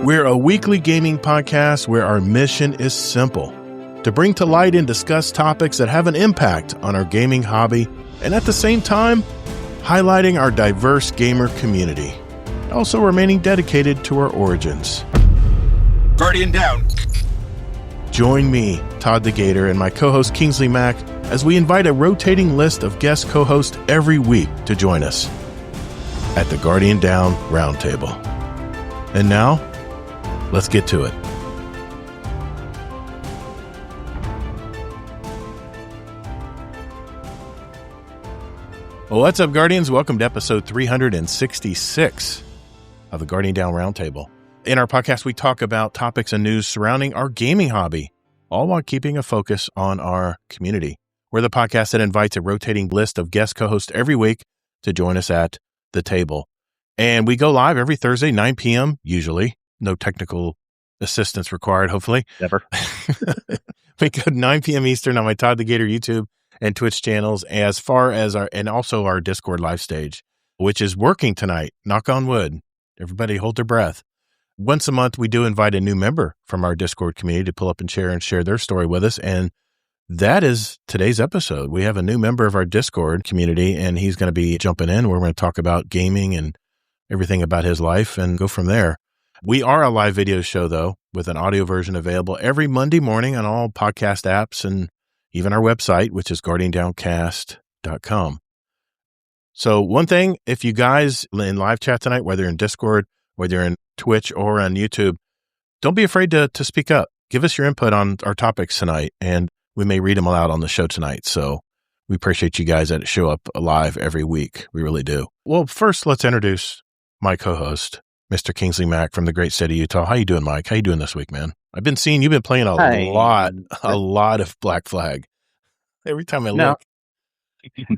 We're a weekly gaming podcast where our mission is simple: to bring to light and discuss topics that have an impact on our gaming hobby, and at the same time, highlighting our diverse gamer community, also remaining dedicated to our origins. Guardian down. Join me, Todd the Gator, and my co-host Kingsley Mack as we invite a rotating list of guest co-hosts every week to join us at the Guardian Down Roundtable. And now, let's get to it. Well, what's up, Guardians? Welcome to episode 366 of the Guardian Down Roundtable. In our podcast, we talk about topics and news surrounding our gaming hobby, all while keeping a focus on our community. We're the podcast that invites a rotating list of guest co-hosts every week to join us at the table. And we go live every Thursday, 9 p.m., usually. No technical assistance required, hopefully. Never. We go 9 p.m. Eastern on my Todd the Gator YouTube and Twitch channels, as far as also our Discord live stage, which is working tonight. Knock on wood. Everybody hold their breath. Once a month, we do invite a new member from our Discord community to pull up and share their story with us. And that is today's episode. We have a new member of our Discord community, and he's going to be jumping in. We're going to talk about gaming and everything about his life and go from there. We are a live video show, though, with an audio version available every Monday morning on all podcast apps and even our website, which is guardiandowncast.com. So one thing, if you guys in live chat tonight, whether you're in Discord, whether you're in Twitch or on YouTube, don't be afraid to speak up. Give us your input on our topics tonight, and we may read them out on the show tonight. So we appreciate you guys that show up live every week. We really do. Well, first, let's introduce my co-host, Mr. Kingsley Mack from the great state of Utah. How you doing, Mike? How you doing this week, man? I've been seeing you've been playing a lot of Black Flag. Every time I look.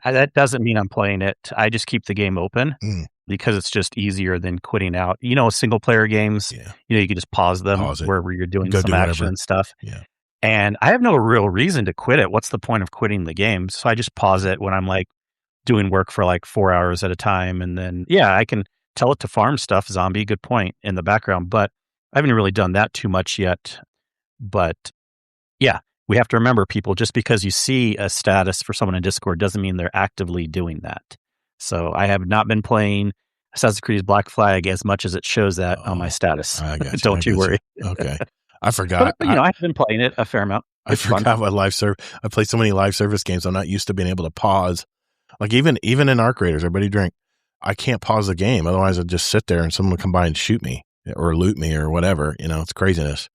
That doesn't mean I'm playing it. I just keep the game open because it's just easier than quitting out. You know, single player games, you can just pause them wherever you're doing some action and stuff. Yeah. And I have no real reason to quit it. What's the point of quitting the game? So I just pause it when I'm like doing work for like 4 hours at a time. And then, I can tell it to farm stuff, zombie, good point, in the background. But I haven't really done that too much yet. But we have to remember, people, just because you see a status for someone in Discord doesn't mean they're actively doing that. So I have not been playing Assassin's Creed Black Flag as much as it shows that on my status. Don't you worry. Okay. I forgot. But, I've been playing it a fair amount. It's I forgot what I play so many live service games. I'm not used to being able to pause. Like even in Arc Raiders, everybody drink. I can't pause the game. Otherwise I'd just sit there and someone would come by and shoot me or loot me or whatever. It's craziness.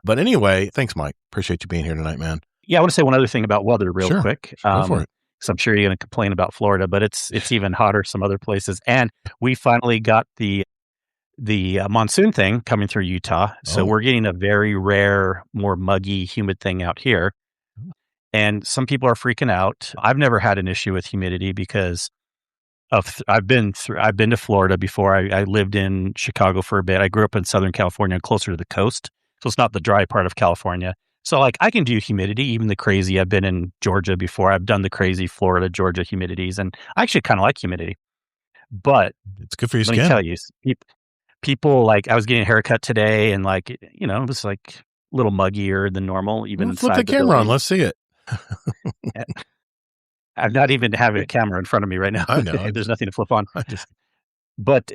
But anyway, thanks, Mike. Appreciate you being here tonight, man. Yeah, I want to say one other thing about weather real quick. Go for it. So I'm sure you're going to complain about Florida, but it's even hotter some other places. And we finally got the monsoon thing coming through Utah. So we're getting a very rare, more muggy, humid thing out here. And some people are freaking out. I've never had an issue with humidity because I've been to Florida before. I lived in Chicago for a bit. I grew up in Southern California, closer to the coast. So it's not the dry part of California. So like I can do humidity, even the crazy. I've been in Georgia before. I've done the crazy Florida, Georgia humidities, and I actually kind of like humidity. But it's good for your skin. Let me tell you, people like I was getting a haircut today, and like it was like a little muggier than normal. Even flip the camera on. Let's see it. I'm not even having a camera in front of me right now. I know. There's nothing to flip on. But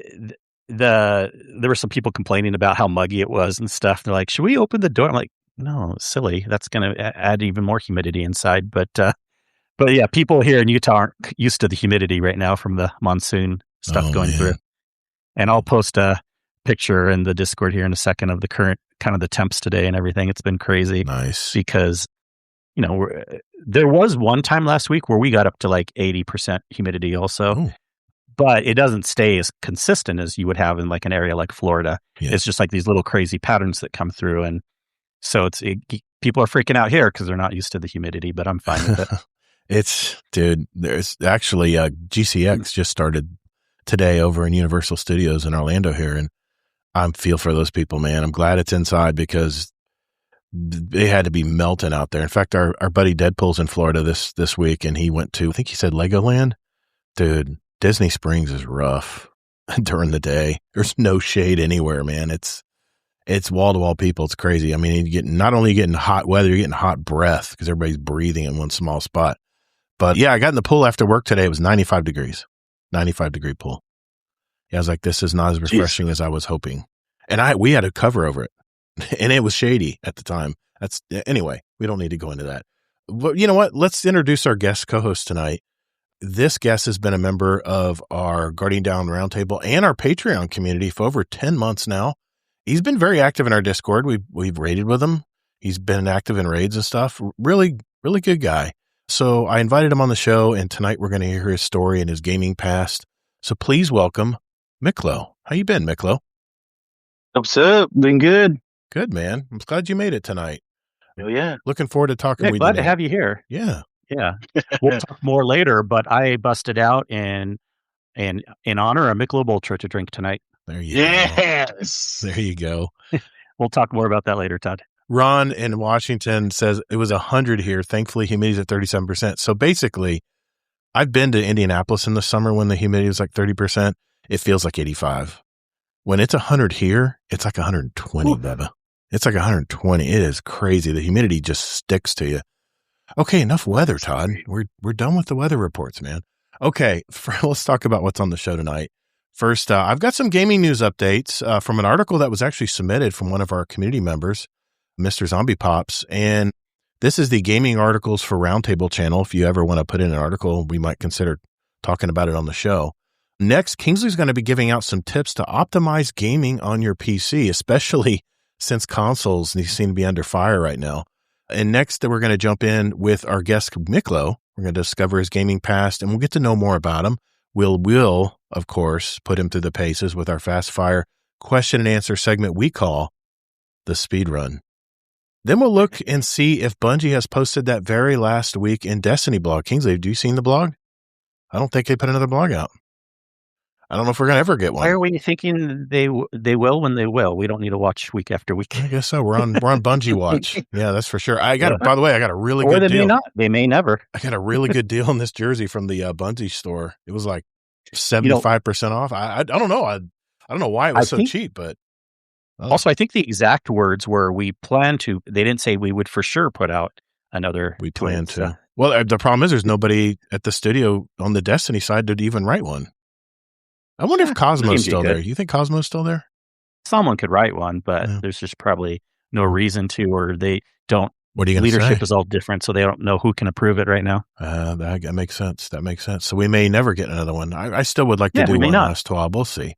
there were some people complaining about how muggy it was and stuff. They're like, should we open the door? I'm like, no, silly. That's going to add even more humidity inside. But yeah, people here in Utah aren't used to the humidity right now from the monsoon stuff going through. And I'll post a picture in the Discord here in a second of the current kind of the temps today and everything. It's been crazy. Nice. Because, there was one time last week where we got up to like 80% humidity also. Ooh. But it doesn't stay as consistent as you would have in like an area like Florida. Yeah. It's just like these little crazy patterns that come through. And so people are freaking out here because they're not used to the humidity, but I'm fine with it. There's actually GCX just started today over in Universal Studios in Orlando here. And I feel for those people, man. I'm glad it's inside because they had to be melting out there. In fact, our buddy Deadpool's in Florida this week, and he went to, I think he said Legoland. Dude, Disney Springs is rough during the day. There's no shade anywhere, man. It's wall-to-wall people. It's crazy. I mean, not only getting hot weather, you're getting hot breath because everybody's breathing in one small spot. But yeah, I got in the pool after work today. It was 95 degrees, 95-degree pool. Yeah, I was like, this is not as refreshing as I was hoping. And we had a cover over it, and it was shady at the time. Anyway, we don't need to go into that. But you know what? Let's introduce our guest co-host tonight. This guest has been a member of our Guardian Down Roundtable and our Patreon community for over 10 months now. He's been very active in our Discord. We've raided with him. He's been active in raids and stuff. Really, really good guy. So I invited him on the show, and tonight we're going to hear his story and his gaming past. So please welcome Miklo. How you been, Miklo? What's up? Been good. Good, man. I'm glad you made it tonight. Oh, yeah. Looking forward to talking with you. Glad to have you here. Yeah. Yeah. We'll talk more later, but I busted out in honor of Miklo Ultra to drink tonight. There you go. There you go. We'll talk more about that later, Todd. Ron in Washington says it was 100 here. Thankfully, humidity's at 37%. So basically, I've been to Indianapolis in the summer when the humidity was like 30%. It feels like 85. When it's 100 here, it's like 120, Bubba. It's like 120. It is crazy. The humidity just sticks to you. Okay, enough weather, Todd. We're done with the weather reports, man. Okay, let's talk about what's on the show tonight. First, I've got some gaming news updates from an article that was actually submitted from one of our community members, Mr. Zombie Pops. And this is the Gaming Articles for Roundtable channel. If you ever want to put in an article, we might consider talking about it on the show. Next, Kingsley's going to be giving out some tips to optimize gaming on your PC, especially since consoles seem to be under fire right now. And next, we're going to jump in with our guest, Miklo. We're going to discover his gaming past, and we'll get to know more about him. We'll, of course, put him through the paces with our fast fire question and answer segment we call the speed run. Then we'll look and see if Bungie has posted that very last week in Destiny blog. Kingsley, have you seen the blog? I don't think they put another blog out. I don't know if we're going to ever get one. Why are we thinking they will when they will? We don't need to watch week after week. I guess so. We're on Bungie watch. Yeah, that's for sure. By the way, I got a really good deal. Or they may not. They may never. I got a really good deal on this jersey from the Bungie store. It was like 75% off. I don't know. I don't know why it was so cheap, but. Also, I think the exact words were we plan to. They didn't say we would for sure put out another. We plan to. Well, the problem is there's nobody at the studio on the Destiny side to even write one. I wonder if Cosmo's still there. You think Cosmo's still there? Someone could write one, but there's just probably no reason to, or they don't. What are you going to say? Leadership is all different, so they don't know who can approve it right now. That makes sense. That makes sense. So we may never get another one. I still would like to do one last 12. We'll see.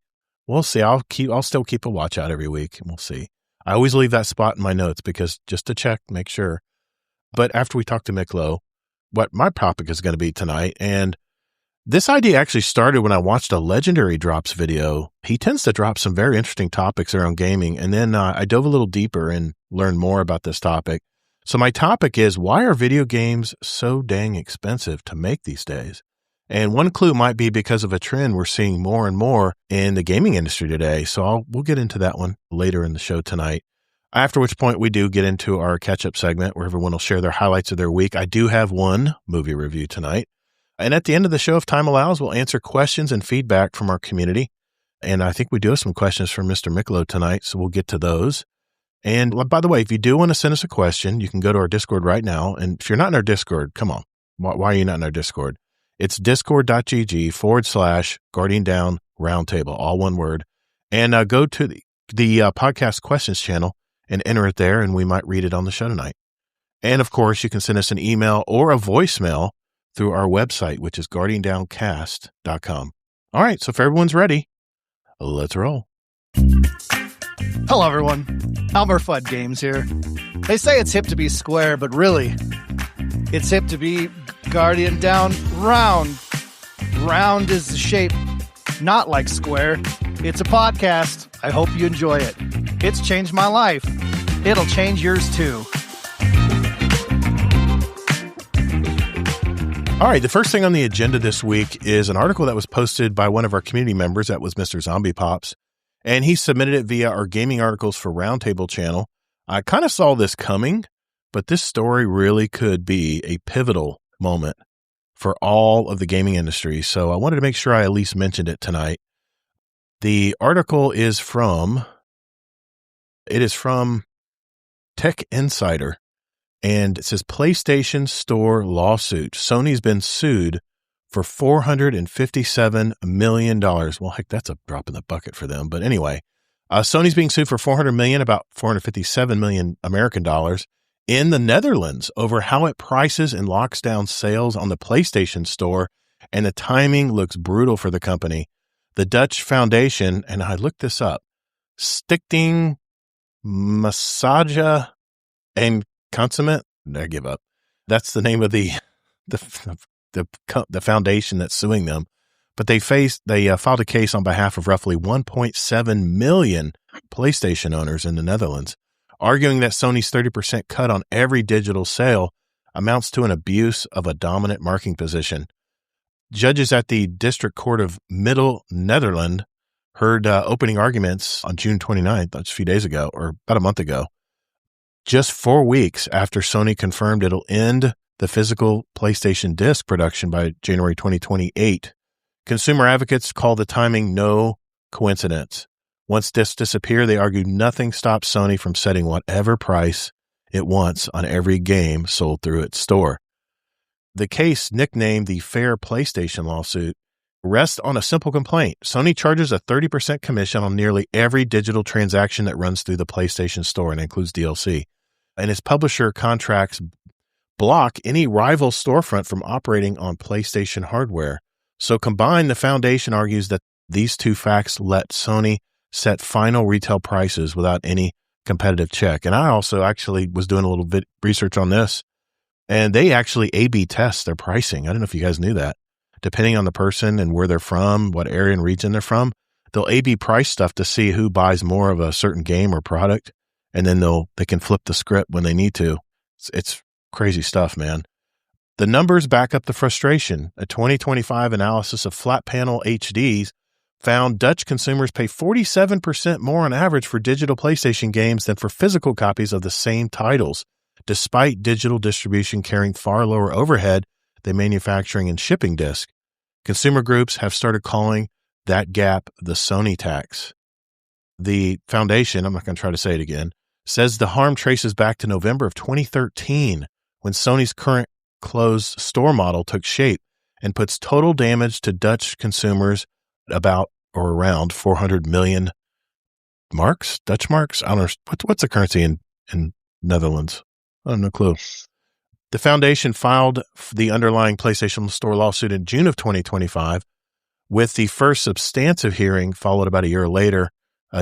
We'll see. I'll still keep a watch out every week, and we'll see. I always leave that spot in my notes because just to check, make sure. But after we talk to Miklo, what my topic is going to be tonight, and this idea actually started when I watched a Legendary Drops video. He tends to drop some very interesting topics around gaming, and then I dove a little deeper and learned more about this topic. So my topic is, why are video games so dang expensive to make these days? And one clue might be because of a trend we're seeing more and more in the gaming industry today. So we'll get into that one later in the show tonight. After which point we do get into our catch-up segment where everyone will share their highlights of their week. I do have one movie review tonight. And at the end of the show, if time allows, we'll answer questions and feedback from our community. And I think we do have some questions from Mr. Miklo tonight, so we'll get to those. And by the way, if you do want to send us a question, you can go to our Discord right now. And if you're not in our Discord, come on. Why are you not in our Discord? It's discord.gg/Guardian Down Roundtable, all one word. And go to the podcast questions channel and enter it there, and we might read it on the show tonight. And of course, you can send us an email or a voicemail through our website, which is guardiandowncast.com. All right, so if everyone's ready, let's roll. Hello, everyone. Albert Fudd Games here. They say it's hip to be square, but really, it's hip to be Guardian Down Round. Round is the shape, not like square. It's a podcast. I hope you enjoy it. It's changed my life. It'll change yours too. All right, the first thing on the agenda this week is an article that was posted by one of our community members. That was Mr. Zombie Pops. And he submitted it via our Gaming Articles for Roundtable channel. I kind of saw this coming, but this story really could be a pivotal moment for all of the gaming industry. So I wanted to make sure I at least mentioned it tonight. The article is from It is from Tech Insider, and it says PlayStation Store lawsuit. Sony's been sued for $457 million. Well, heck, that's a drop in the bucket for them. But anyway, Sony's being sued for $400 million, about $457 million American dollars, in the Netherlands over how it prices and locks down sales on the PlayStation Store, and the timing looks brutal for the company. The Dutch foundation, and I looked this up, Stichting Massage and Consument. I give up. That's the name of the foundation that's suing them. But they filed a case on behalf of roughly 1.7 million PlayStation owners in the Netherlands, arguing that Sony's 30% cut on every digital sale amounts to an abuse of a dominant marketing position. Judges at the District Court of Middle Netherland heard opening arguments on June 29th, that's a few days ago, or about a month ago, just 4 weeks after Sony confirmed it'll end the physical PlayStation disc production by January 2028. Consumer advocates call the timing no coincidence. Once discs disappear, they argue nothing stops Sony from setting whatever price it wants on every game sold through its store. The case, nicknamed the Fair PlayStation lawsuit, rests on a simple complaint. Sony charges a 30% commission on nearly every digital transaction that runs through the PlayStation Store and includes DLC. And its publisher contracts block any rival storefront from operating on PlayStation hardware. So combined, the foundation argues that these two facts let Sony set final retail prices without any competitive check. And I also actually was doing a little bit research on this, and they actually A/B test their pricing. I don't know if you guys knew that. Depending on the person and where they're from, what area and region they're from, they'll A/B price stuff to see who buys more of a certain game or product, and then they can flip the script when they need to. It's crazy stuff, man. The numbers back up the frustration. A 2025 analysis of flat panel HDs found Dutch consumers pay 47% more on average for digital PlayStation games than for physical copies of the same titles, despite digital distribution carrying far lower overhead than manufacturing and shipping disc. Consumer groups have started calling that gap the Sony tax. The foundation, I'm not going to try to say it again, says the harm traces back to November of 2013, when Sony's current closed store model took shape, and puts total damage to Dutch consumers about or around 400 million marks, Dutch marks. I don't know. What's the currency in Netherlands? I have no clue. The foundation filed the underlying PlayStation Store lawsuit in June of 2025, with the first substantive hearing followed about a year later,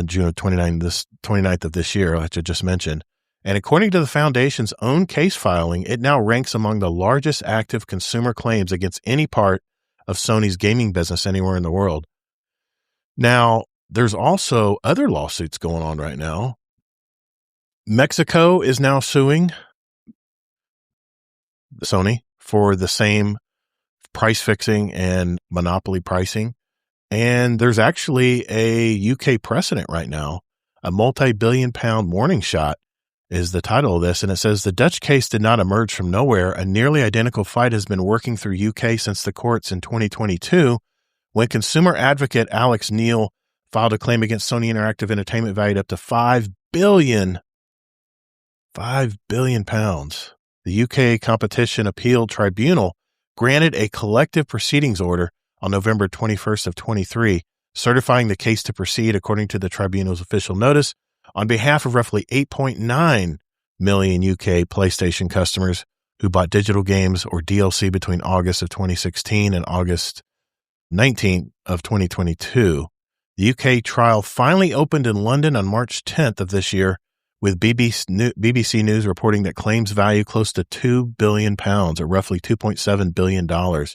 June of 29th of this year, which I just mentioned. And according to the foundation's own case filing, it now ranks among the largest active consumer claims against any part of Sony's gaming business anywhere in the world. Now, there's also other lawsuits going on right now. Mexico is now suing Sony for the same price fixing and monopoly pricing. And there's actually a UK precedent right now. A multi-billion pound warning shot is the title of this. And it says the Dutch case did not emerge from nowhere. A nearly identical fight has been working through UK since the courts in 2022, when consumer advocate Alex Neil filed a claim against Sony Interactive Entertainment valued up to £5 billion. The UK Competition Appeal Tribunal granted a collective proceedings order on November 21st of 23, certifying the case to proceed according to the tribunal's official notice on behalf of roughly 8.9 million UK PlayStation customers who bought digital games or DLC between August of 2016 and August 19th of 2022. The UK trial finally opened in London on March 10th of this year, with BBC News reporting that claims value close to £2 billion, or roughly $2.7 billion.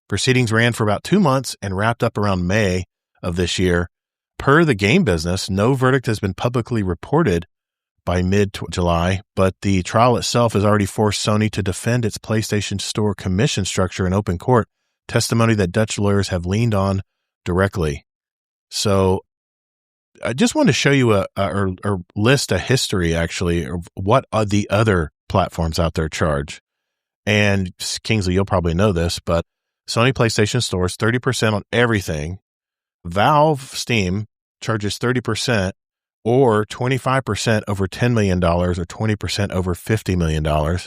Proceedings ran for about 2 months and wrapped up around May of this year. Per the game business, no verdict has been publicly reported by mid-July, but the trial itself has already forced Sony to defend its PlayStation Store commission structure in open court, testimony that Dutch lawyers have leaned on directly. So I just want to show you or list a history, actually, of what the other platforms out there charge. And Kingsley, you'll probably know this, but Sony PlayStation Store is 30% on everything. Valve Steam charges 30%, or 25% over $10 million or 20% over $50 million.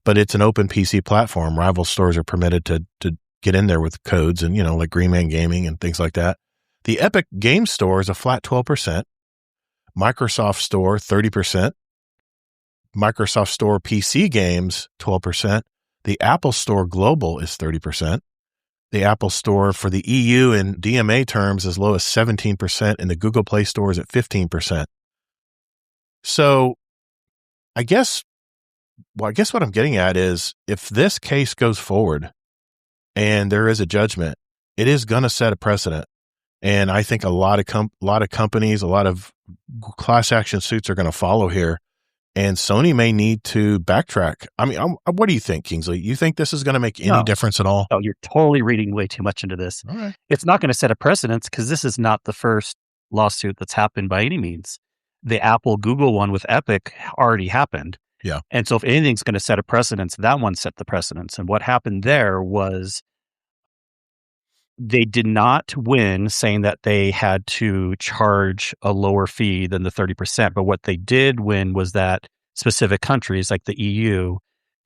But it's an open PC platform. Rival stores are permitted to get in there with codes and, like Green Man Gaming and things like that. The Epic Game Store is a flat 12%. Microsoft Store, 30%. Microsoft Store PC games, 12%. The Apple Store Global is 30%. The Apple Store for the EU and DMA terms as low as 17%, and the Google Play Store is at 15%. So I guess what I'm getting at is if this case goes forward and there is a judgment, it is going to set a precedent. And I think a lot of companies, a lot of class action suits are going to follow here. And Sony may need to backtrack. I mean, what do you think, Kingsley? You think this is going to make any difference at all? Oh, you're totally reading way too much into this. All right. It's not going to set a precedence because this is not the first lawsuit that's happened by any means. The Apple-Google one with Epic already happened. Yeah. And so if anything's going to set a precedence, that one set the precedence. And what happened there was they did not win saying that they had to charge a lower fee than the 30%. But what they did win was that specific countries like the EU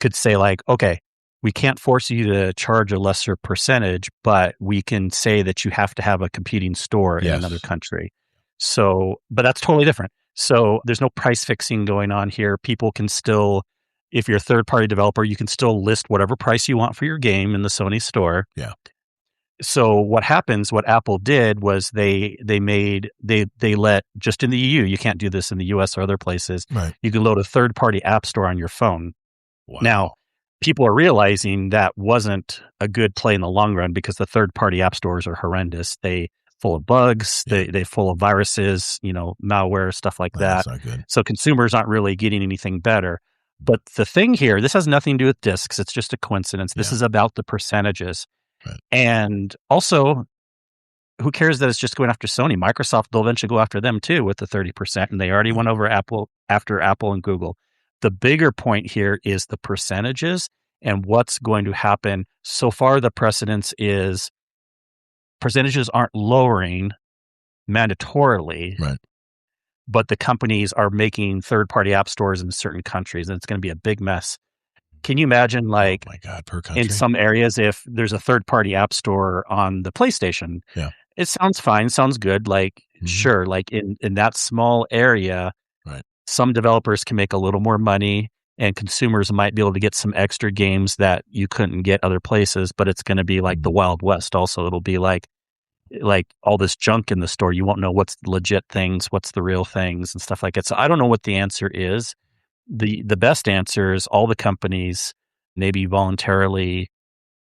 could say like, okay, we can't force you to charge a lesser percentage, but we can say that you have to have a competing store in another country. So, but that's totally different. So there's no price fixing going on here. People can still, if you're a third-party developer, you can still list whatever price you want for your game in the Sony store. Yeah. So what Apple did was they let, just in the EU, you can't do this in the US or other places. Right. You can load a third-party app store on your phone. Wow. Now, people are realizing that wasn't a good play in the long run because the third-party app stores are horrendous. They full of bugs, they full of viruses, malware, stuff like that. That's not good. So consumers aren't really getting anything better. But the thing here, this has nothing to do with discs. It's just a coincidence. This is about the percentages. Right. And also, who cares that it's just going after Sony? Microsoft will eventually go after them too with the 30%, and they already went over after Apple and Google. The bigger point here is the percentages and what's going to happen. So far, the precedence is percentages aren't lowering mandatorily, right? But the companies are making third-party app stores in certain countries, and it's going to be a big mess. Can you imagine, like, oh my God, per country? In some areas, if there's a third-party app store on the PlayStation, it sounds fine, sounds good. Like, sure, like in that small area, right, some developers can make a little more money, and consumers might be able to get some extra games that you couldn't get other places. But it's going to be like the Wild West. Also, it'll be like all this junk in the store. You won't know what's legit things, what's the real things, and stuff like that. So I don't know what the answer is. The best answer is all the companies maybe voluntarily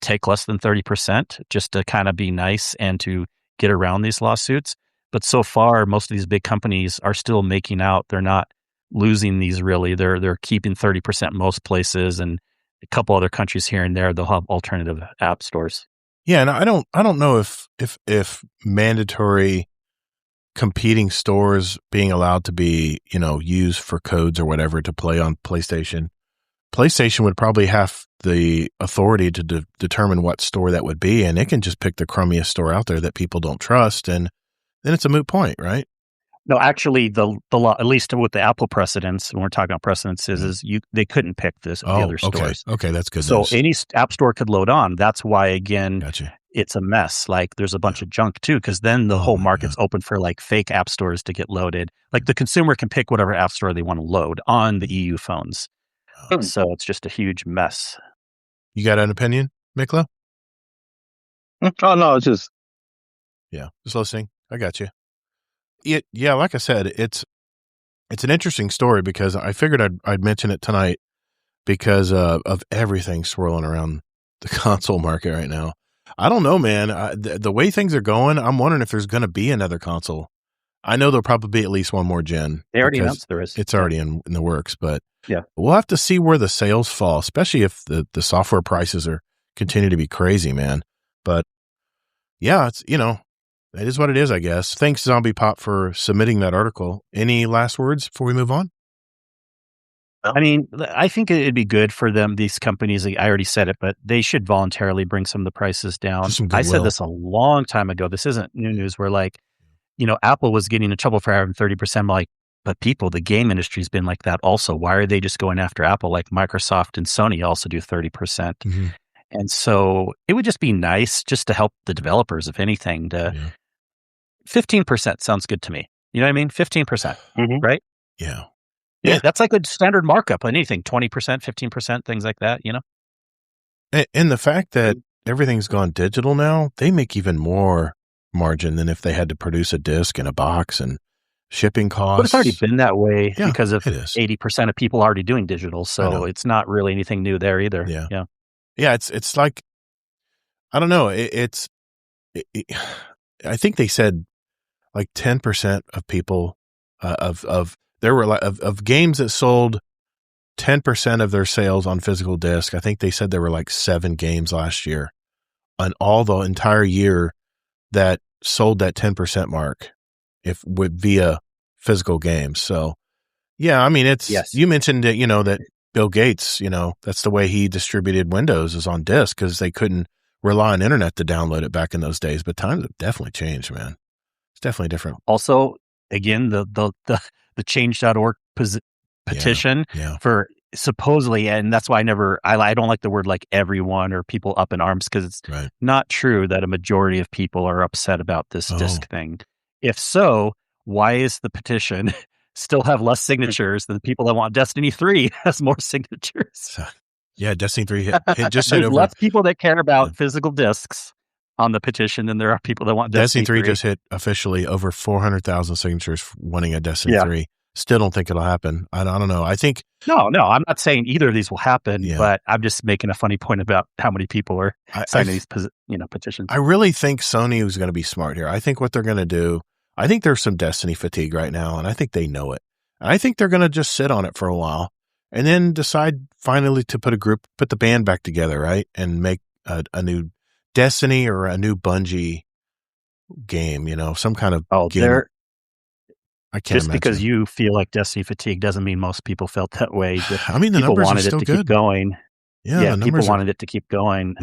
take less than 30% just to kind of be nice and to get around these lawsuits. But so far, most of these big companies are still making out. They're not losing these really. They're keeping 30% most places, and a couple other countries here and there, they'll have alternative app stores. Yeah, and I don't know if mandatory competing stores being allowed to be, used for codes or whatever to play on PlayStation. PlayStation would probably have the authority to determine what store that would be, and it can just pick the crummiest store out there that people don't trust, and then it's a moot point, right? No, actually, the law, at least with the Apple precedents, when we're talking about precedents, is they couldn't pick the other stores. Okay, that's good. So any app store could load on. That's why, again, gotcha. It's a mess. Like there's a bunch of junk too, because then the whole market's open for like fake app stores to get loaded. Like the consumer can pick whatever app store they want to load on the EU phones. So it's just a huge mess. You got an opinion, Miklo? Oh no, it's just just listening. I got you. Yeah, like I said, it's an interesting story because I figured I'd mention it tonight because of everything swirling around the console market right now. I don't know, man. The way things are going, I'm wondering if there's going to be another console. I know there'll probably be at least one more gen. They already announced there is. It's already in the works, but yeah, we'll have to see where the sales fall, especially if the software prices continue to be crazy, man. But yeah, it's it is what it is, I guess. Thanks, Zombie Pop, for submitting that article. Any last words before we move on? I mean, I think it'd be good for them, these companies. I already said it, but they should voluntarily bring some of the prices down. I said this a long time ago. This isn't new news. We're like, Apple was getting in trouble for having 30%. I'm like, but the game industry's been like that also. Why are they just going after Apple? Like Microsoft and Sony also do 30%. Mm-hmm. And so it would just be nice just to help the developers, if anything, 15% sounds good to me. You know what I mean? 15%, right? Yeah. Yeah. That's like a standard markup on anything, 20%, 15%, things like that, And the fact that everything's gone digital now, they make even more margin than if they had to produce a disc in a box and shipping costs. But it's already been that way because of it is. 80% of people already doing digital. So it's not really anything new there either. Yeah. Yeah. Yeah. It's like, I don't know. I think they said like 10% of people there were of games that sold 10% of their sales on physical disc. I think they said there were like 7 games last year on all the entire year that sold that 10% mark via physical games. So yeah, I mean, you mentioned that, that Bill Gates, that's the way he distributed Windows is on disk because they couldn't rely on internet to download it back in those days. But times have definitely changed, man. It's definitely different. Also, again, the change.org petition for supposedly, and that's why I don't like the word like everyone or people up in arms because it's not true that a majority of people are upset about this disc thing. If so, why is the petition still have less signatures than the people that want Destiny 3 has more signatures? Yeah, Destiny 3 hit just hit over. Less people that care about physical discs on the petition than there are people that want Destiny 3. Just hit officially over 400,000 signatures wanting a Destiny 3. Still don't think it'll happen. I don't know. I think no. I'm not saying either of these will happen, but I'm just making a funny point about how many people are signing these petitions. I really think Sony is going to be smart here. I think what they're going to do. I think there's some Destiny fatigue right now, and I think they know it. And I think they're going to just sit on it for a while, and then decide finally to put the band back together, right, and make a new Destiny or a new Bungie game. Some kind of game. I can't just imagine. Because you feel like Destiny fatigue doesn't mean most people felt that way. I mean, the people numbers wanted are still it to good. keep going. Yeah, people wanted it to keep going.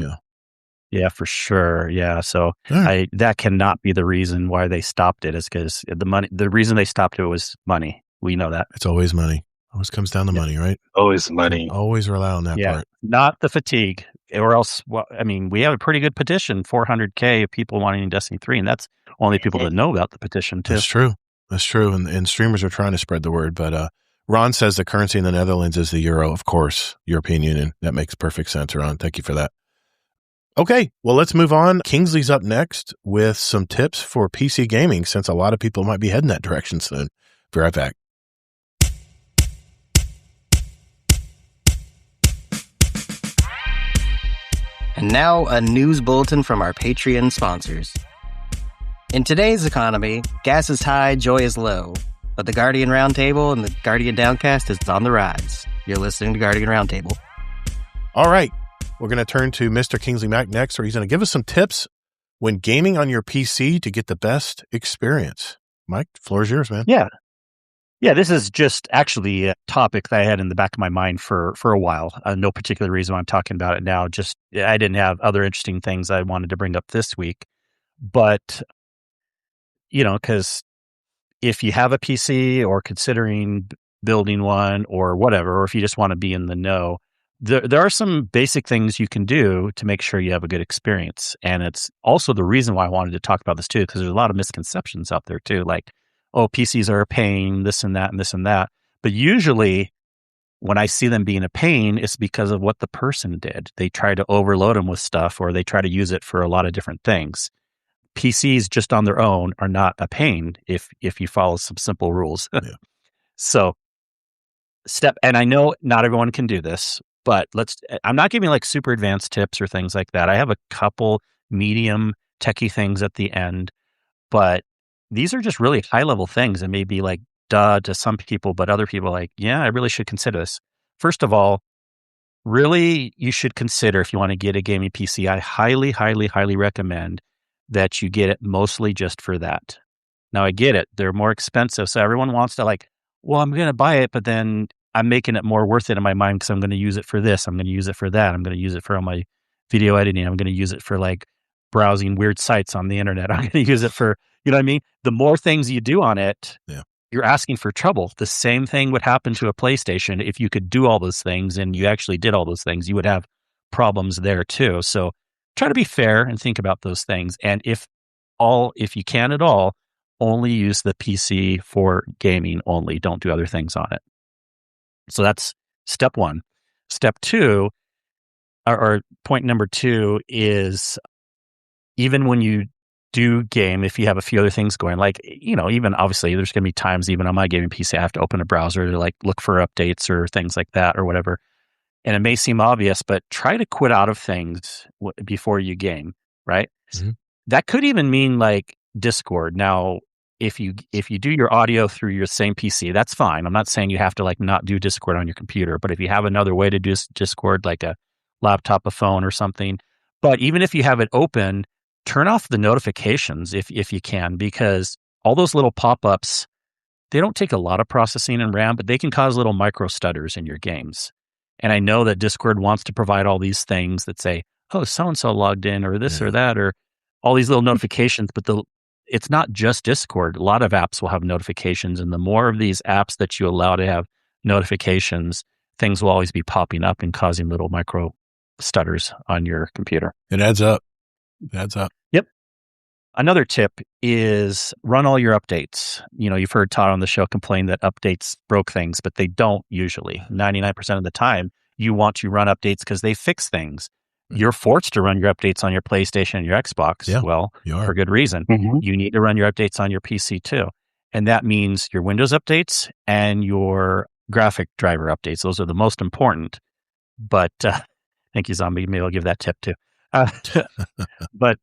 Yeah, for sure. Yeah, so that cannot be the reason why they stopped it. Is because the reason they stopped it was money. We know that. It's always money. Always comes down to money, right? Always money. Always rely on that part. Not the fatigue. Or else, we have a pretty good petition, 400K of people wanting Destiny 3, and that's only people that know about the petition too. That's true. And streamers are trying to spread the word. But Ron says the currency in the Netherlands is the euro, of course, European Union. That makes perfect sense, Ron. Thank you for that. Okay, well, let's move on. Kingsley's up next with some tips for PC gaming, since a lot of people might be heading that direction soon. Be right back. And now a news bulletin from our Patreon sponsors. In today's economy, gas is high, joy is low. But the Guardian Roundtable and the Guardian Downcast is on the rise. You're listening to Guardian Roundtable. All right. We're going to turn to Mr. Kingsley Mack next, where he's going to give us some tips when gaming on your PC to get the best experience. Mike, the floor is yours, man. Yeah, this is just actually a topic that I had in the back of my mind for a while. No particular reason why I'm talking about it now. Just I didn't have other interesting things I wanted to bring up this week. But, because if you have a PC or considering building one or whatever, or if you just want to be in the know, there are some basic things you can do to make sure you have a good experience. And it's also the reason why I wanted to talk about this too, because there's a lot of misconceptions out there too. Like, PCs are a pain, this and that and this and that. But usually when I see them being a pain, it's because of what the person did. They try to overload them with stuff, or they try to use it for a lot of different things. PCs just on their own are not a pain if you follow some simple rules. So and I know not everyone can do this, but I'm not giving like super advanced tips or things like that. I have a couple medium techie things at the end, but these are just really high level things and maybe like duh to some people, but other people are like, yeah, I really should consider this. First of all, really you should consider, if you want to get a gaming PC, I highly, highly, highly recommend that you get it mostly just for that. Now I get it. They're more expensive. So everyone wants to like, well, I'm going to buy it, but then I'm making it more worth it in my mind because I'm going to use it for this. I'm going to use it for that. I'm going to use it for all my video editing. I'm going to use it for like browsing weird sites on the internet. I'm going to use it for, You know what I mean? The more things you do on it, you're asking for trouble. The same thing would happen to a PlayStation. If you could do all those things and you actually did all those things, you would have problems there too. So try to be fair and think about those things. And if you can at all, only use the PC for gaming only. Don't do other things on it. So that's step one. Step two, or point number two, is even when you do game, if you have a few other things going, like, even obviously there's going to be times even on my gaming PC, I have to open a browser to like look for updates or things like that or whatever. And it may seem obvious, but try to quit out of things before you game, right? Mm-hmm. That could even mean like Discord. Now, if you do your audio through your same PC, that's fine. I'm not saying you have to like not do Discord on your computer, but if you have another way to do Discord, like a laptop, a phone or something, but even if you have it open, turn off the notifications if you can, because all those little pop-ups, they don't take a lot of processing and RAM, but they can cause little micro stutters in your games. And I know that Discord wants to provide all these things that say, oh, so-and-so logged in or this or that, or all these little notifications, but it's not just Discord. A lot of apps will have notifications, and the more of these apps that you allow to have notifications, things will always be popping up and causing little micro stutters on your computer. It adds up. Yep. Another tip is run all your updates. You've heard Todd on the show complain that updates broke things, but they don't usually. 99% of the time, you want to run updates because they fix things. You're forced to run your updates on your PlayStation and your Xbox. Yeah, well, for good reason. Mm-hmm. You need to run your updates on your PC too. And that means your Windows updates and your graphic driver updates. Those are the most important. But thank you, Zombie. Maybe I'll give that tip too. But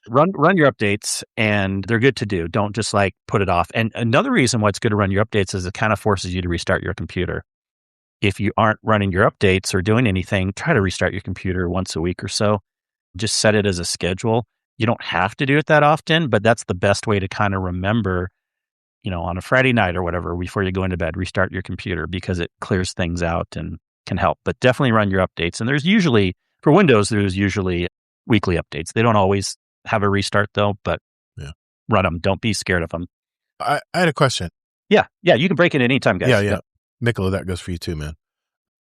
run your updates, and they're good to do. Don't just like put it off. And another reason why it's good to run your updates is it kind of forces you to restart your computer. If you aren't running your updates or doing anything, try to restart your computer once a week or so. Just set it as a schedule. You don't have to do it that often, but that's the best way to kind of remember, on a Friday night or whatever, before you go into bed, restart your computer, because it clears things out and can help. But definitely run your updates. And for Windows, there's usually weekly updates. They don't always have a restart though, but run them. Don't be scared of them. I had a question. Yeah. You can break it anytime, guys. Yeah. Miklo, that goes for you too, man.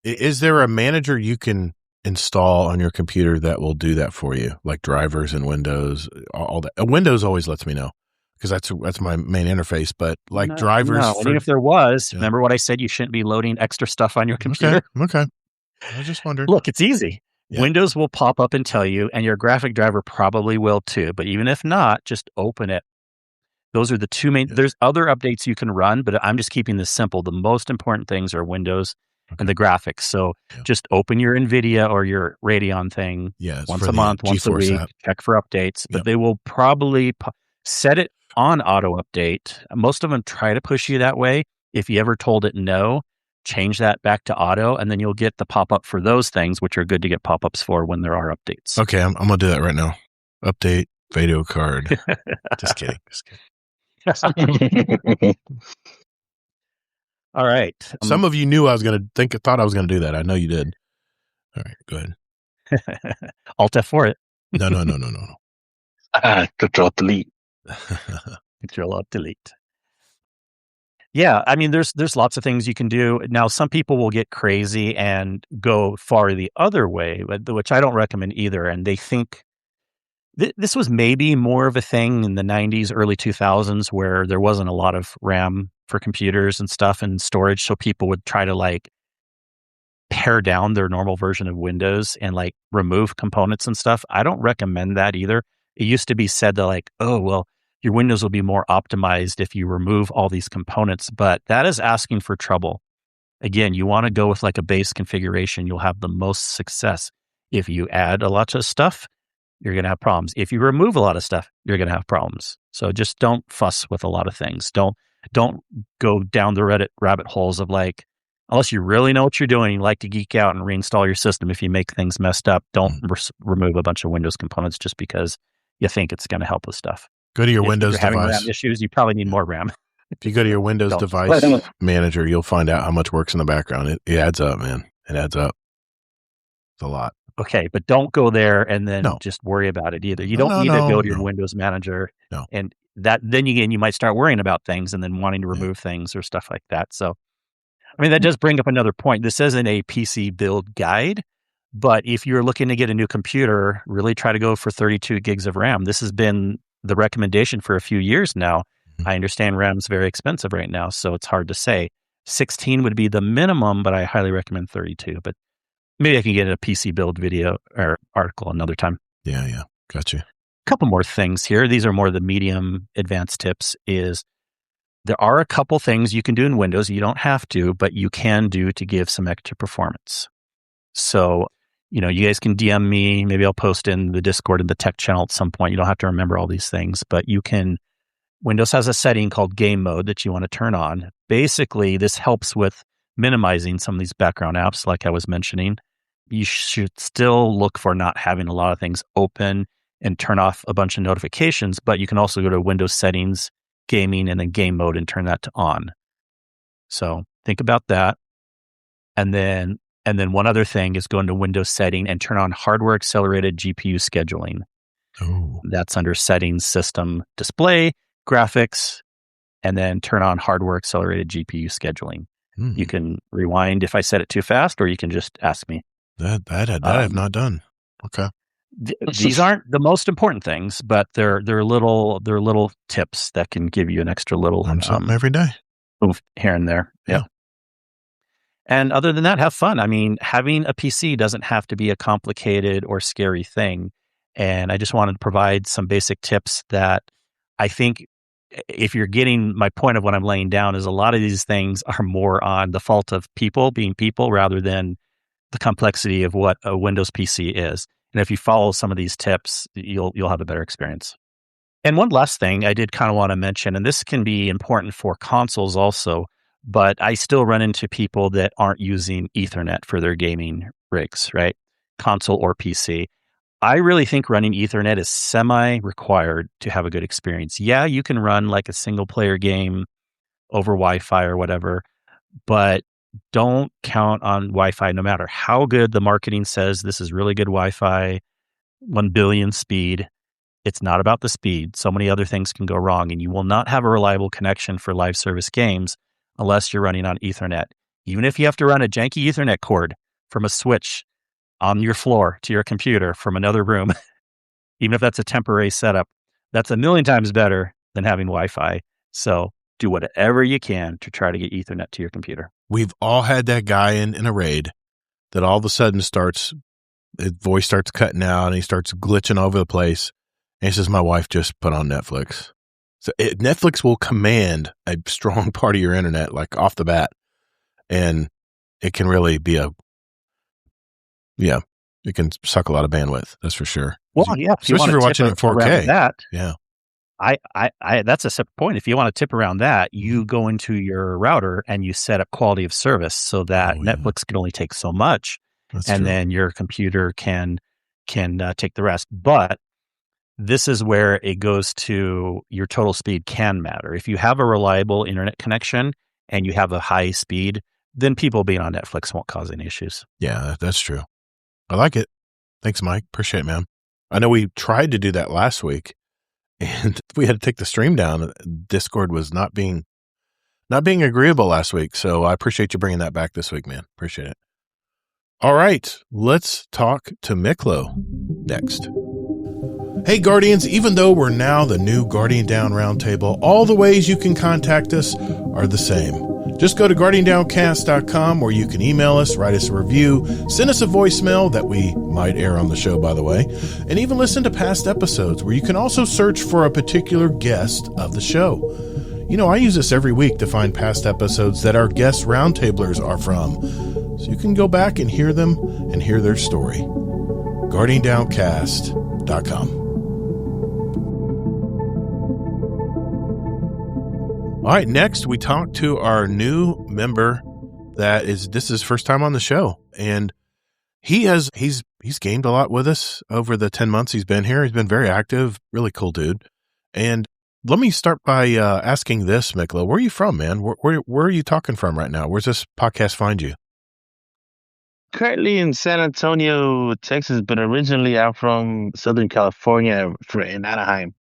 Is there a manager you can install on your computer that will do that for you, like drivers and Windows, all that? Windows always lets me know because that's my main interface. But like drivers, I mean, if there was, remember what I said? You shouldn't be loading extra stuff on your computer. Okay. I just wondered. Look, it's easy. Yeah. Windows will pop up and tell you, and your graphic driver probably will too. But even if not, just open it. Those are the two main. Yeah. There's other updates you can run, but I'm just keeping this simple. The most important things are Windows and the graphics. So just open your NVIDIA or your Radeon thing once a month, once a week, check for updates. But they will probably set it on auto update. Most of them try to push you that way. If you ever told it no, change that back to auto, and then you'll get the pop-up for those things, which are good to get pop-ups for when there are updates. Okay, I'm going to do that right now. Update video card. Just kidding. All right. Some of you knew thought I was going to do that. I know you did. All right, go ahead. Alt F4 it. No. Control-delete. Control-delete. Yeah, I mean, there's lots of things you can do. Now, some people will get crazy and go far the other way, which I don't recommend either. And they think this was maybe more of a thing in the 90s, early 2000s, where there wasn't a lot of RAM for computers and stuff and storage. So people would try to like pare down their normal version of Windows and like remove components and stuff. I don't recommend that either. It used to be said that like, oh, well, your Windows will be more optimized if you remove all these components, but that is asking for trouble. Again, you want to go with like a base configuration. You'll have the most success. If you add a lot of stuff, you're going to have problems. If you remove a lot of stuff, you're going to have problems. So just don't fuss with a lot of things. Don't go down the Reddit rabbit holes of like, unless you really know what you're doing, you like to geek out and reinstall your system. If you make things messed up, don't remove a bunch of Windows components just because you think it's going to help with stuff. Go to your Windows device. If you're having RAM issues, you probably need more RAM. If you go to your Windows device manager, you'll find out how much works in the background. It adds up, man. It adds up. It's a lot. Okay, but don't go there and then just worry about it either. You don't need to go to your Windows manager. No. And then again, you might start worrying about things and then wanting to remove things or stuff like that. So, I mean, that does bring up another point. This isn't a PC build guide, but if you're looking to get a new computer, really try to go for 32 gigs of RAM. This has been the recommendation for a few years now. I understand RAM's very expensive right now, so it's hard to say. 16 would be the minimum, but I highly recommend 32. But maybe I can get a PC build video or article another time. Yeah. Gotcha. A couple more things here. These are more the medium advanced tips. Is there are a couple things you can do in Windows. You don't have to, but you can do to give some extra performance. So, you guys can DM me. Maybe I'll post in the Discord and the tech channel at some point. You don't have to remember all these things, but you can. Windows has a setting called game mode that you want to turn on. Basically, this helps with minimizing some of these background apps, like I was mentioning. You should still look for not having a lot of things open and turn off a bunch of notifications, but you can also go to Windows settings, gaming, and then game mode and turn that to on. So think about that. And then one other thing is go into Windows setting and turn on hardware accelerated GPU scheduling. Oh. That's under settings, system, display, graphics, and then turn on hardware accelerated GPU scheduling. You can rewind if I said it too fast, or you can just ask me. That I have not done. Okay. These aren't the most important things, but they're little tips that can give you an extra little learn something every day, oof, here and there. Yeah. And other than that, have fun. I mean, having a PC doesn't have to be a complicated or scary thing. And I just wanted to provide some basic tips that I think, if you're getting my point of what I'm laying down, is a lot of these things are more on the fault of people being people rather than the complexity of what a Windows PC is. And if you follow some of these tips, you'll have a better experience. And one last thing I did kind of want to mention, and this can be important for consoles also, but I still run into people that aren't using Ethernet for their gaming rigs, right? Console or PC. I really think running Ethernet is semi-required to have a good experience. Yeah, you can run like a single-player game over Wi-Fi or whatever, but don't count on Wi-Fi no matter how good the marketing says this is really good Wi-Fi, 1 billion speed. It's not about the speed. So many other things can go wrong, and you will not have a reliable connection for live service games unless you're running on Ethernet. Even if you have to run a janky Ethernet cord from a switch on your floor to your computer from another room, even if that's a temporary setup, that's a million times better than having Wi-Fi. So do whatever you can to try to get Ethernet to your computer. We've all had that guy in a raid that all of a sudden his voice starts cutting out and he starts glitching over the place. And he says, my wife just put on Netflix. So Netflix will command a strong part of your internet, like off the bat. And it can really be it can suck a lot of bandwidth. That's for sure. Well, yeah. Especially if you're watching in 4K. Yeah. I that's a separate point. If you want to tip around that, you go into your router and you set up quality of service so that Netflix can only take so much. That's true. Then your computer can take the rest. But this is where it goes to your total speed can matter. If you have a reliable internet connection and you have a high speed, then people being on Netflix won't cause any issues. Yeah, that's true. I like it. Thanks, Mike. Appreciate it, man. I know we tried to do that last week and we had to take the stream down. Discord was not being agreeable last week. So I appreciate you bringing that back this week, man. Appreciate it. All right. Let's talk to Miklo next. Hey, Guardians, even though we're now the new Guardian Down Roundtable, all the ways you can contact us are the same. Just go to guardiandowncast.com where you can email us, write us a review, send us a voicemail that we might air on the show, by the way, and even listen to past episodes where you can also search for a particular guest of the show. You know, I use this every week to find past episodes that our guest roundtablers are from, so you can go back and hear them and hear their story. guardiandowncast.com. All right, next we talk to our new member this is his first time on the show, and he's gamed a lot with us over the 10 months he's been here. He's been very active, really cool dude. And let me start by asking this, Miklo, where are you from, man? Where are you talking from right now? Where's this podcast find you? Currently in San Antonio, Texas, but originally I'm from Southern California in Anaheim.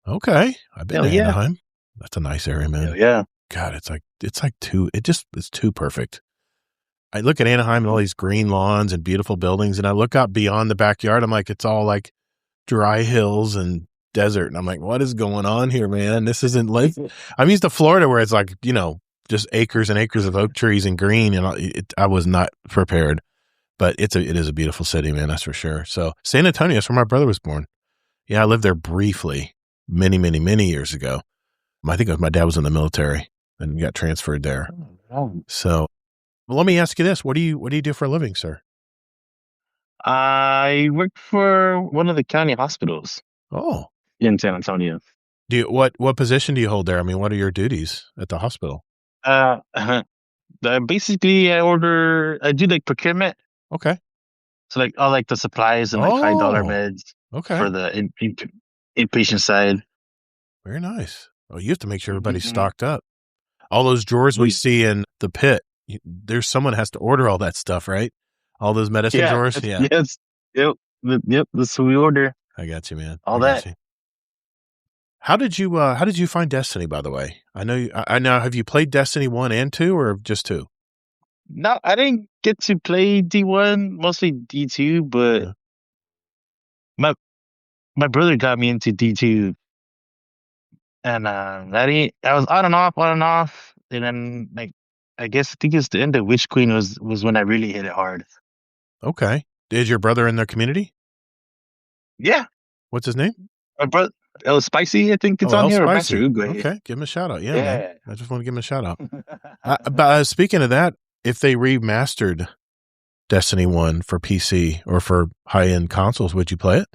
Okay. I've been to Anaheim. That's a nice area, man. Hell yeah. God, it's too perfect. I look at Anaheim and all these green lawns and beautiful buildings, and I look out beyond the backyard. I'm like, it's all like dry hills and desert. And I'm like, what is going on here, man? This isn't like, I'm used to Florida where it's like, just acres and acres of oak trees and green. And I was not prepared, but it is a beautiful city, man. That's for sure. So San Antonio is where my brother was born. Yeah. I lived there briefly many, many, many years ago. I think my dad was in the military and got transferred there. So well, let me ask you this. What do you do for a living, sir? I work for one of the county hospitals. Oh. In San Antonio. What position do you hold there? I mean, what are your duties at the hospital? Basically I do like procurement. Okay. So like all like the supplies and like $5 meds. Okay. For the inpatient side. Very nice. Oh, you have to make sure everybody's stocked up. All those drawers we see in the pit, there's someone has to order all that stuff, right? All those medicine drawers. Yeah. Yes. Yep. That's what we order. I got you, man. All that. How did you find Destiny, by the way? I know have you played Destiny 1 and 2 or just 2? No, I didn't get to play D1, mostly D2, but my brother got me into D2. And I was on and off. And then like I think it's the end of Witch Queen was when I really hit it hard. Okay. Is your brother in their community? Yeah. What's his name? My brother El Spicy, I think it's on here. Okay, give him a shout out. Yeah. Man. I just want to give him a shout out. But speaking of that, if they remastered Destiny 1 for PC or for high-end consoles, would you play it?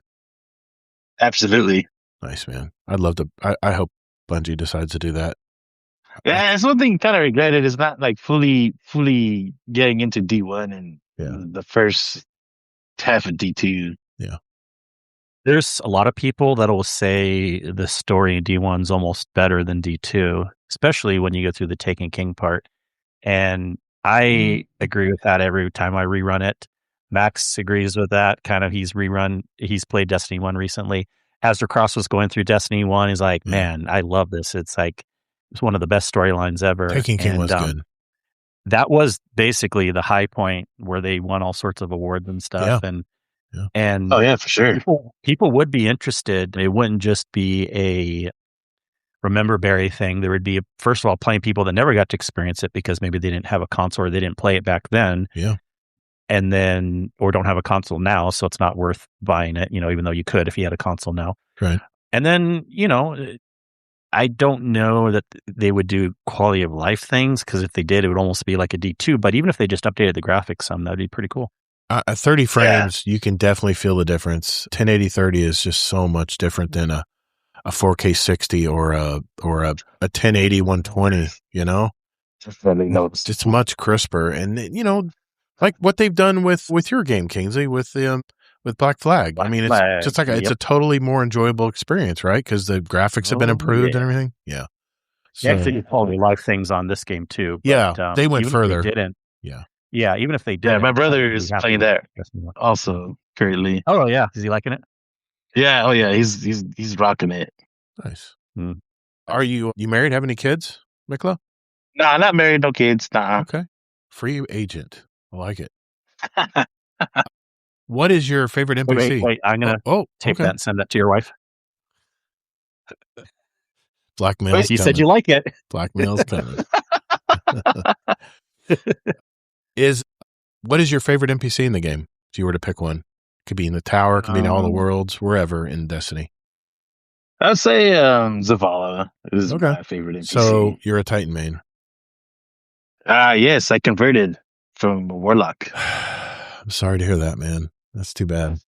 Absolutely. Nice, man. I'd love to. I hope Bungie decides to do that. Yeah, it's one thing kind of regretted is not like fully getting into D1 and the first half of D2. Yeah. There's a lot of people that will say the story in D1 is almost better than D2, especially when you go through the Taken King part. And I agree with that every time I rerun it. Max agrees with that. Kind of he's played Destiny 1 recently. Astor Cross was going through Destiny 1. He's like, man, I love this. It's one of the best storylines ever. Taken King was good. That was basically the high point where they won all sorts of awards and stuff. Yeah. And oh yeah, for sure. People would be interested. It wouldn't just be a Remember Berry thing. There would be, first of all, plenty of people that never got to experience it because maybe they didn't have a console or they didn't play it back then. Yeah. And then, or don't have a console now, so it's not worth buying it, even though you could if you had a console now. Right. And then, I don't know that they would do quality of life things, because if they did, it would almost be like a D2. But even if they just updated the graphics some, that'd be pretty cool. At 30 frames, you can definitely feel the difference. 1080 30 is just so much different than a 4K 60 or a 1080 120, It's much crisper. And, like what they've done with your game, Kingsley, with Black Flag. I mean, it's just like it's a totally more enjoyable experience, right? Because the graphics have been improved and everything. Yeah. So, they did quality of life things on this game too. But, they went further. They didn't. Yeah. Yeah, even if they did. Yeah, my brother is playing that also currently. Oh yeah, is he liking it? Yeah. Oh yeah, he's rocking it. Nice. Are you married? Have any kids, Miklo? Nah, not married, no kids. Nah. Okay. Free agent. I like it. What is your favorite NPC? Wait, I'm gonna tape that and send that to your wife. Blackmail. You said you like it. Blackmail's coming. What is your favorite NPC in the game? If you were to pick one, could be in the tower, could be in all the worlds, wherever in Destiny. I'd say Zavala is my favorite NPC. So you're a Titan main. Yes, I converted from a Warlock. I'm sorry to hear that, man. That's too bad.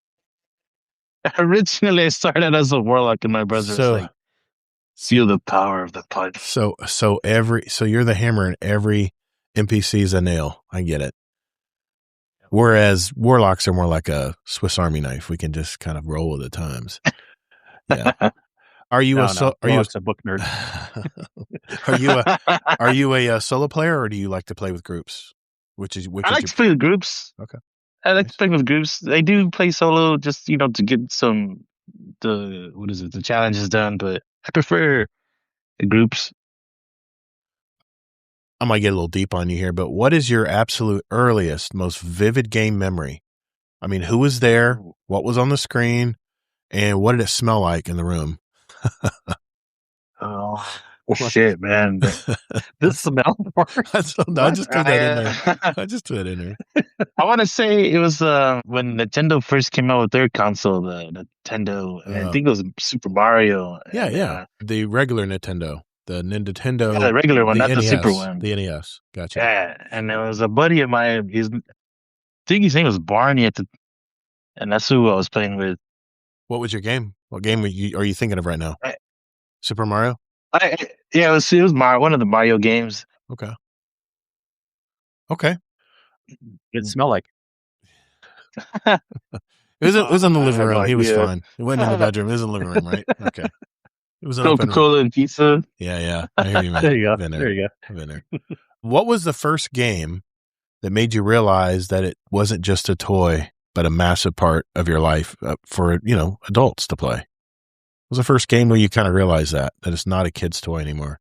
Originally, I started as a Warlock, and my brother's like, feel the power of the punch. So you're the hammer, and every NPC is a nail. I get it. Whereas Warlocks are more like a Swiss Army knife. We can just kind of roll with the times. Yeah. Are you a book nerd? Are you a solo player, or do you like to play with groups? I like to play with groups. Okay. I like to play with groups. I do play solo just, to get the challenges done, but I prefer groups. I might get a little deep on you here, but what is your absolute earliest, most vivid game memory? I mean, who was there? What was on the screen? And what did it smell like in the room? Oh, shit, man. The smell part. I just threw that in there. I just threw it in there. I want to say it was when Nintendo first came out with their console, the Nintendo. I think it was Super Mario. Yeah. The regular Nintendo. The Nintendo. Yeah, the regular one, not NES, the Super one. The NES. Gotcha. Yeah, and it was a buddy of mine. I think his name was Barney and that's who I was playing with. What was your game? What game are you thinking of right now? Super Mario? Yeah, it was Mario, one of the Mario games. Okay. It smelled like. It was in the living room. He was fine. It wasn't in the bedroom. It was in the living room, right? Okay. It was Coca-Cola and pizza. Yeah. I hear you, man. There you go. I've been there. There you go. I've been there. What was the first game that made you realize that it wasn't just a toy, but a massive part of your life for, adults to play? What was the first game where you kind of realized that it's not a kid's toy anymore?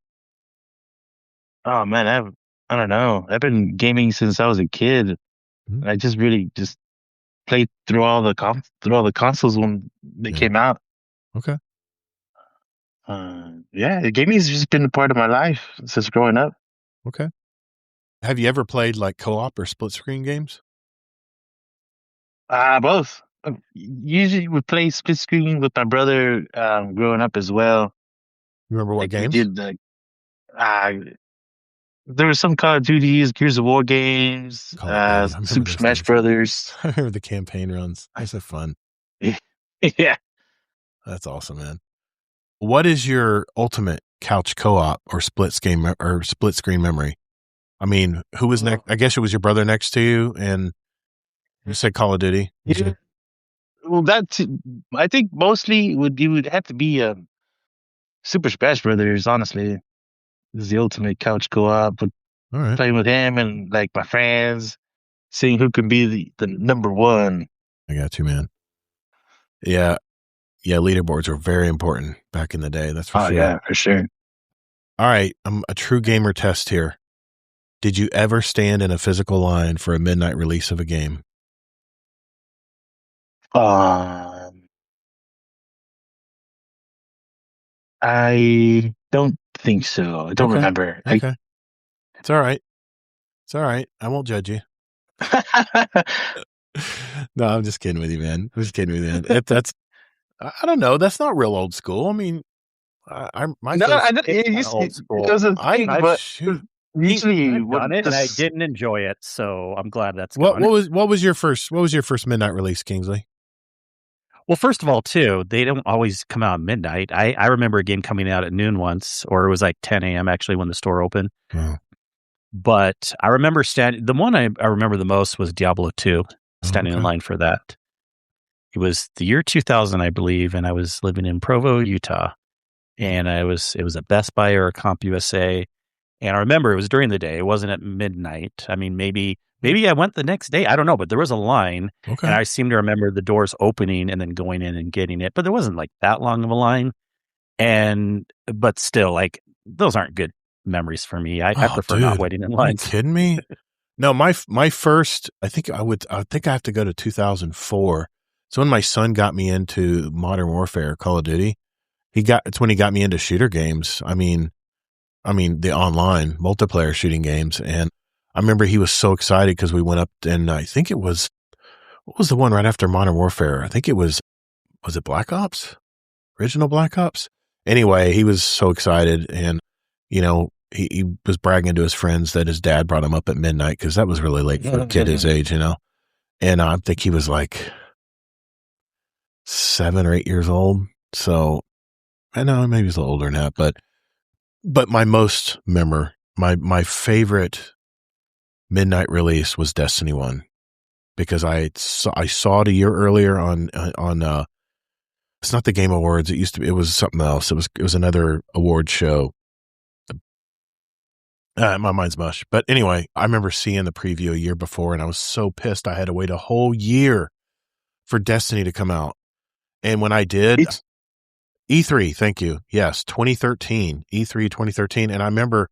I don't know. I've been gaming since I was a kid. Mm-hmm. I just really played through all the consoles when they came out. Okay. Gaming has just been a part of my life since growing up. Okay. Have you ever played like co-op or split screen games? Both. Usually we play split screen with my brother growing up as well. You remember what games? We did there were some Call of Duties, Gears of War games, Super Smash Brothers. I remember the campaign runs. Those are fun. Yeah. That's awesome, man. What is your ultimate couch co-op or split screen memory? I mean, who was next? I guess it was your brother next to you, and you said Call of Duty. Yeah. Well, I think mostly would have to be Super Smash Brothers. Honestly, this is the ultimate couch co-op. But playing with him and like my friends, seeing who can be the number one. I got you, man. Yeah. Leaderboards were very important back in the day. That's for sure. Yeah, for sure. All right, I'm a true gamer test here. Did you ever stand in a physical line for a midnight release of a game? I don't think so. I don't remember. Okay. It's all right. I won't judge you. No, I'm just kidding with you, man. That's I don't know. That's not real old school. I mean, it's old school. It was a thing, usually I've done it, and I didn't enjoy it. So I'm glad that's what was your first midnight release, Kingsley? Well, first of all, too, they don't always come out at midnight. I remember a game coming out at noon once, or it was like 10 a.m. actually when the store opened. Oh. But I remember the one I remember the most was Diablo 2, standing in line for that. It was the year 2000, I believe, and I was living in Provo, Utah. And it was a Best Buy or a CompUSA. And I remember it was during the day. It wasn't at midnight. I mean, maybe I went the next day. I don't know, but there was a line. Okay. And I seem to remember the doors opening and then going in and getting it. But there wasn't like that long of a line. But still, like, those aren't good memories for me. I prefer not waiting in line. Are you kidding me? No, my first, I think I have to go to 2004. So when my son got me into Modern Warfare, Call of Duty, it's when he got me into shooter games. I mean the online multiplayer shooting games. And I remember he was so excited because we went up and I think what was the one right after Modern Warfare? I think it was it Black Ops? Original Black Ops? Anyway, he was so excited and, he was bragging to his friends that his dad brought him up at midnight because that was really late for a kid his age, And I think he was like 7 or 8 years old. So I know maybe he's a little older than that, but my favorite midnight release was Destiny 1 because I saw it a year earlier on it's not the Game Awards. It was something else. It was another award show. My mind's mush. But anyway, I remember seeing the preview a year before and I was so pissed I had to wait a whole year for Destiny to come out. And when I did, E3, thank you. Yes, 2013, E3 2013. And I remember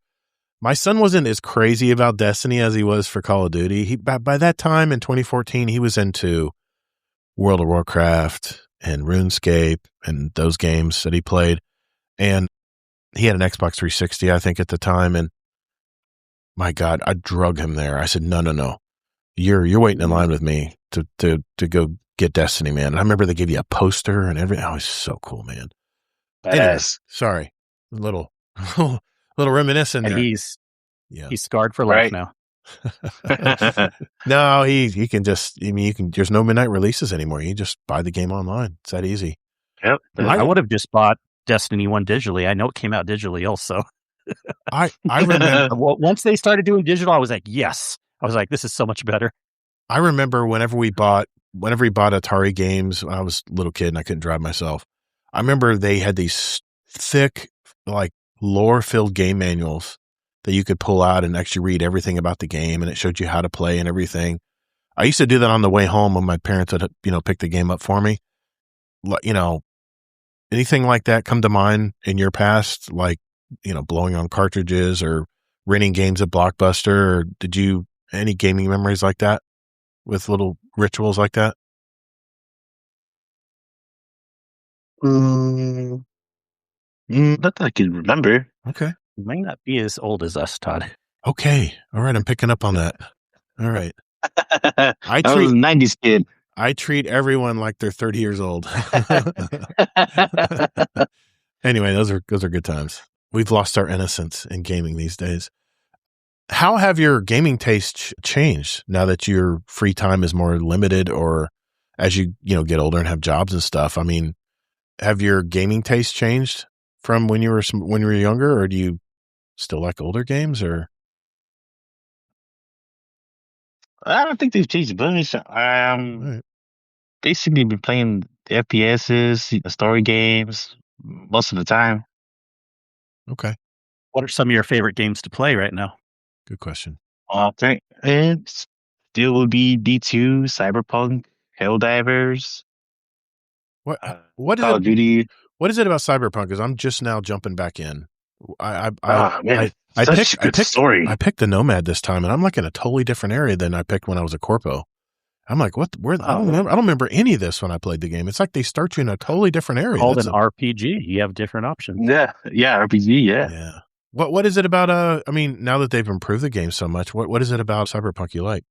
my son wasn't as crazy about Destiny as he was for Call of Duty. By that time in 2014, he was into World of Warcraft and RuneScape and those games that he played. And he had an Xbox 360, I think, at the time. And my God, I drug him there. I said, no. You're waiting in line with me to go get Destiny, man. And I remember they gave you a poster and everything. Oh, it's so cool, man. Anyways, sorry. A little reminiscent there. He's scarred for life now. No, he can just, there's no midnight releases anymore. You just buy the game online. It's that easy. Yep. I would have just bought Destiny 1 digitally. I know it came out digitally also. I remember once they started doing digital, I was like, yes. I was like, this is so much better. I remember whenever we bought Atari games when I was a little kid and I couldn't drive myself, I remember they had these thick, like lore-filled game manuals that you could pull out and actually read everything about the game, and it showed you how to play and everything. I used to do that on the way home when my parents would, pick the game up for me. Anything like that come to mind in your past, like, blowing on cartridges or renting games at Blockbuster, or any gaming memories like that with little rituals like that? Not that I can remember. Okay. You might not be as old as us, Todd. Okay. All right. I'm picking up on that. All right. I was a 90s kid. I treat everyone like they're 30 years old. Anyway, those are good times. We've lost our innocence in gaming these days. How have your gaming tastes changed now that your free time is more limited, or as you get older and have jobs and stuff? I mean, have your gaming tastes changed from when you were younger, or do you still like older games? Or I don't think they've changed much. Right. Basically been playing the FPSs, the story games most of the time. Okay. What are some of your favorite games to play right now? Good question. It still would be D2, Cyberpunk, Helldivers. What is Call of Duty. What is it about Cyberpunk? Because I'm just now jumping back in. I picked story. I picked the Nomad this time, and I'm like in a totally different area than I picked when I was a corpo. I'm like, what? Where? I don't remember any of this when I played the game. It's like they start you in a totally different area. Called an RPG. You have different options. Yeah, RPG. Yeah. What is it about? I mean, now that they've improved the game so much, what is it about Cyberpunk you like?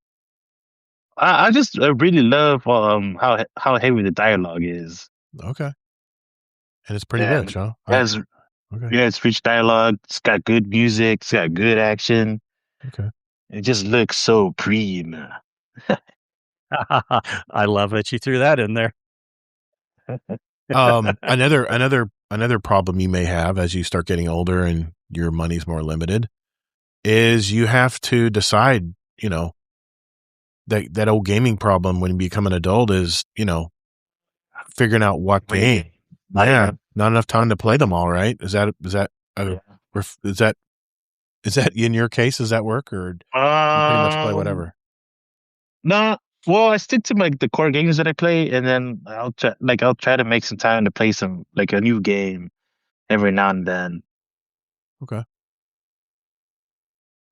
I just really love how heavy the dialogue is. Okay, and it's pretty rich, huh? It's rich dialogue. It's got good music. It's got good action. Okay, it just looks so prime. I love that you threw that in there. Another problem you may have as you start getting older and your money's more limited is you have to decide, that old gaming problem when you become an adult is, figuring out what game. Yeah, not enough time to play them all, right? Is that in your case? Does that work, or you pretty much play whatever? No, well, I stick to the core games that I play, and then I'll try to make some time to play some a new game every now and then. Okay.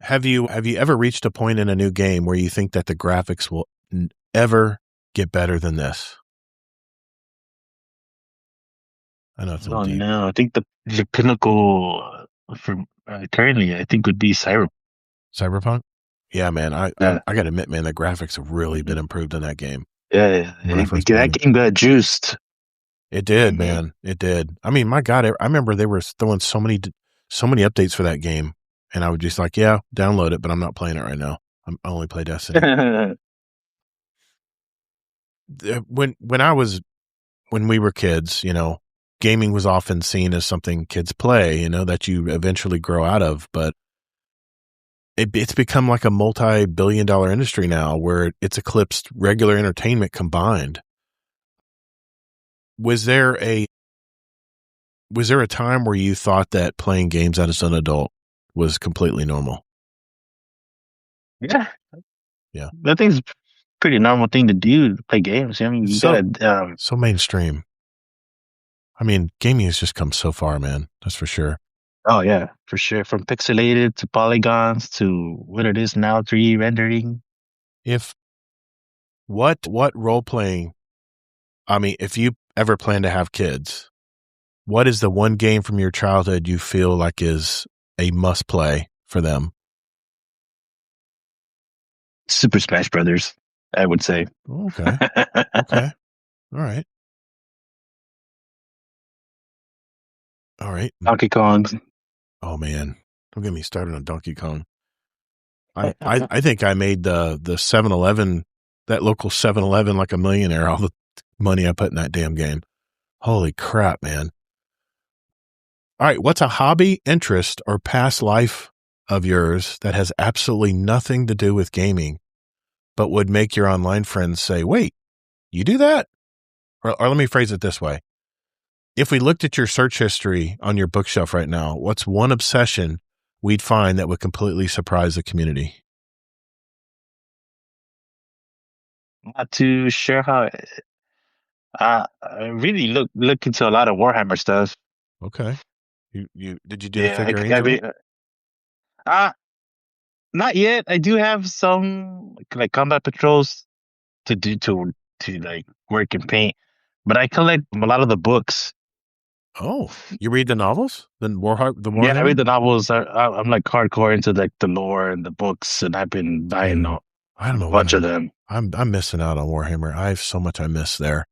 Have you ever reached a point in a new game where you think that the graphics will ever get better than this? I know it's a little deep. No, I think the pinnacle for currently, I think, would be Cyberpunk. Yeah, man. I got to admit, man, the graphics have really been improved in that game. Yeah. That game got juiced. It did, man. It did. I mean, my God, I remember they were throwing so many updates for that game, and I would just like, yeah, download it, but I'm not playing it right now. I only play Destiny. When we were kids, gaming was often seen as something kids play, that you eventually grow out of, but it's become like a multi-billion-dollar industry now where it's eclipsed regular entertainment combined. Was there a time where you thought that playing games as an adult was completely normal? Yeah. I think it's a pretty normal thing to do, to play games. I mean, so mainstream. I mean, gaming has just come so far, man. That's for sure. Oh yeah, for sure. From pixelated to polygons to what it is now, 3D rendering. What role playing? I mean, if you ever plan to have kids, what is the one game from your childhood you feel like is a must play for them? Super Smash Brothers, I would say. Okay. Okay. All right. All right. Donkey Kong. Oh man, don't get me started on Donkey Kong. I think I made the 7-Eleven, that local 7-Eleven, like a millionaire. All the money I put in that damn game. Holy crap, man! All right, what's a hobby, interest, or past life of yours that has absolutely nothing to do with gaming, but would make your online friends say, "Wait, you do that?" Or let me phrase it this way: if we looked at your search history on your bookshelf right now, what's one obsession we'd find that would completely surprise the community? Not too sure how. I really look into a lot of Warhammer stuff. Okay. You did you do the figurines? I mean, not yet. I do have some like combat patrols to do to like work and paint, but I collect a lot of the books. Oh, you read the novels? The Warhammer? Yeah, I read the novels. I'm like hardcore into like the lore and the books, and I've been buying I don't know a bunch of them. I'm missing out on Warhammer. I have so much I miss there.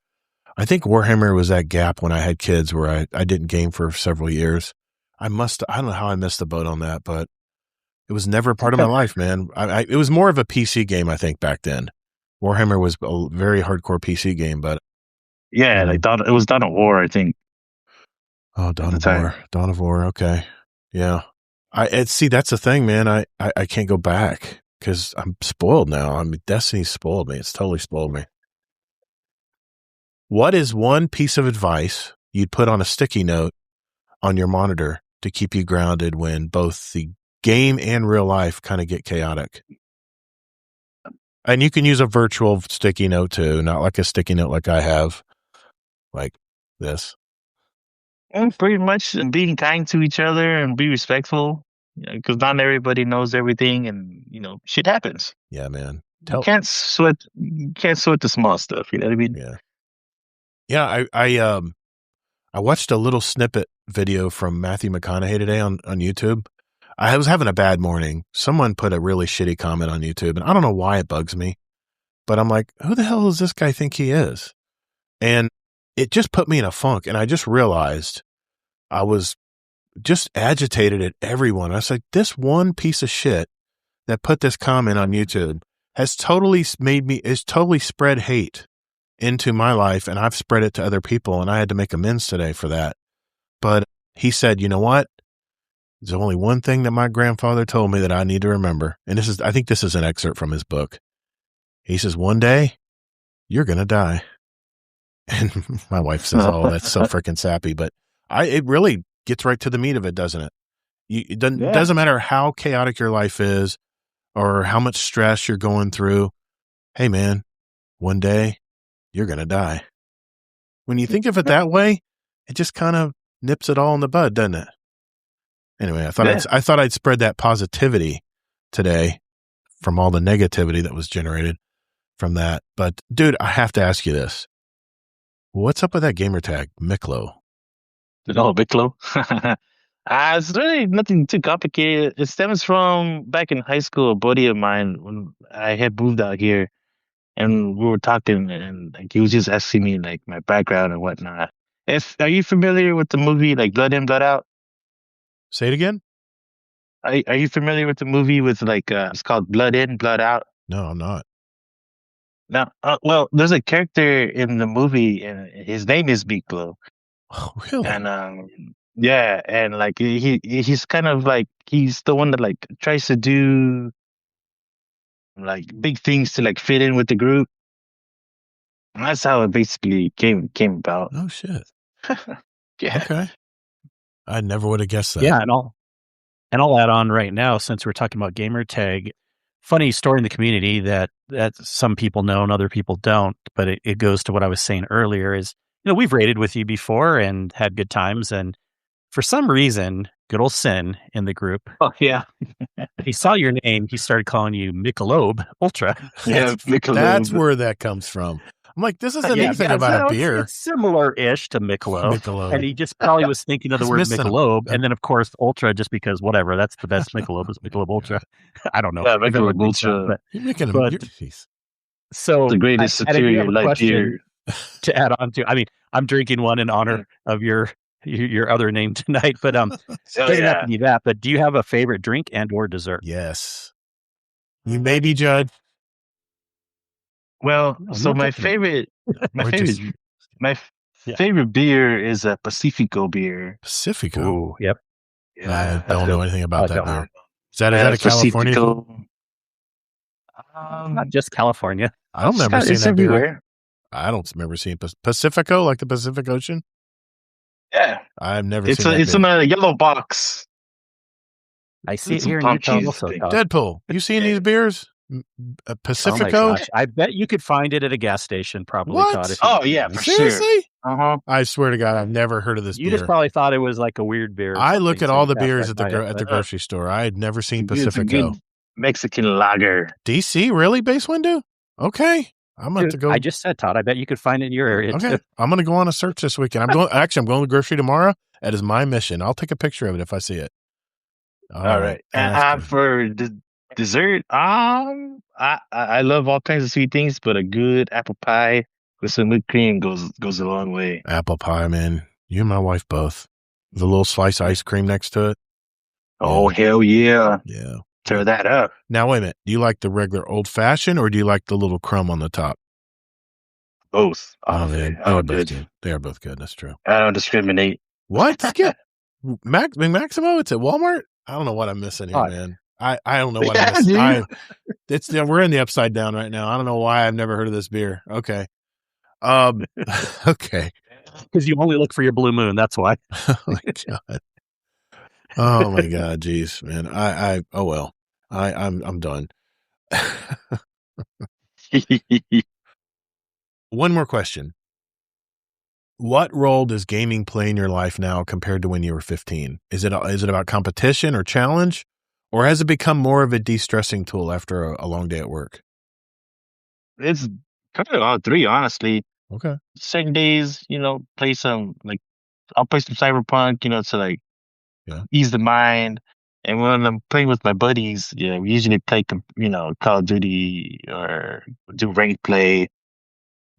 I think Warhammer was that gap when I had kids where I didn't game for several years. I don't know how I missed the boat on that, but it was never a part of my life, man. It was more of a PC game, I think, back then. Warhammer was a very hardcore PC game, but yeah, like it was Dawn of War, I think. Oh, Dawn of War. Okay, yeah. See, that's the thing, man. I can't go back because I'm spoiled now. I mean, Destiny's spoiled me. It's totally spoiled me. What is one piece of advice you'd put on a sticky note on your monitor to keep you grounded when both the game and real life kind of get chaotic? And you can use a virtual sticky note too, not like a sticky note like I have, like this. And pretty much being kind to each other and be respectful, because not everybody knows everything, and shit happens. Yeah, man. You can't sweat the small stuff. You know what I mean? Yeah. Yeah, I watched a little snippet video from Matthew McConaughey today on YouTube. I was having a bad morning. Someone put a really shitty comment on YouTube, and I don't know why it bugs me, but I'm like, who the hell does this guy think he is? And it just put me in a funk, and I just realized I was just agitated at everyone. I was like, this one piece of shit that put this comment on YouTube has totally spread hate into my life, and I've spread it to other people, and I had to make amends today for that. But he said, you know what? There's only one thing that my grandfather told me that I need to remember. And I think this is an excerpt from his book. He says, one day you're going to die. And my wife says, oh, that's so freaking sappy. But it really gets right to the meat of it, doesn't it? It doesn't matter how chaotic your life is or how much stress you're going through. Hey, man, one day you're going to die. When you think of it that way, it just kind of nips it all in the bud, doesn't it? Anyway, I thought I'd spread that positivity today from all the negativity that was generated from that. But dude, I have to ask you this. What's up with that gamer tag, Miklo? Oh, Miklo? It's really nothing too complicated. It stems from back in high school, a buddy of mine, when I had moved out here, and we were talking, and like he was just asking me like my background and whatnot. Are you familiar with the movie like Blood In, Blood Out? Say it again. Are you familiar with the movie with like it's called Blood In, Blood Out? No, I'm not. Now, well, there's a character in the movie, and his name is Miklo. Oh, really? And yeah, and like he's kind of like he's the one that like tries to do like big things to like fit in with the group. And that's how it basically came about. Oh shit. Yeah. Okay. I never would have guessed that. Yeah, and I'll add on right now, since we're talking about gamer tag. Funny story in the community that some people know and other people don't, but it goes to what I was saying earlier is we've raided with you before and had good times. And for some reason, good old Sin in the group. Oh, yeah. He saw your name. He started calling you Michelob Ultra. Yeah, Michelob. That's where that comes from. I'm like, this isn't anything about a beer. It's similar-ish to Michelob. And he just probably was thinking of the word Michelob. And then, of course, Ultra, just because whatever. That's the best Michelob is Michelob Ultra. I don't know. Yeah, Michelob Ultra. You're making so the greatest superior light beer to add on to. I mean, I'm drinking one in honor of your other name tonight, but doesn't have to be that. But do you have a favorite drink and or dessert? Yes. You may be judged. Well, so my favorite beer is a Pacifico beer. Pacifico. Ooh, yep. Yeah, I don't know anything about that beer. Is that a California? Not just California. I don't remember seeing that beer. I don't remember seeing Pacifico, like the Pacific Ocean. Yeah, I've never seen that. It's in a yellow box. I see it here in Utah also. Deadpool, you seen these beers? Pacifico? Oh I bet you could find it at a gas station, probably. What? For seriously? Sure. I swear to God, I've never heard of this beer. You just probably thought it was like a weird beer. I look at all the beers at the grocery store. I had never seen Pacifico. It's a good Mexican lager. DC, really? Base window? Okay. I'm going to go. I just said, Todd, I bet you could find it in your area. Okay. I'm going to go on a search this weekend. I'm going to the grocery tomorrow. That is my mission. I'll take a picture of it if I see it. All right. And for dessert, I love all kinds of sweet things, but a good apple pie with some whipped cream goes a long way. Apple pie, man. You and my wife both. The little slice ice cream next to it. Oh, hell yeah. Yeah. Tear that up. Now, wait a minute. Do you like the regular old fashioned or do you like the little crumb on the top? Both. They are both good. They are both good. That's true. I don't discriminate. What? Maximo, it's at Walmart? I don't know what I'm missing here, man. I don't know what I'm missing. We're in the upside down right now. I don't know why I've never heard of this beer. Okay. Okay. Because you only look for your blue moon. That's why. Oh my God. Oh my God. Jeez, man. I'm done. One more question. What role does gaming play in your life now compared to when you were 15? Is it about competition or challenge, or has it become more of a de-stressing tool after a long day at work? It's kind of all three, honestly. Okay. Certain days, I'll play some Cyberpunk, to ease the mind. And when I'm playing with my buddies, we usually play, Call of Duty or do ranked play.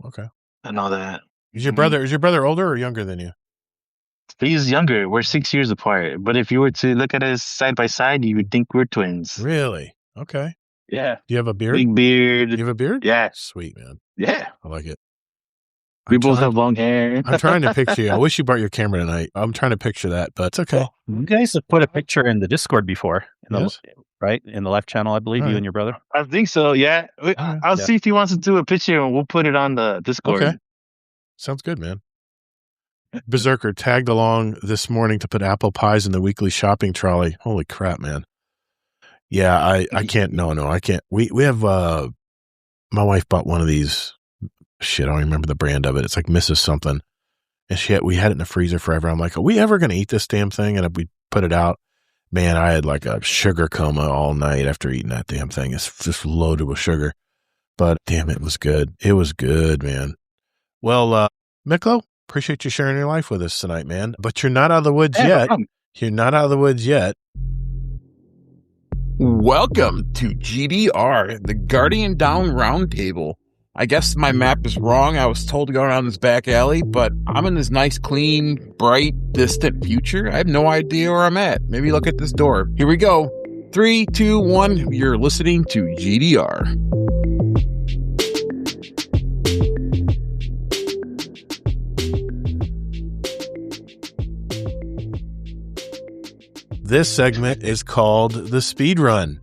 Okay. And all that. Is your brother older or younger than you? He's younger. We're 6 years apart. But if you were to look at us side by side, you would think we're twins. Really? Okay. Yeah. Do you have a beard? Big beard. You have a beard? Yeah. Sweet, man. Yeah. I like it. We both have long hair. I'm trying to picture you. I wish you brought your camera tonight. I'm trying to picture that, but it's okay. You guys have put a picture in the Discord before, right? In the left channel, I believe, you and your brother. I think so, yeah. I'll see if he wants to do a picture and we'll put it on the Discord. Okay. Sounds good, man. Berserker tagged along this morning to put apple pies in the weekly shopping trolley. Holy crap, man. Yeah, I can't. No, I can't. We have, my wife bought one of these. Shit, I don't remember the brand of it. It's like Mrs. something. And we had it in the freezer forever. I'm like, are we ever going to eat this damn thing? And we put it out. Man, I had like a sugar coma all night after eating that damn thing. It's just loaded with sugar. But damn, it was good. It was good, man. Well, Miklo, appreciate you sharing your life with us tonight, man. But you're not out of the woods yet. You're not out of the woods yet. Welcome to GDR, the Guardian Down Roundtable. I guess my map is wrong. I was told to go around this back alley, but I'm in this nice, clean, bright, distant future. I have no idea where I'm at. Maybe look at this door. Here we go. 3, 2, 1. You're listening to GDR. This segment is called the Speed Run.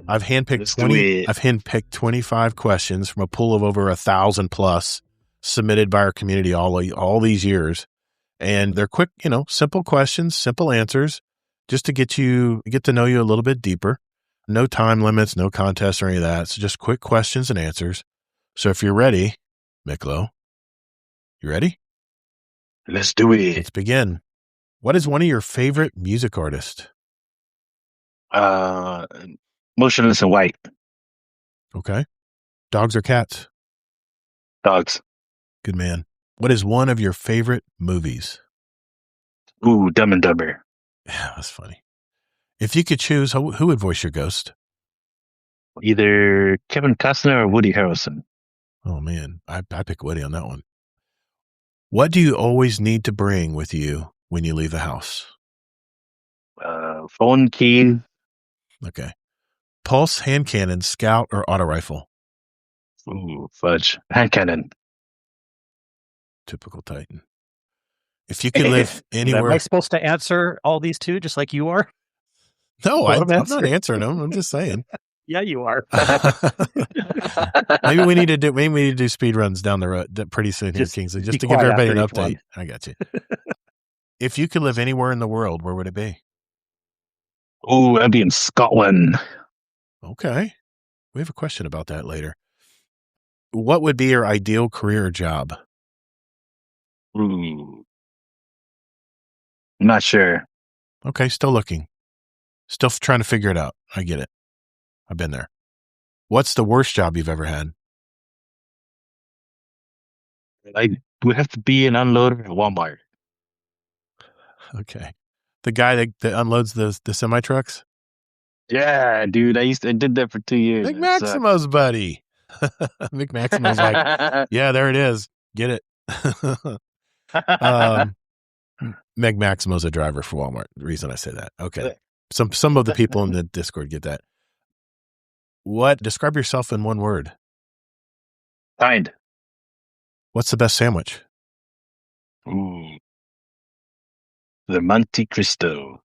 I've handpicked 25 questions from a pool of over 1,000 plus submitted by our community all these years. And they're quick, simple questions, simple answers, just to get to know you a little bit deeper. No time limits, no contests or any of that. So just quick questions and answers. So if you're ready, Miklo, you ready? Let's do it. Let's begin. What is one of your favorite music artists? Motionless in White. Okay. Dogs or cats? Dogs. Good man. What is one of your favorite movies? Ooh, Dumb and Dumber. Yeah, that's funny. If you could choose, who would voice your ghost? Either Kevin Costner or Woody Harrelson. Oh, man. I pick Woody on that one. What do you always need to bring with you when you leave the house? Phone, key. Okay. Pulse, hand cannon, scout, or auto rifle? Ooh, fudge. Hand cannon. Typical Titan. If you could live anywhere. Am I supposed to answer all these two just like you are? No, I'm not answering them. I'm just saying. Yeah, you are. Maybe we need to do speed runs down the road pretty soon here, Kingsley, just to give everybody an update. I got you. If you could live anywhere in the world, where would it be? Oh, that'd be in Scotland. Okay. We have a question about that later. What would be your ideal career or job? Ooh. I'm not sure. Okay, still looking. Still trying to figure it out. I get it. I've been there. What's the worst job you've ever had? I would have to be an unloader at Walmart. Okay. The guy that unloads the semi-trucks? Yeah, dude. I did that for 2 years. Mick Maximo's buddy. Mick Maximo's like, yeah, there it is. Get it. Meg Maximo's a driver for Walmart. The reason I say that. Okay. Some of the people in the Discord get that. Describe yourself in one word. Kind. What's the best sandwich? Ooh. The Monte Cristo.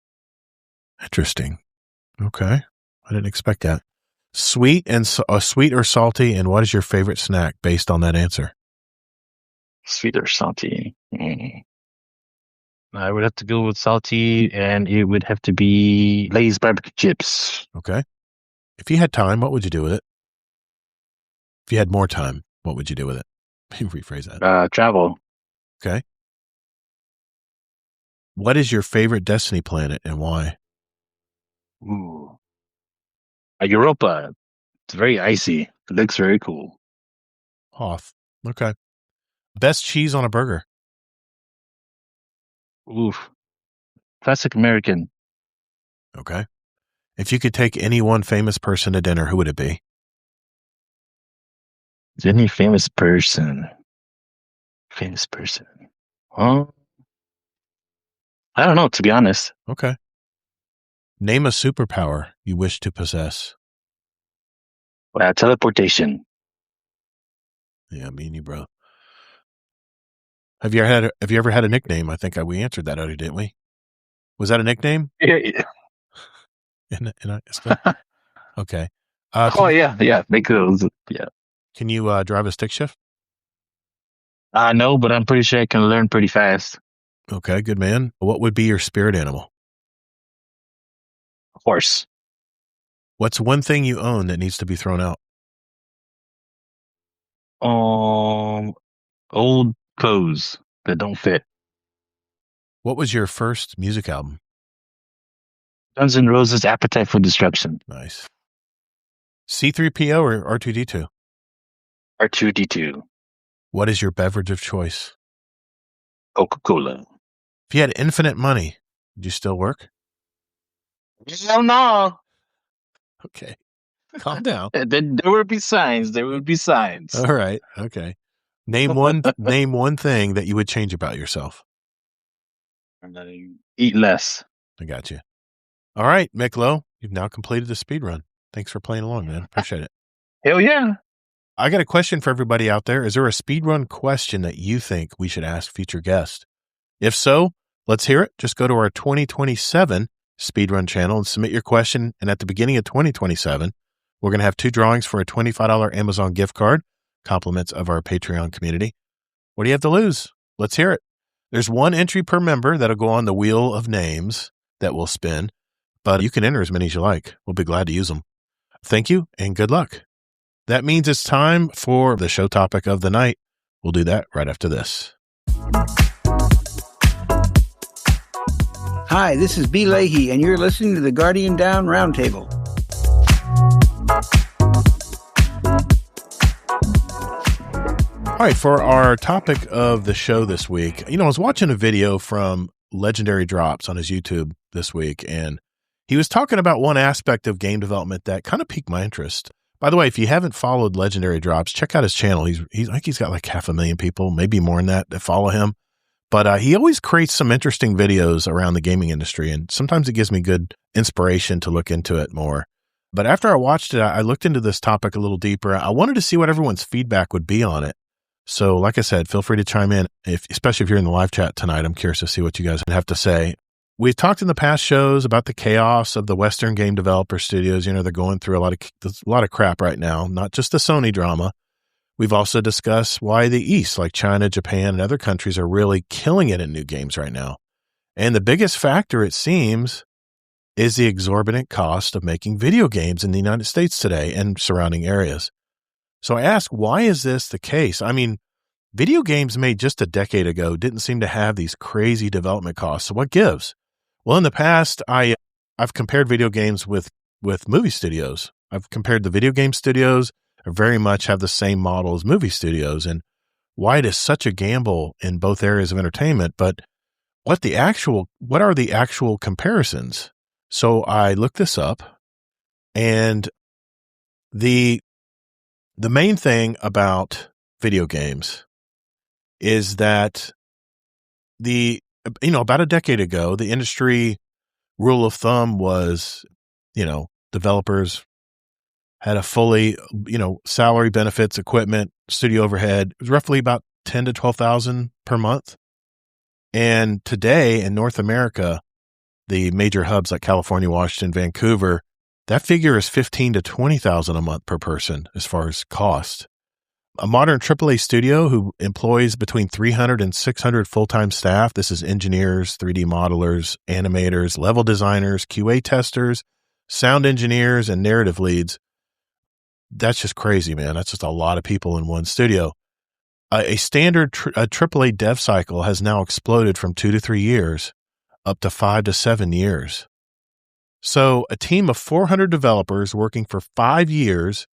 Interesting. Okay. I didn't expect that. Sweet or salty, and what is your favorite snack based on that answer? Sweet or salty? I would have to go with salty, and it would have to be Lay's barbecue chips. Okay. If you had time, what would you do with it? If you had more time, what would you do with it? Rephrase that. Travel. Okay. What is your favorite Destiny planet and why? Ooh. Europa. It's very icy. It looks very cool. Hoth. Okay. Best cheese on a burger? Oof. Classic American. Okay. If you could take any one famous person to dinner, who would it be? Any famous person? Famous person. I don't know, to be honest. Okay. Name a superpower you wish to possess. Teleportation. Yeah, me and you, bro. Have you ever had a nickname? I think we answered that already, didn't we? Was that a nickname? Yeah. Okay. Yeah. Miklo. Yeah. Can you drive a stick shift? No, but I'm pretty sure I can learn pretty fast. Okay, good man. What would be your spirit animal? Horse. What's one thing you own that needs to be thrown out? Old clothes that don't fit. What was your first music album? Guns N' Roses' Appetite for Destruction. Nice. C-3PO or R2-D2? R2-D2. What is your beverage of choice? Coca-Cola. If you had infinite money, would you still work? Hell no. Okay. Calm down. There would be signs. All right. Okay. Name one thing that you would change about yourself. Eat less. I got you. All right, Miklo, you've now completed the speed run. Thanks for playing along, man. Appreciate it. Hell yeah. I got a question for everybody out there. Is there a speed run question that you think we should ask future guests? If so, let's hear it. Just go to our 2027 speedrun channel and submit your question. And at the beginning of 2027, we're going to have 2 drawings for a $25 Amazon gift card, compliments of our Patreon community. What do you have to lose? Let's hear it. There's 1 entry per member that'll go on the wheel of names that we'll spin, but you can enter as many as you like. We'll be glad to use them. Thank you and good luck. That means it's time for the show topic of the night. We'll do that right after this. Hi, this is B. Leahy, and you're listening to the Guardian Down Roundtable. All right, for our topic of the show this week, I was watching a video from Legendary Drops on his YouTube this week, and he was talking about one aspect of game development that kind of piqued my interest. By the way, if you haven't followed Legendary Drops, check out his channel. I think he's got like 500,000 people, maybe more than that follow him. But he always creates some interesting videos around the gaming industry, and sometimes it gives me good inspiration to look into it more. But after I watched it, I looked into this topic a little deeper. I wanted to see what everyone's feedback would be on it. So like I said, feel free to chime in, especially if you're in the live chat tonight. I'm curious to see what you guys have to say. We've talked in the past shows about the chaos of the Western game developer studios. They're going through a lot of crap right now, not just the Sony drama. We've also discussed why the East, like China, Japan, and other countries, are really killing it in new games right now. And the biggest factor, it seems, is the exorbitant cost of making video games in the United States today and surrounding areas. So I ask, why is this the case? I mean, video games made just a decade ago didn't seem to have these crazy development costs. So what gives? Well, in the past, I've compared video games with movie studios. I've compared the video game studios very much have the same model as movie studios, and why it is such a gamble in both areas of entertainment. But what are the actual comparisons? So I looked this up, and the main thing about video games is that about a decade ago, the industry rule of thumb was, developers had a fully, salary, benefits, equipment, studio overhead. It was roughly about $10,000 to $12,000 per month. And today in North America, the major hubs like California, Washington, Vancouver, that figure is $15,000 to $20,000 a month per person as far as cost. A modern AAA studio who employs between 300 and 600 full-time staff. This is engineers, 3D modelers, animators, level designers, QA testers, sound engineers, and narrative leads. That's just crazy, man. That's just a lot of people in one studio. A standard AAA dev cycle has now exploded from 2 to 3 years up to 5 to 7 years. So a team of 400 developers working for 5 years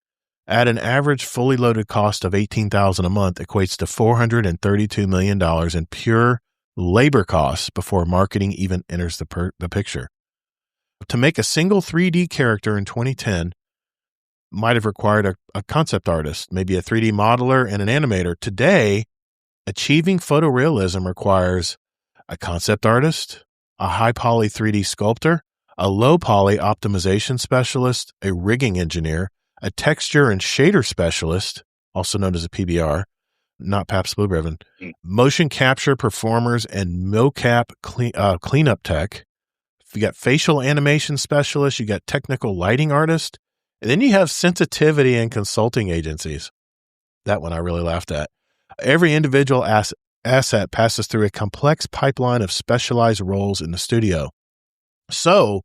at an average fully loaded cost of $18,000 a month equates to $432 million in pure labor costs before marketing even enters the picture. To make a single 3D character in 2010 might have required a concept artist, maybe a 3D modeler and an animator. Today, achieving photorealism requires a concept artist, a high poly 3D sculptor, a low poly optimization specialist, a rigging engineer, a texture and shader specialist, also known as a PBR, not Pabst Blue Ribbon, motion capture performers, and mocap cleanup tech. You got facial animation specialists, you got technical lighting artists, and then you have sensitivity and consulting agencies. That one I really laughed at. Every individual asset passes through a complex pipeline of specialized roles in the studio. So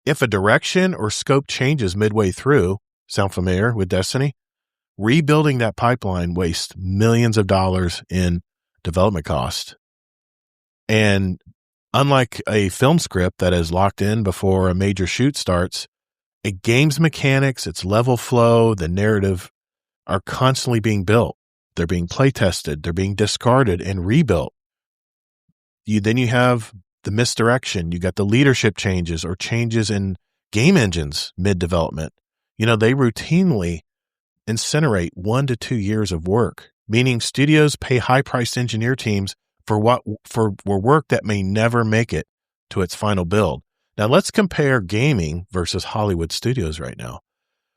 if a direction or scope changes midway through, sound familiar with Destiny? Rebuilding that pipeline wastes millions of dollars in development cost. And unlike a film script that is locked in before a major shoot starts, a game's mechanics, its level flow, the narrative are constantly being built. They're being play tested. They're being discarded and rebuilt. Then you have the misdirection. You got the leadership changes or changes in game engines mid-development. They routinely incinerate 1 to 2 years of work, meaning studios pay high-priced engineer teams for work that may never make it to its final build. Now, let's compare gaming versus Hollywood studios right now.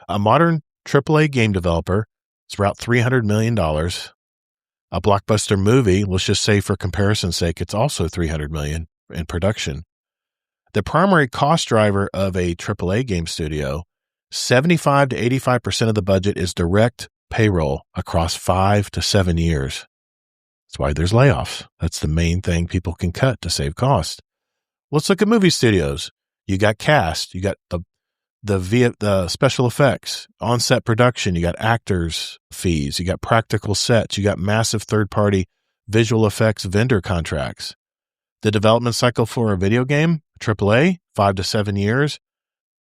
A modern AAA game developer is about $300 million. A blockbuster movie, let's just say for comparison's sake, it's also $300 million in production. The primary cost driver of a AAA game studio, 75 to 85% of the budget is direct payroll across 5 to 7 years. That's why there's layoffs. That's the main thing people can cut to save cost. Let's look at movie studios. You got cast, you got the special effects, on-set production, you got actors' fees, you got practical sets, you got massive third-party visual effects vendor contracts. The development cycle for a video game, AAA, 5 to 7 years.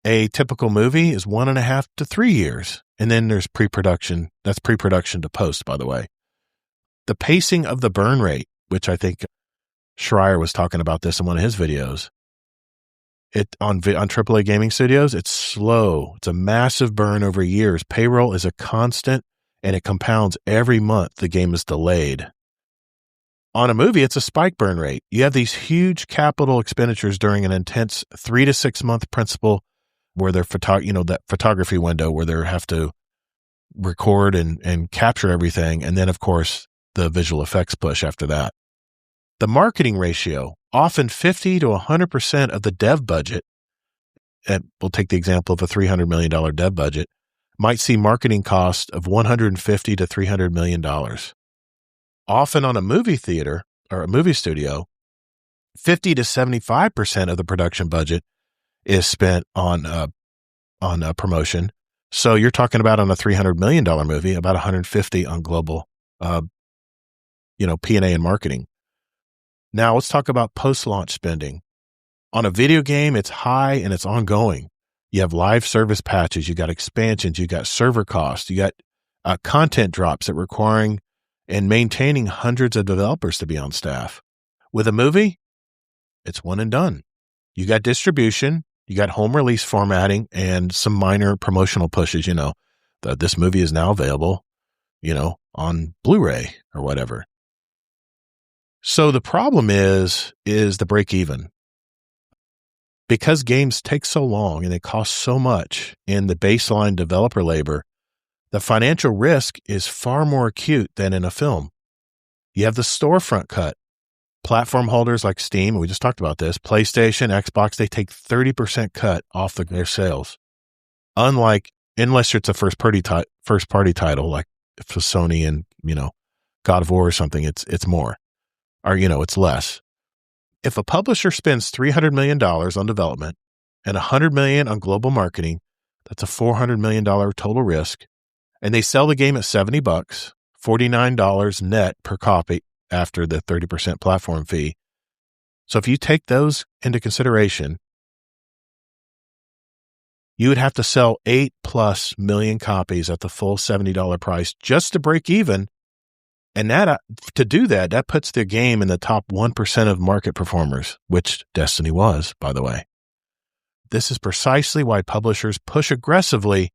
A typical movie is 1.5 to 3 years. And then there's pre-production. That's pre-production to post, by the way. The pacing of the burn rate, which I think Schreier was talking about this in one of his videos. On AAA gaming studios, it's slow. It's a massive burn over years. Payroll is a constant, and it compounds every month the game is delayed. On a movie, it's a spike burn rate. You have these huge capital expenditures during an intense 3 to 6 month principle where they're that photography window where they have to record and capture everything. And then, of course, the visual effects push after that. The marketing ratio, often 50 to 100% of the dev budget, and we'll take the example of a $300 million dev budget, might see marketing cost of $150 to $300 million. Often on a movie theater or a movie studio, 50 to 75% of the production budget is spent on promotion. So you're talking about on a $300 million movie, about 150 on global, P&A and marketing. Now let's talk about post-launch spending. On a video game, it's high and it's ongoing. You have live service patches, you got expansions, you got server costs, you got content drops that requiring and maintaining hundreds of developers to be on staff. With a movie, it's one and done. You got distribution, you got home release formatting, and some minor promotional pushes. This movie is now available, on Blu-ray or whatever. So the problem is the break even. Because games take so long and they cost so much in the baseline developer labor, the financial risk is far more acute than in a film. You have the storefront cut. Platform holders like Steam, we just talked about this, PlayStation, Xbox, they take 30% cut off their sales. Unless it's a first party title like for Sony and, God of War or something, it's more. Or, it's less. If a publisher spends $300 million on development and $100 million on global marketing, that's a $400 million total risk. And they sell the game at $70, $49 net per copy after the 30% platform fee. So if you take those into consideration, you would have to sell 8+ million copies at the full $70 price just to break even. And to do that puts the game in the top 1% of market performers, which Destiny was, by the way. This is precisely why publishers push aggressively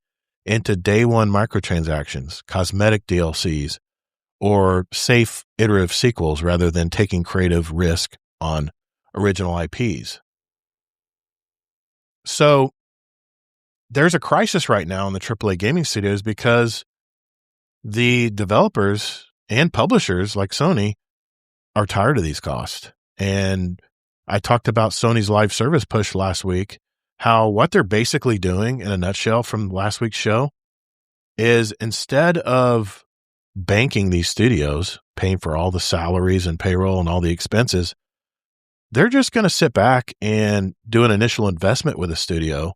into day one microtransactions, cosmetic DLCs, or safe iterative sequels rather than taking creative risk on original IPs. So there's a crisis right now in the AAA gaming studios because the developers and publishers like Sony are tired of these costs. And I talked about Sony's live service push last week, how what they're basically doing in a nutshell from last week's show is instead of banking these studios, paying for all the salaries and payroll and all the expenses, they're just going to sit back and do an initial investment with a studio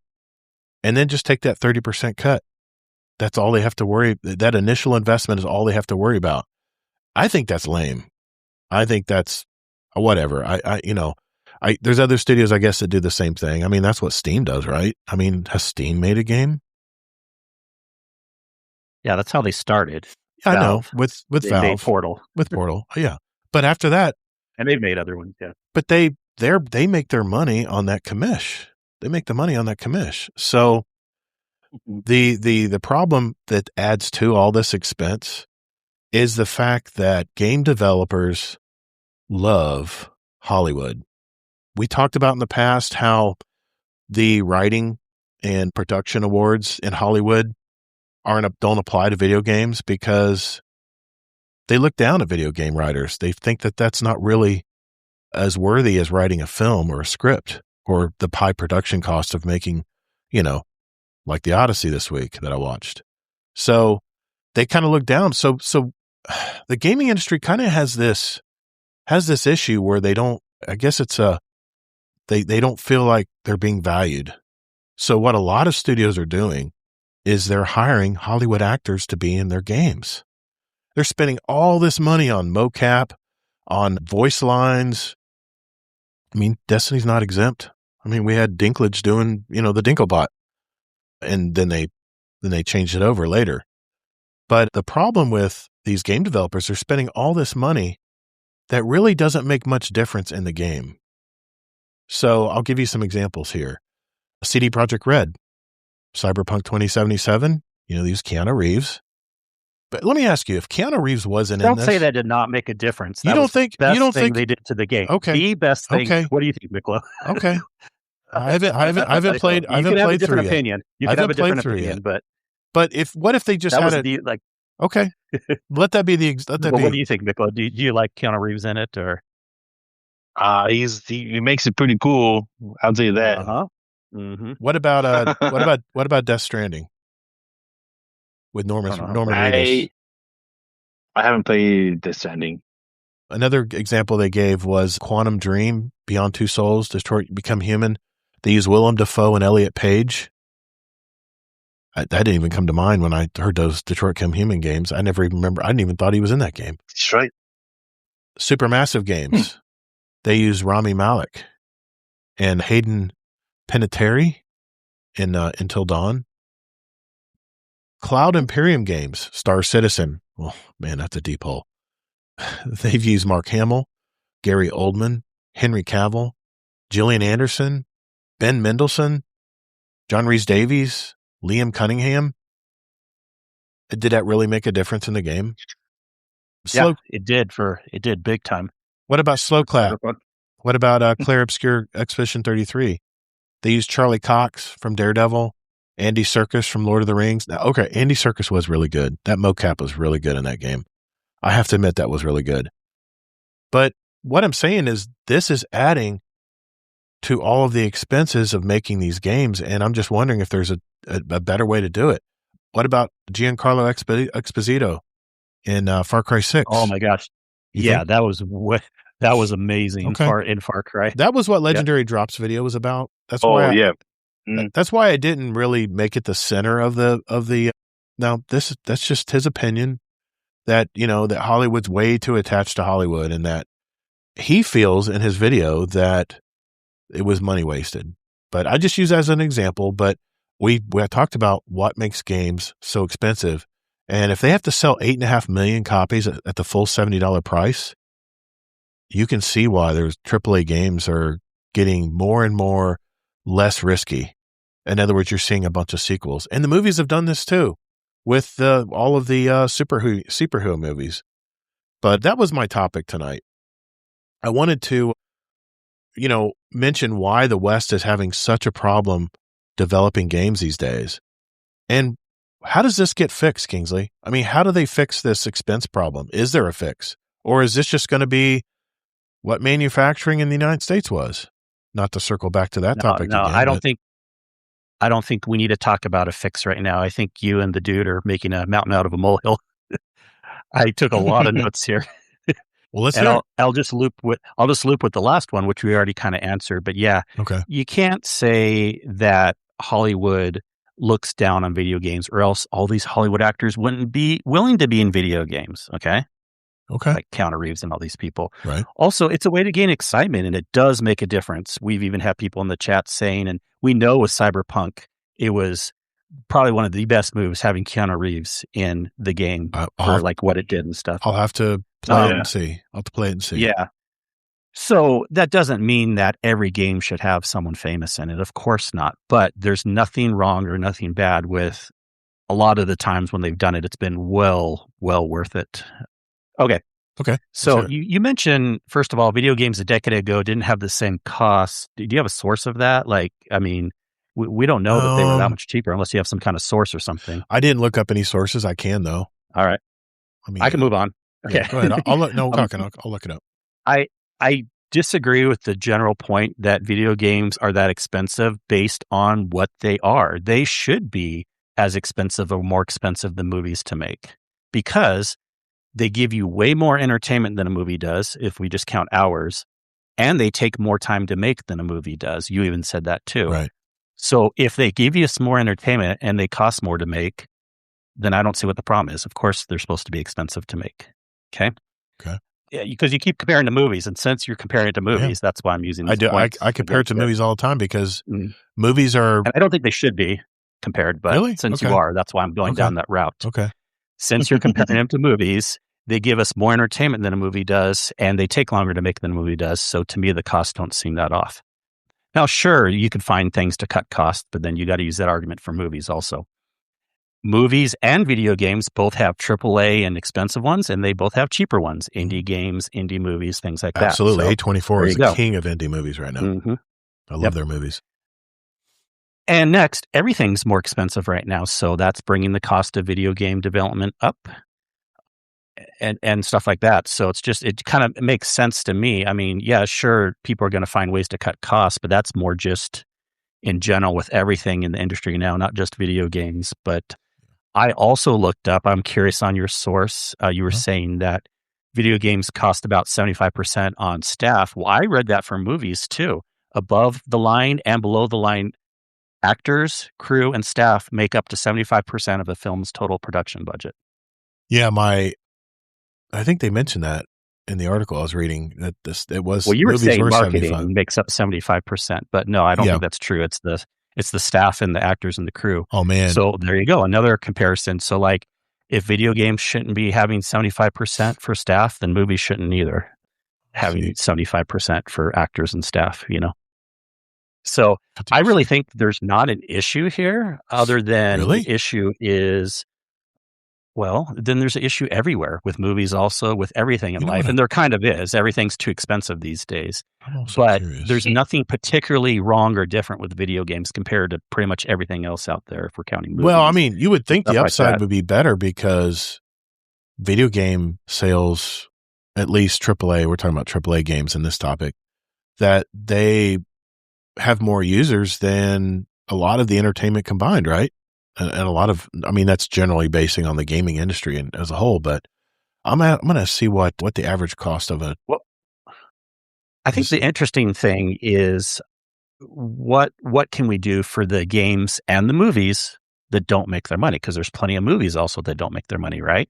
and then just take that 30% cut. That's all they have to worry. That initial investment is all they have to worry about. I think that's lame. I think that's whatever. There's other studios, I guess, that do the same thing. I mean, that's what Steam does, right? I mean, has Steam made a game? Yeah, that's how they started. Yeah, I know with Valve, made Portal, with Portal. Yeah, but after that, and they've made other ones. Yeah, but they make their money on that commish. They make the money on that commish. So the problem that adds to all this expense is the fact that game developers love Hollywood. We talked about in the past how the writing and production awards in Hollywood don't apply to video games because they look down at video game writers. They think that that's not really as worthy as writing a film or a script or the high production cost of making, like the Odyssey this week that I watched. So they kind of look down. So the gaming industry kind of has this issue where they don't, I guess it's they don't feel like they're being valued. So what a lot of studios are doing is they're hiring Hollywood actors to be in their games. They're spending all this money on mocap, on voice lines. I mean, Destiny's not exempt. I mean, we had Dinklage doing, the Dinklebot, and then they changed it over later. But the problem with these game developers are spending all this money that really doesn't make much difference in the game. So I'll give you some examples here. CD Projekt Red, Cyberpunk 2077, these Keanu Reeves. But let me ask you, if Keanu Reeves wasn't in this... Don't say that did not make a difference. You don't think they did to the game. Okay. The best thing. Okay. What do you think, Miklo? Okay. I haven't played. I haven't played through yet. You can have a different opinion, but what if they just had it? Okay, let that be the. What do you think, Miklo? Do you like Keanu Reeves in it, or? He makes it pretty cool. I'll tell you that. Mm-hmm. What about Death Stranding with Norman Reedus? I haven't played Death Stranding. Another example they gave was Quantum Dream, Beyond Two Souls, Detroit Become Human. They use Willem Dafoe and Elliot Page. That didn't even come to mind when I heard those Detroit Become Human games. I never even remember. I didn't even thought he was in that game. That's right. Supermassive Games. They use Rami Malek and Hayden Panettiere in Until Dawn. Cloud Imperium Games, Star Citizen. Oh, man, that's a deep hole. They've used Mark Hamill, Gary Oldman, Henry Cavill, Gillian Anderson, Ben Mendelsohn, John Rhys-Davies, Liam Cunningham. Did that really make a difference in the game? Yeah, it did big time. What about Slow Clap? What about Claire Obscure Expedition 33? They used Charlie Cox from Daredevil, Andy Serkis from Lord of the Rings. Now, okay, Andy Serkis was really good. That mocap was really good in that game. I have to admit that was really good. But what I'm saying is this is adding to all of the expenses of making these games, and I'm just wondering if there's a better way to do it. What about Giancarlo Esposito in Far Cry 6? Oh my gosh. That was amazing. Okay. In Far Cry. That was what Legendary Drops video was about. That's why I didn't really make it the center of the now that's just his opinion that that Hollywood's way too attached to Hollywood, and that he feels in his video that it was money wasted. But I just use that as an example. But we talked about what makes games so expensive, and if they have to sell 8.5 million copies at the full $70 price, you can see why there's AAA games are getting more and more less risky. In other words, you're seeing a bunch of sequels, and the movies have done this too with all of the superhero movies. But that was my topic tonight. I wanted to, mention why the West is having such a problem developing games these days. And how does this get fixed, Kingsley? I mean, how do they fix this expense problem? Is there a fix? Or is this just going to be what manufacturing in the United States was? Not to circle back to that topic again. I don't think we need to talk about a fix right now. I think you and the dude are making a mountain out of a molehill. I took a lot of notes here. Well, let's hear. I'll just loop with the last one, which we already kind of answered. But yeah, okay. You can't say that Hollywood looks down on video games, or else all these Hollywood actors wouldn't be willing to be in video games. Okay. Like Keanu Reeves and all these people. Right. Also, it's a way to gain excitement, and it does make a difference. We've even had people in the chat saying, and we know with Cyberpunk, it was probably one of the best moves having Keanu Reeves in the game for like what it did and stuff. I'll have to play it and see. I'll have to play it and see. Yeah. So that doesn't mean that every game should have someone famous in it. Of course not. But there's nothing wrong or nothing bad with a lot of the times when they've done it. It's been well worth it. Okay. So you mentioned, first of all, video games a decade ago didn't have the same cost. Do you have a source of that? Like, I mean, we don't know that they were that much cheaper unless you have some kind of source or something. I didn't look up any sources. I can, though. All right. I mean, I can move on. Okay. Yeah, go ahead. I'll look it up. I disagree with the general point that video games are that expensive based on what they are. They should be as expensive or more expensive than movies to make, because they give you way more entertainment than a movie does, if we just count hours, and they take more time to make than a movie does. You even said that too. Right. So if they give you some more entertainment and they cost more to make, then I don't see what the problem is. Of course, they're supposed to be expensive to make. Okay. because you keep comparing to movies, and since you're comparing it to movies, that's why I'm using these points. I compare it to movies all the time because movies are... And I don't think they should be compared, but since you are, that's why I'm going down that route. Okay. Since you're comparing them to movies, they give us more entertainment than a movie does, and they take longer to make than a movie does. So to me, the costs don't seem that off. Now, sure, you could find things to cut costs, but then you got to use that argument for movies also. Movies and video games both have AAA and expensive ones, and they both have cheaper ones. Indie games, indie movies, things like that. Absolutely. So, A24 is the king of indie movies right now. Mm-hmm. I love their movies. And next, everything's more expensive right now. So that's bringing the cost of video game development up and stuff like that. So it kind of makes sense to me. I mean, yeah, sure, people are going to find ways to cut costs, but that's more just in general with everything in the industry now, not just video games. But I also looked up, I'm curious on your source. You were saying that video games cost about 75% on staff. Well, I read that for movies too. Above the line and below the line, actors, crew, and staff make up to 75% of a film's total production budget. Yeah, I think they mentioned that in the article I was reading that it was. Well, you were saying marketing 75. makes up 75%, but no, I don't think that's true. It's the staff and the actors and the crew. Oh man! So there you go, another comparison. So like, if video games shouldn't be having 75% for staff, then movies shouldn't either having 75% for actors and staff. So I really think there's not an issue here, other than the issue is. Well, then there's an issue everywhere with movies, also with everything in life. And there kind of is. Everything's too expensive these days. But there's nothing particularly wrong or different with video games compared to pretty much everything else out there if we're counting movies. Well, I mean, you would think the upside would be better because video game sales, at least AAA, we're talking about AAA games in this topic, that they have more users than a lot of the entertainment combined, right? And a lot of, I mean, that's generally basing on the gaming industry as a whole, but I'm going to see what the average cost of Well, I think the interesting thing is what can we do for the games and the movies that don't make their money? Because there's plenty of movies also that don't make their money, right?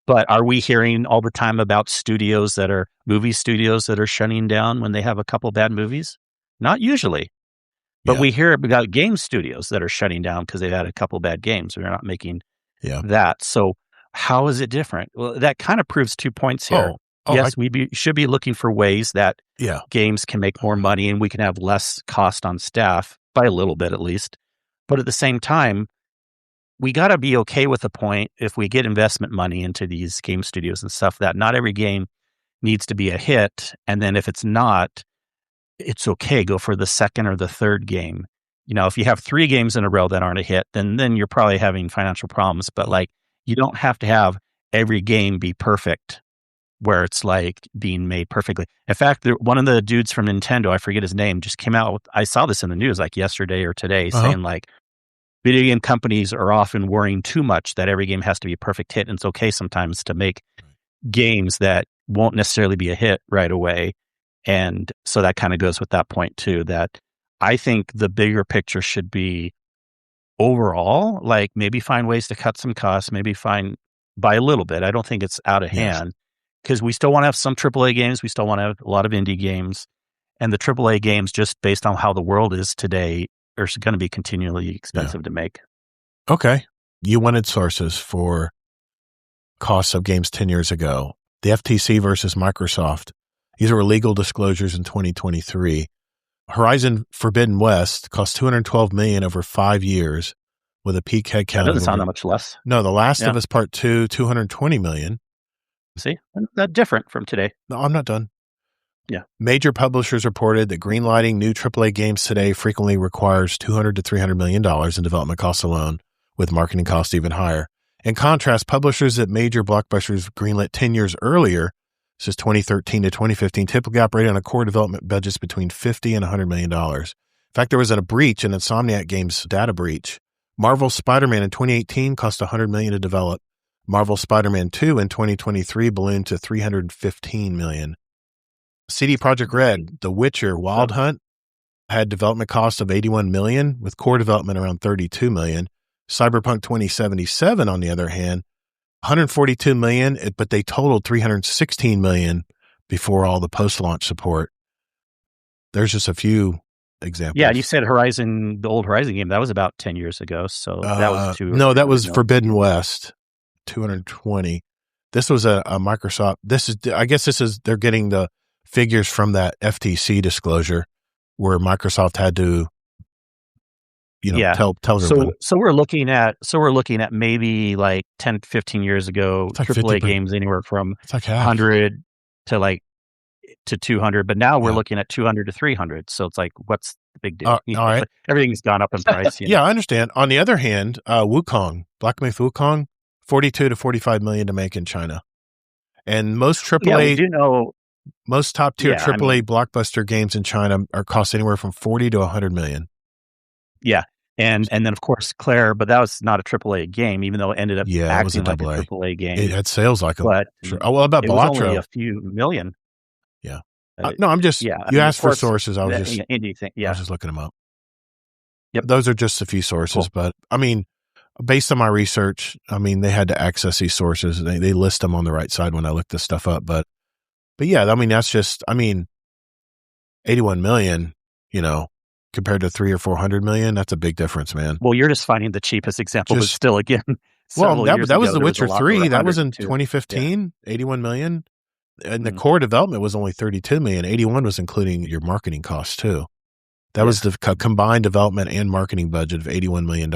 But are we hearing all the time about movie studios that are shutting down when they have a couple bad movies? Not usually. But we hear about game studios that are shutting down because they've had a couple bad games. They're not making that. So how is it different? Well, that kind of proves 2 points here. Yes, we should be looking for ways that games can make more money and we can have less cost on staff, by a little bit at least. But at the same time, we got to be okay with the point, if we get investment money into these game studios and stuff, that not every game needs to be a hit. And then if it's not, it's okay. Go for the second or the third game. If you have 3 games in a row that aren't a hit, then you're probably having financial problems. But like, you don't have to have every game be perfect where it's like being made perfectly. In fact, one of the dudes from Nintendo, I forget his name, just came out with, I saw this in the news like yesterday or today, saying like, video game companies are often worrying too much that every game has to be a perfect hit. And it's okay sometimes to make games that won't necessarily be a hit right away. And so that kind of goes with that point too, that I think the bigger picture should be overall, like maybe find ways to cut some costs, maybe by a little bit. I don't think it's out of hand because we still want to have some AAA games. We still want to have a lot of indie games, and the AAA games, just based on how the world is today, are going to be continually expensive to make. Okay. You wanted sources for costs of games 10 years ago. The FTC versus Microsoft. These are illegal disclosures in 2023. Horizon Forbidden West cost $212 million over 5 years with a peak headcount. That doesn't sound that much less. No, The Last of Us Part 2, $220 million. See, that's different from today. No, I'm not done. Yeah. Major publishers reported that greenlighting new AAA games today frequently requires $200 to $300 million in development costs alone, with marketing costs even higher. In contrast, publishers that major blockbusters greenlit 10 years earlier, this is 2013 to 2015, typically operated on a core development budgets between $50 and $100 million. In fact, there was a breach, an Insomniac Games data breach. Marvel's Spider-Man in 2018 cost $100 million to develop. Marvel Spider-Man 2 in 2023 ballooned to $315 million. CD Projekt Red, The Witcher Wild Hunt had development costs of $81 million, with core development around $32 million. Cyberpunk 2077, on the other hand, 142 million, but they totaled 316 million before all the post-launch support. There's just a few examples. Yeah, you said Horizon, the old Horizon game, that was about 10 years ago. So that was No, that was Forbidden West, 220. This was a Microsoft. They're getting the figures from that FTC disclosure where Microsoft had to, tell everyone. So we're looking at maybe like 10, 15 years ago, like AAA games anywhere from like 100 to 200, but now we're looking at 200 to 300. So it's like, what's the big deal? All right. Everything's gone up in price. Yeah, I understand. On the other hand, Wukong, Black Myth Wukong, 42 to 45 million to make in China. And most AAA, most top tier AAA blockbuster games in China are cost anywhere from 40 to 100 million. Yeah. And then of course Claire, but that was not a AAA game, even though it ended up acting like a AAA game. It had sales like but what about it Balatro? Was only a few million. Yeah. No, I'm just, you asked for sources. I was just looking them up. Yep. Those are just a few sources, but I mean, based on my research, I mean, they had to access these sources. They list them on the right side when I looked this stuff up. But yeah, I mean, that's just, 81 million, compared to 300 or 400 million, that's a big difference, man. Well, you're just finding the cheapest example, but still, again, that was The Witcher 3. That was in 2015, 81 million. And the core development was only 32 million. 81 was including your marketing costs too. That was the combined development and marketing budget of $81 million.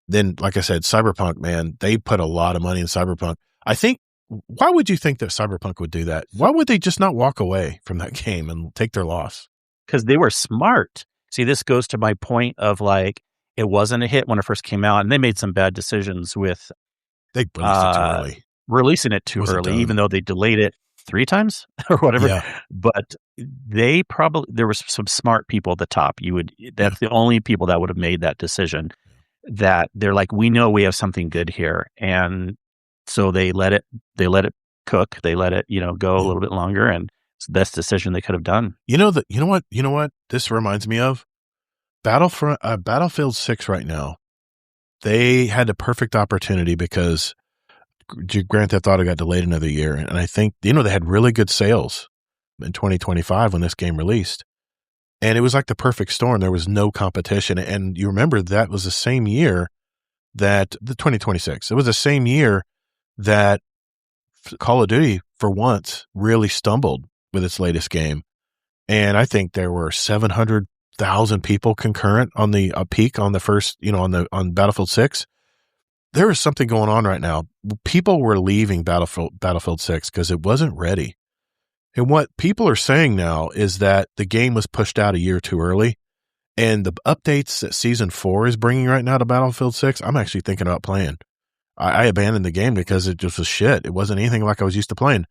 Then, like I said, Cyberpunk, man, they put a lot of money in Cyberpunk. I think, why would you think that Cyberpunk would do that? Why would they just not walk away from that game and take their loss? Because they were smart. See, this goes to my point of like, it wasn't a hit when it first came out, and they made some bad decisions with releasing it too early, even though they delayed it 3 times or whatever. Yeah. But there was some smart people at the top. That's the only people that would have made that decision, that they're like, we know we have something good here. And so they let it cook. They let it, go a little bit longer, and it's the best decision they could have done. You know what this reminds me of? Battlefield 6 right now. They had the perfect opportunity because Grand Theft Auto got delayed another year. And I think, they had really good sales in 2025 when this game released. And it was like the perfect storm. There was no competition. And you remember that was the same year that the 2026, it was the same year that Call of Duty for once really stumbled with its latest game. And I think there were 700,000 people concurrent on the peak on the first, on Battlefield 6. There is something going on right now. People were leaving Battlefield 6 because it wasn't ready. And what people are saying now is that the game was pushed out a year too early. And the updates that Season 4 is bringing right now to Battlefield 6, I'm actually thinking about playing. I abandoned the game because it just was shit. It wasn't anything like I was used to playing.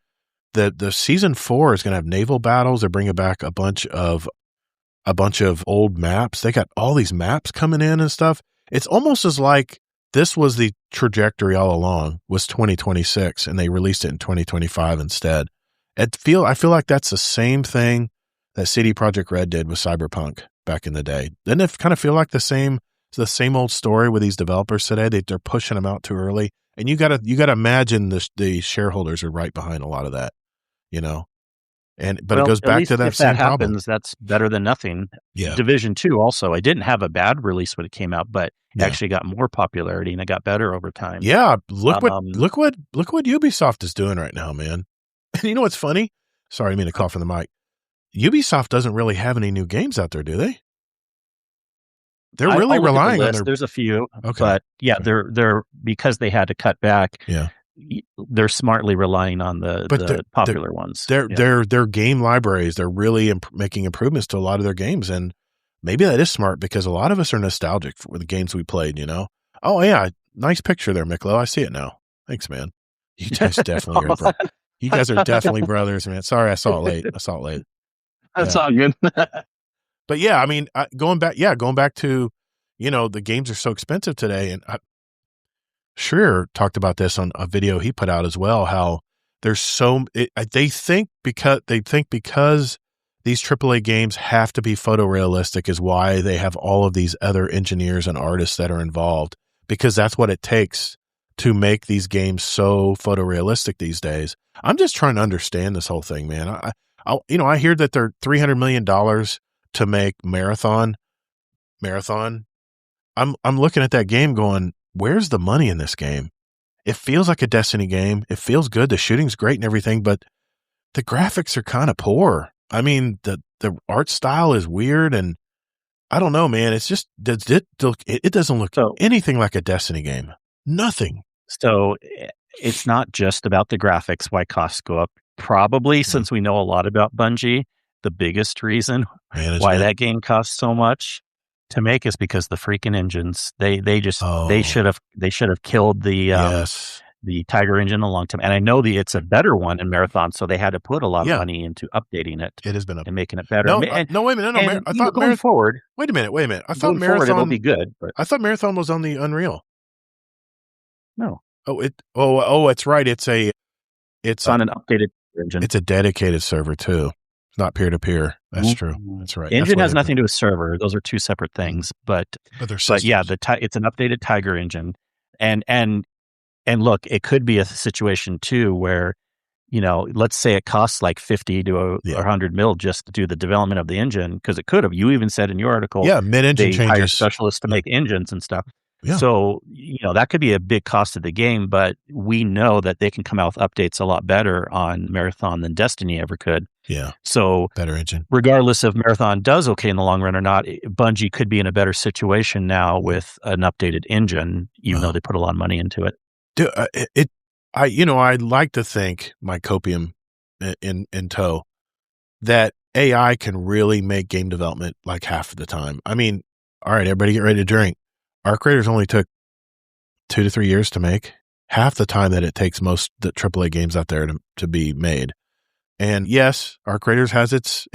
The Season 4 is going to have naval battles. They're bringing back a bunch of old maps. They got all these maps coming in and stuff. It's almost as like this was the trajectory all along, was 2026, and they released it in 2025 instead. I feel like that's the same thing that CD Projekt Red did with Cyberpunk back in the day. Doesn't it kind of feel like the same old story with these developers today? They're pushing them out too early, and you gotta imagine the shareholders are right behind a lot of that, But it goes back to that same problem. That's better than nothing. Yeah. Division 2 also, I didn't have a bad release when it came out, but it actually got more popularity and it got better over time. Yeah, look what Ubisoft is doing right now, man. And you know what's funny? Sorry, I mean to cough from the mic. Ubisoft doesn't really have any new games out there, do they? They're really relying on their. There's a few, but they're because they had to cut back. Yeah. They're smartly relying on the popular ones. Their game libraries, they're really making improvements to a lot of their games. And maybe that is smart because a lot of us are nostalgic for the games we played, Oh, yeah. Nice picture there, Miklo. I see it now. Thanks, man. You guys definitely are. You guys are definitely brothers, man. Sorry, I saw it late. That's all good. But yeah, I mean, going back to, the games are so expensive today. And Schreier talked about this on a video he put out as well, how there's they think because these AAA games have to be photorealistic is why they have all of these other engineers and artists that are involved, because that's what it takes to make these games so photorealistic these days. I'm just trying to understand this whole thing, man. I hear that they're $300 million to make Marathon. I'm looking at that game going, where's the money in this game? It feels like a Destiny game. It feels good. The shooting's great and everything, but the graphics are kind of poor. I mean, the art style is weird, and I don't know, man. It's just it doesn't look anything like a Destiny game. Nothing. So it's not just about the graphics why costs go up. Probably, since we know a lot about Bungie, the biggest reason why that game costs so much to make is because the freaking engines. They should have killed the Tiger engine a long time. And I know it's a better one in Marathon, so they had to put a lot of money into updating it. It has been and making it better. No, wait a minute. No, I thought going forward. Wait a minute. I thought going Marathon forward, it'll be good. But I thought Marathon was on the Unreal. No. It's right. It's on an updated engine. It's a dedicated server too. It's not peer to peer. That's true. That's right. Engine has nothing to do with server. Those are two separate things. But yeah, it's an updated Tiger engine, and look, it could be a situation too where, let's say it costs like 50 to 100 mil just to do the development of the engine, because it could have. You even said in your article, mid-engine they changes. hire specialists to make engines and stuff. Yeah. So, that could be a big cost of the game, but we know that they can come out with updates a lot better on Marathon than Destiny ever could. Yeah. So, better engine. Regardless if Marathon does okay in the long run or not, Bungie could be in a better situation now with an updated engine, even though they put a lot of money into it. Dude, I'd like to think, my copium in tow, that AI can really make game development like half of the time. I mean, all right, everybody get ready to drink. Arc Raiders only took 2 to 3 years to make, half the time that it takes most the AAA games out there to be made. And yes, Arc Raiders has its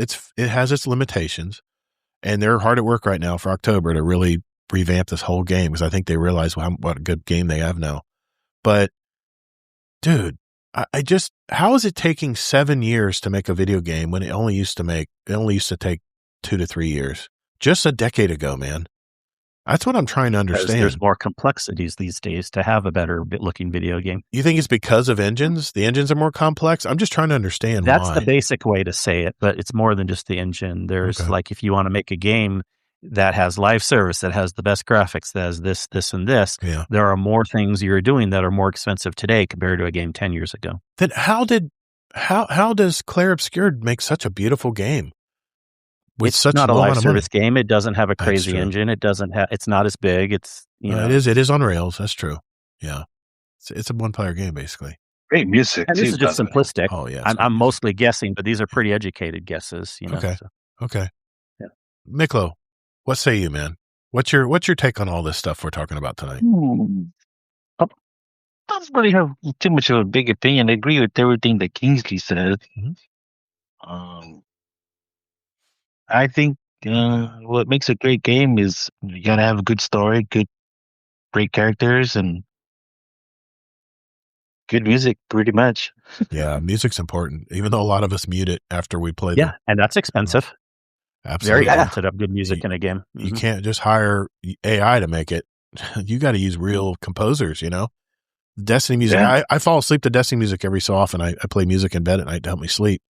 limitations, and they're hard at work right now for October to really revamp this whole game, because I think they realize what a good game they have now. But dude, how is it taking 7 years to make a video game when it only used to take 2 to 3 years? Just a decade ago, man. That's what I'm trying to understand. There's more complexities these days to have a better looking video game. You think it's because of engines? The engines are more complex? I'm just trying to understand That's why. The basic way to say it, but it's more than just the engine. There's like, if you want to make a game that has live service, that has the best graphics, that has this, and this, there are more things you're doing that are more expensive today compared to a game 10 years ago. Then how does Claire Obscured make such a beautiful game? It's not a live service game. It doesn't have a crazy engine. It's not as big. It is on rails. That's true. Yeah. It's a one-player game, basically. Great music. And this is just simplistic. Oh, yeah. I'm mostly guessing, but these are pretty educated guesses. Okay. So. Okay. Yeah. Miklo, what say you, man? What's your take on all this stuff we're talking about tonight? I don't really have too much of a big opinion. I agree with everything that Kingsley said. Mm-hmm. I think what makes a great game is you gotta have a good story, great characters, and good music, pretty much. Yeah, music's important, even though a lot of us mute it after we play. Yeah, and that's expensive. Absolutely. Very expensive to have good music in a game. Mm-hmm. You can't just hire AI to make it. You got to use real composers, Destiny music. Yeah. I fall asleep to Destiny music every so often. I play music in bed at night to help me sleep.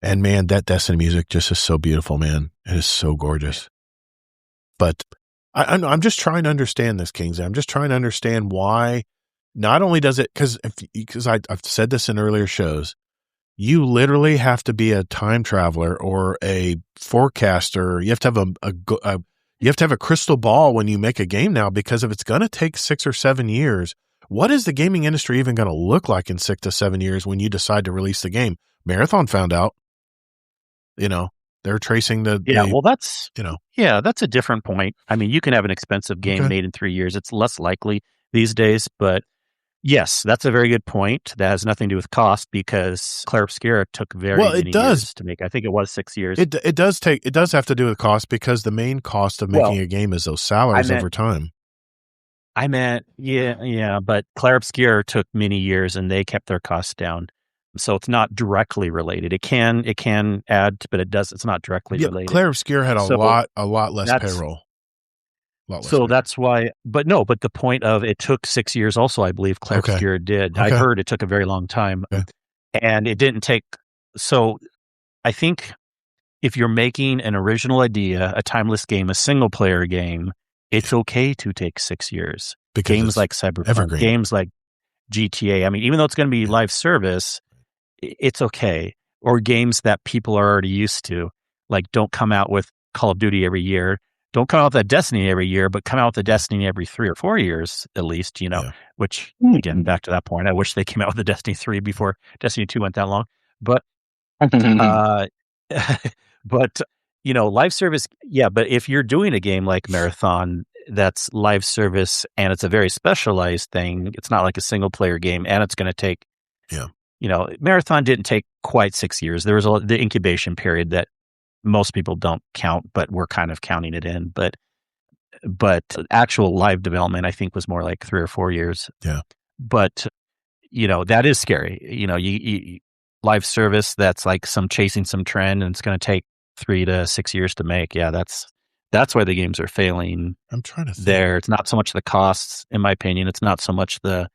And man, that Destiny music just is so beautiful, man. It is so gorgeous. But I'm just trying to understand this, Kingsley. I'm just trying to understand why. Not only does it, because I've said this in earlier shows, you literally have to be a time traveler or a forecaster. You have to have a crystal ball when you make a game now, because if it's going to take 6 or 7 years, what is the gaming industry even going to look like in 6 to 7 years when you decide to release the game? Marathon found out. They're tracing that's a different point. I mean, you can have an expensive game made in 3 years. It's less likely these days, but yes, that's a very good point. That has nothing to do with cost, because Claire Obscura took many years to make. I think it was 6 years. It does have to do with cost, because the main cost of making a game is those salaries over time. I meant, but Claire Obscura took many years and they kept their costs down. So it's not directly related. It can add, but it's not directly related. Claire Obscura had a lot less payroll. So that's why, but the point of it took 6 years also, I believe Claire Obscura did. I heard it took a very long time and it didn't take. So I think if you're making an original idea, a timeless game, a single player game, it's okay to take 6 years. Because games like Cyberpunk, games like GTA. I mean, even though it's going to be live service, it's okay. Or games that people are already used to, like don't come out with Call of Duty every year. Don't come out with a Destiny every year, but come out with a Destiny every 3 or 4 years at least, which again, back to that point, I wish they came out with a Destiny 3 before Destiny 2 went that long. But, live service. Yeah. But if you're doing a game like Marathon, that's live service and it's a very specialized thing. It's not like a single player game and it's going to take, Marathon didn't take quite 6 years. There was the incubation period that most people don't count, but we're kind of counting it in. But actual live development, I think, was more like 3 or 4 years. Yeah. But, that is scary. You live service, that's like chasing some trend and it's going to take 3 to 6 years to make. Yeah, that's why the games are failing. I'm trying to think. It's not so much the costs, in my opinion. It's not so much the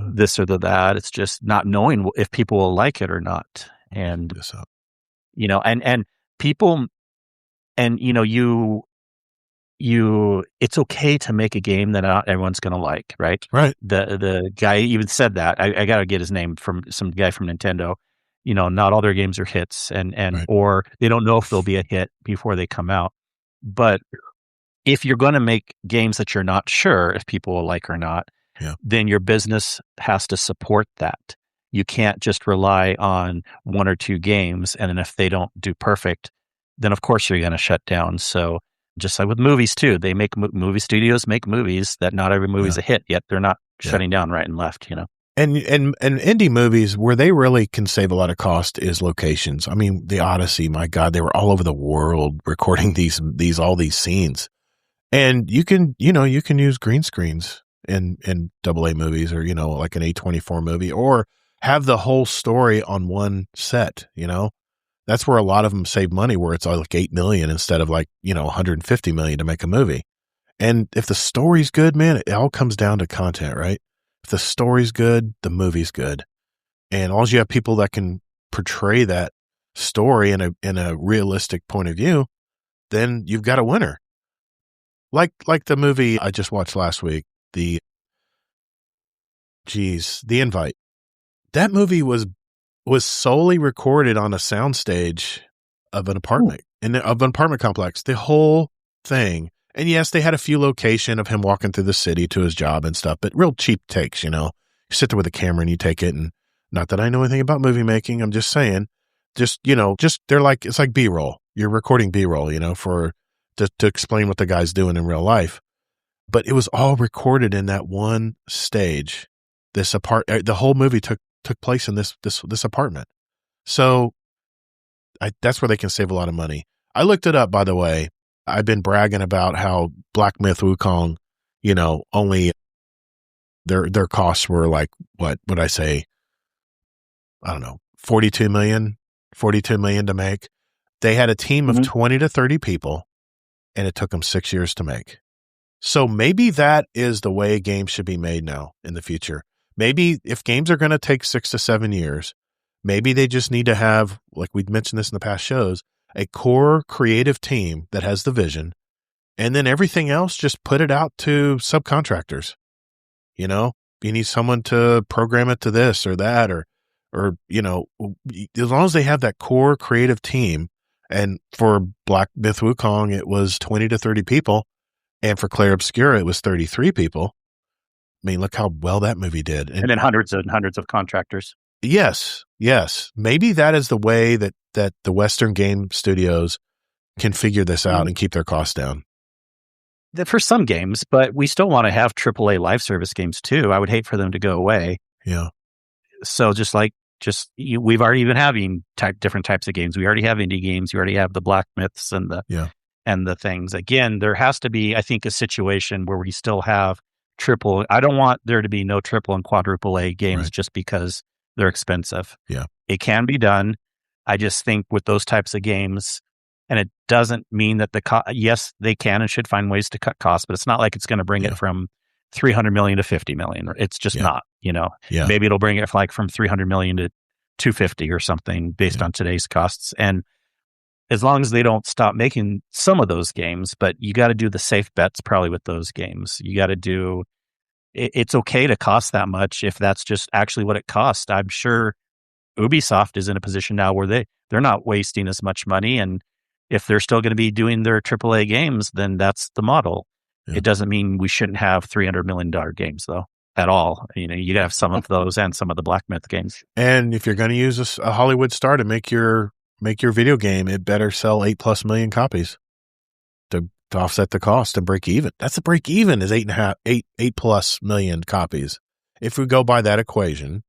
this or the that. It's just not knowing if people will like it or not. And, and people, and, it's okay to make a game that not everyone's going to like, right? Right. The guy even said that. I got to get his name from some guy from Nintendo. Not all their games are hits and right. Or they don't know if they'll be a hit before they come out. But if you're going to make games that you're not sure if people will like or not, then your business has to support that. You can't just rely on 1 or 2 games. And then if they don't do perfect, then of course you're going to shut down. So just like with movies too, they make movie studios make movies that not every movie's a hit, yet they're not shutting down right and left, And indie movies where they really can save a lot of cost is locations. I mean, the Odyssey, my God, they were all over the world recording all these scenes. And you can use green screens in AA movies or, like an A24 movie, or have the whole story on one set, That's where a lot of them save money, where it's like $8 million instead of like, $150 million to make a movie. And if the story's good, man, it all comes down to content, right? If the story's good, the movie's good. And all you have people that can portray that story in a realistic point of view, then you've got a winner. Like the movie I just watched last week, The Invite. That movie was solely recorded on a soundstage of an apartment, of an apartment complex, the whole thing. And yes, they had a few location of him walking through the city to his job and stuff, but real cheap takes, You sit there with a camera and you take it, and not that I know anything about movie making. I'm just saying, they're like, it's like B-roll. You're recording B-roll, to explain what the guy's doing in real life. But it was all recorded in that one stage. The whole movie took place in this apartment. So that's where they can save a lot of money. I looked it up, by the way. I've been bragging about how Black Myth Wukong, only their costs were like, what would I say? I don't know, 42 million to make. They had a team of 20 to 30 people, and it took them 6 years to make. So maybe that is the way games should be made now in the future. Maybe if games are going to take 6 to 7 years, maybe they just need to have, like we've mentioned this in the past shows, a core creative team that has the vision, and then everything else, just put it out to subcontractors. You need someone to program it to this or that, or as long as they have that core creative team. And for Black Myth Wukong, it was 20 to 30 people. And for Claire Obscura, it was 33 people. I mean, look how well that movie did. And then hundreds and hundreds of contractors. Yes. Maybe that is the way that the Western game studios can figure this out and keep their costs down. For some games, but we still want to have AAA live service games too. I would hate for them to go away. Yeah. So we've already been having different types of games. We already have indie games. We already have the Black Myths and the things. Again, there has to be, I think, a situation where we still have triple. I don't want there to be no triple and quadruple A games just because they're expensive. Yeah. It can be done. I just think with those types of games, And it doesn't mean that yes, they can and should find ways to cut costs, but it's not like it's going to bring it from 300 million to 50 million. It's just not, maybe it'll bring it like from 300 million to 250 or something based on today's costs. And as long as they don't stop making some of those games, but you got to do the safe bets probably with those games. You got to do, it's okay to cost that much if that's just actually what it costs. I'm sure Ubisoft is in a position now where they're not wasting as much money. And if they're still going to be doing their AAA games, then that's the model. Yeah. It doesn't mean we shouldn't have $300 million games though at all. You got to have some of those and some of the Black Myth games. And if you're going to use a Hollywood star to make your video game, it better sell 8+ million copies to offset the cost and break even. That's the break even is 8+ million copies. If we go by that equation,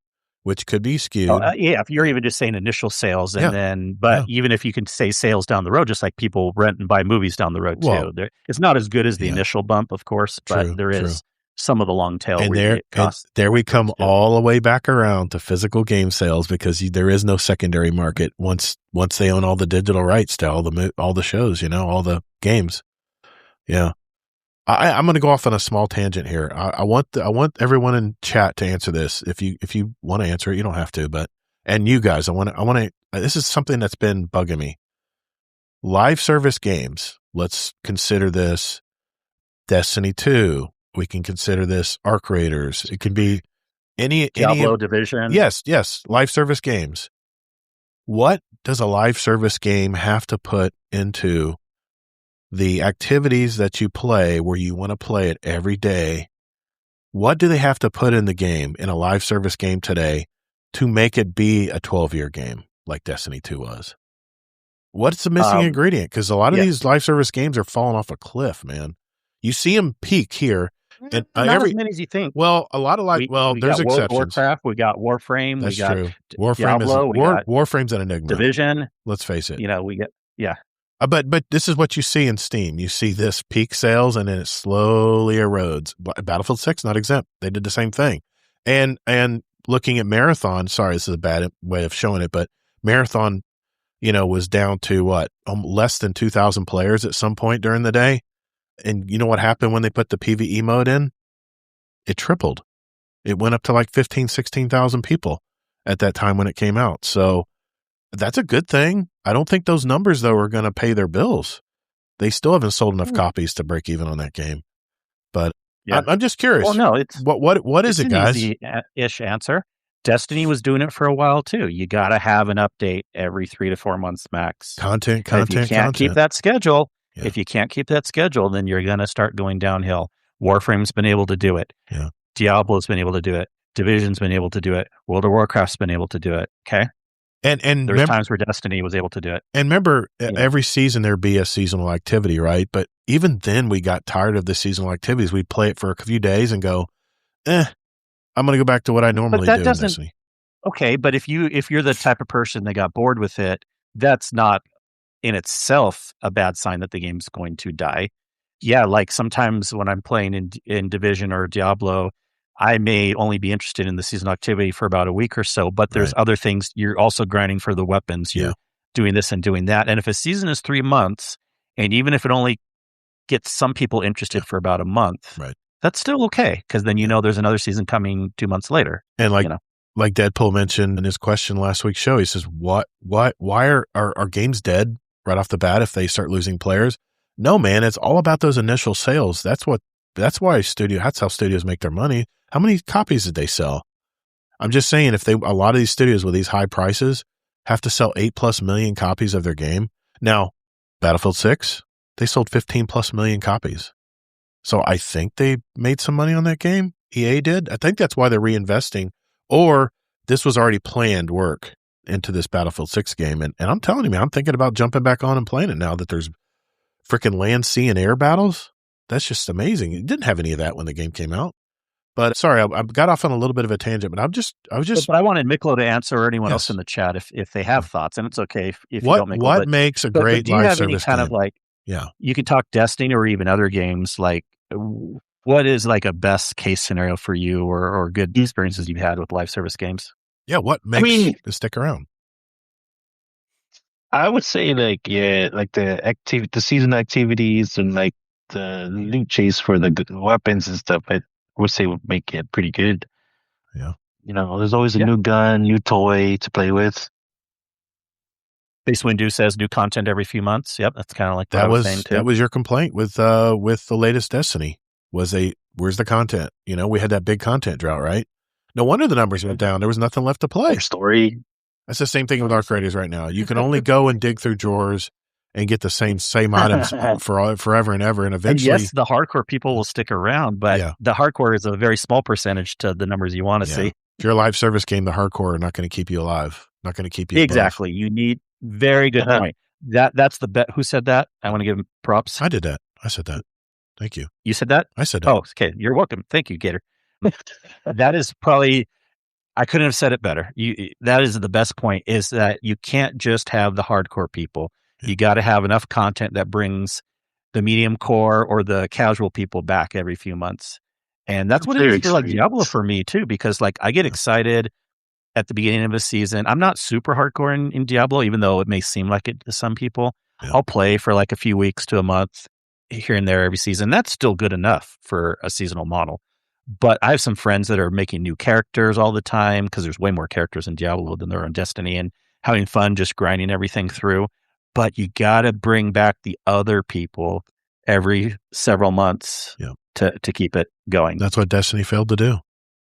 which could be skewed. If you're even just saying initial sales even if you can say sales down the road, just like people rent and buy movies down the road too. It's not as good as the initial bump, of course, but there is some of the long tail. And there we come all the way back around to physical game sales because there is no secondary market once they own all the digital rights to all the shows, all the games. Yeah. I'm going to go off on a small tangent here. I want everyone in chat to answer this. If you want to answer it, you don't have to, and you guys, I want to, this is something that's been bugging me. Live service games. Let's consider this Destiny 2. We can consider this Arc Raiders. It can be Diablo Division. Yes. Live service games. What does a live service game have to put into the activities that you play where you want to play it every day? What do they have to put in the game, in a live service game today, to make it be a 12-year game like Destiny 2 was? What's the missing ingredient? Because a lot of these live service games are falling off a cliff, man. You see them peak here. And not as many as you think. Well, a lot of there's exceptions. Warcraft, we got Warframe, That's we got true. Warframe Diablo, Warframe's an enigma. Division. Let's face it. We get But this is what you see in Steam. You see this peak sales, and then it slowly erodes. Battlefield 6 not exempt. They did the same thing. And looking at Marathon, sorry, this is a bad way of showing it, but Marathon, was down to less than 2,000 players at some point during the day. And you know what happened when they put the PvE mode in? It tripled. It went up to like 15,000, 16,000 people at that time when it came out. So that's a good thing. I don't think those numbers, though, are going to pay their bills. They still haven't sold enough copies to break even on that game. But I'm just curious. Well, no, it's what is it, guys? Easy-ish answer. Destiny was doing it for a while too. You got to have an update every 3 to 4 months max. Content. If you can't keep that schedule, then you're going to start going downhill. Warframe's been able to do it. Yeah. Diablo's been able to do it. Division's been able to do it. World of Warcraft's been able to do it. Okay. And there's times where Destiny was able to do it. And remember, every season there'd be a seasonal activity, right? But even then, we got tired of the seasonal activities. We'd play it for a few days and go, I'm going to go back to what I normally do in Destiny. Okay, but if you're the type of person that got bored with it, that's not in itself a bad sign that the game's going to die. Yeah, like sometimes when I'm playing in Division or Diablo, I may only be interested in the seasonal activity for about a week or so, but there's other things. You're also grinding for the weapons. You're doing this and doing that. And if a season is 3 months, and even if it only gets some people interested for about a month, that's still okay, because then there's another season coming 2 months later. And like Deadpool mentioned in his question last week's show, he says, why are games dead right off the bat if they start losing players? No, man, it's all about those initial sales. That's how studios make their money. How many copies did they sell? I'm just saying, a lot of these studios with these high prices have to sell 8+ million copies of their game. Now, Battlefield 6, they sold 15+ million copies. So I think they made some money on that game. EA did. I think that's why they're reinvesting, or this was already planned work into this Battlefield 6 game. And I'm telling you, man, I'm thinking about jumping back on and playing it now that there's freaking land, sea, and air battles. That's just amazing. It didn't have any of that when the game came out. But sorry, I got off on a little bit of a tangent, but I was just. But I wanted Miklo to answer, or anyone else in the chat if they have thoughts, and it's okay if you don't. Miklo, what makes a great live service game? Do you have any kind of you can talk Destiny or even other games, like what is like a best case scenario for you, or good experiences you've had with live service games? Yeah, what makes it stick around? I would say like the season activities and like the loot chase for the weapons and stuff. I would say would make it pretty good. Yeah. There's always a new gun, new toy to play with. Base Windu says new content every few months. Yep, that's kind of like what I was saying too. That was your complaint with the latest Destiny. Where's the content? We had that big content drought, right? No wonder the numbers went down. There was nothing left to play. Story. That's the same thing with Arc Raiders right now. You can only go and dig through drawers and get the same items forever and ever, and eventually, and yes, the hardcore people will stick around, but the hardcore is a very small percentage to the numbers you want to see. If you're a live service game, the hardcore are not going to keep you alive. Not going to keep you exactly. Above. You need very good point. That's the bet. Who said that? I want to give him props. I did that. I said that. Thank you. You said that? I said that. Oh, okay. You're welcome. Thank you, Gator. That is probably. I couldn't have said it better. That is the best point, is that you can't just have the hardcore people. Yeah. You got to have enough content that brings the medium core or the casual people back every few months. And that's what it is for like Diablo for me too, because like I get excited at the beginning of a season. I'm not super hardcore in Diablo, even though it may seem like it to some people. Yeah. I'll play for like a few weeks to a month here and there every season. That's still good enough for a seasonal model. But I have some friends that are making new characters all the time, because there's way more characters in Diablo than there are in Destiny, and having fun just grinding everything through. But you got to bring back the other people every several months to keep it going. That's what Destiny failed to do.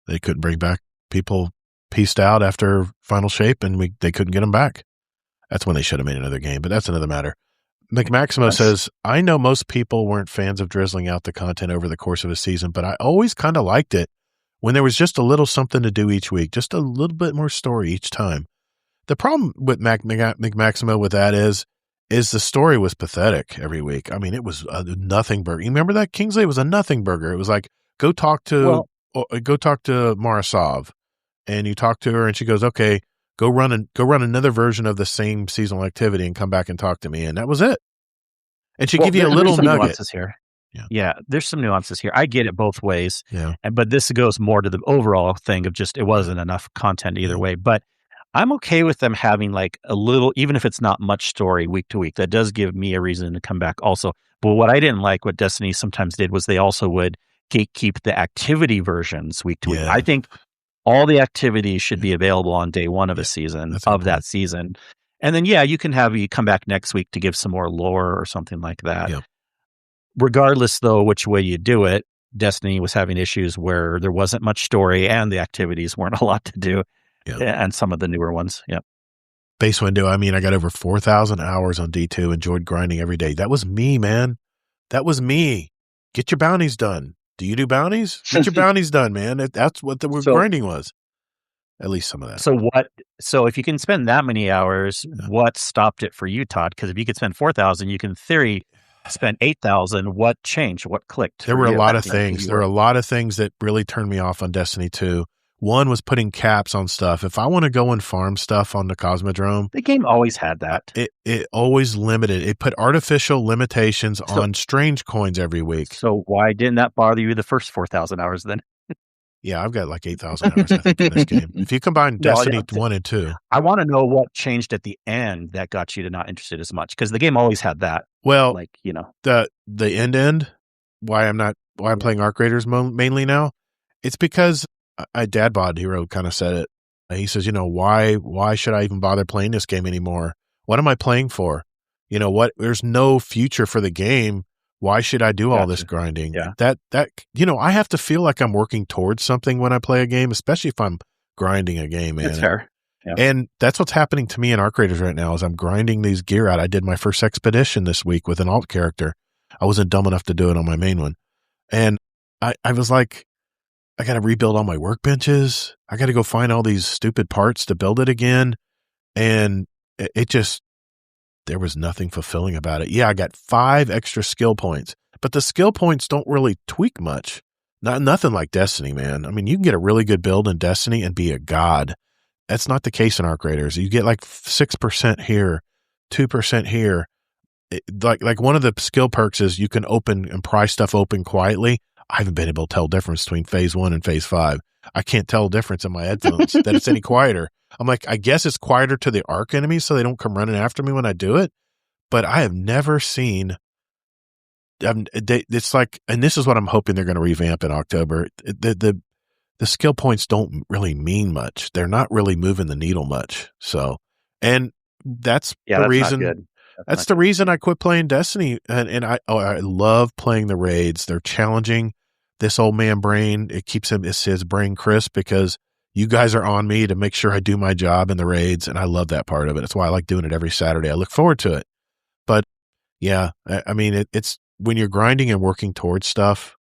They couldn't bring back people pieced out after Final Shape, and they couldn't get them back. That's when they should have made another game, but that's another matter. McMaximo says, I know most people weren't fans of drizzling out the content over the course of a season, but I always kind of liked it when there was just a little something to do each week, just a little bit more story each time. The problem with McMaximo with that is the story was pathetic every week. I mean, it was a nothing burger. You remember that, Kingsley? It was a nothing burger. It was like, go talk to Marasov, and you talk to her, and she goes, okay, go run another version of the same seasonal activity and come back and talk to me. And that was it. And she give you a little nugget. Nuances here. Yeah, there's some nuances here. I get it both ways. Yeah. But this goes more to the overall thing of just, it wasn't enough content either way. But I'm okay with them having like a little, even if it's not much story week to week, that does give me a reason to come back also. But what I didn't like, what Destiny sometimes did, was they also would gatekeep the activity versions week to week. I think all the activities should be available on day one of a season, that season. And then, you can have you come back next week to give some more lore or something like that. Yeah. Regardless, though, which way you do it, Destiny was having issues where there wasn't much story and the activities weren't a lot to do. Yep. And some of the newer ones. Yep. Base Window, I mean, I got over 4,000 hours on D2, enjoyed grinding every day. That was me, man. That was me. Get your bounties done. Do you do bounties? Get your bounties done, man. That's what the grinding was. At least some of that. So if you can spend that many hours, what stopped it for you, Todd? Because if you could spend 4,000, you can, in theory, spend 8,000. What changed? What clicked? There were a lot of things. There were a lot of things that really turned me off on Destiny 2. One was putting caps on stuff. If I want to go and farm stuff on the Cosmodrome, the game always had that. It always limited. It put artificial limitations on strange coins every week. So why didn't that bother you the first 4,000 hours then? Yeah, I've got like 8,000 hours, I think, in this game. If you combine Destiny 1 and 2. I want to know what changed at the end that got you to not interested as much, because the game always had that. Well, like, the end, why I'm playing Arc Raiders mainly now, it's because Dad Bod Hero kind of said it. He says, why should I even bother playing this game anymore? What am I playing for? There's no future for the game. Why should I do all this grinding? Yeah. That I have to feel like I'm working towards something when I play a game, especially if I'm grinding a game, man. That's fair. Yeah. And that's what's happening to me in Arc Raiders right now is I'm grinding these gear out. I did my first expedition this week with an alt character. I wasn't dumb enough to do it on my main one. And I was like, I got to rebuild all my workbenches. I got to go find all these stupid parts to build it again. And it just, there was nothing fulfilling about it. Yeah, I got 5 extra skill points, but the skill points don't really tweak much. Nothing like Destiny, man. I mean, you can get a really good build in Destiny and be a god. That's not the case in Arc Raiders. You get like 6% here, 2% here. Like one of the skill perks is you can open and pry stuff open quietly. I haven't been able to tell the difference between phase 1 and phase 5. I can't tell the difference in my headphones that it's any quieter. I'm like, I guess it's quieter to the arc enemies so they don't come running after me when I do it. But I have never seen. It's like, and this is what I'm hoping they're going to revamp in October. The skill points don't really mean much. They're not really moving the needle much. So, and that's the reason. That's the reason I quit playing Destiny. And I love playing the raids. They're challenging. This old man brain, it keeps his brain crisp because you guys are on me to make sure I do my job in the raids. And I love that part of it. That's why I like doing it every Saturday. I look forward to it. But yeah, I mean, it's when you're grinding and working towards stuff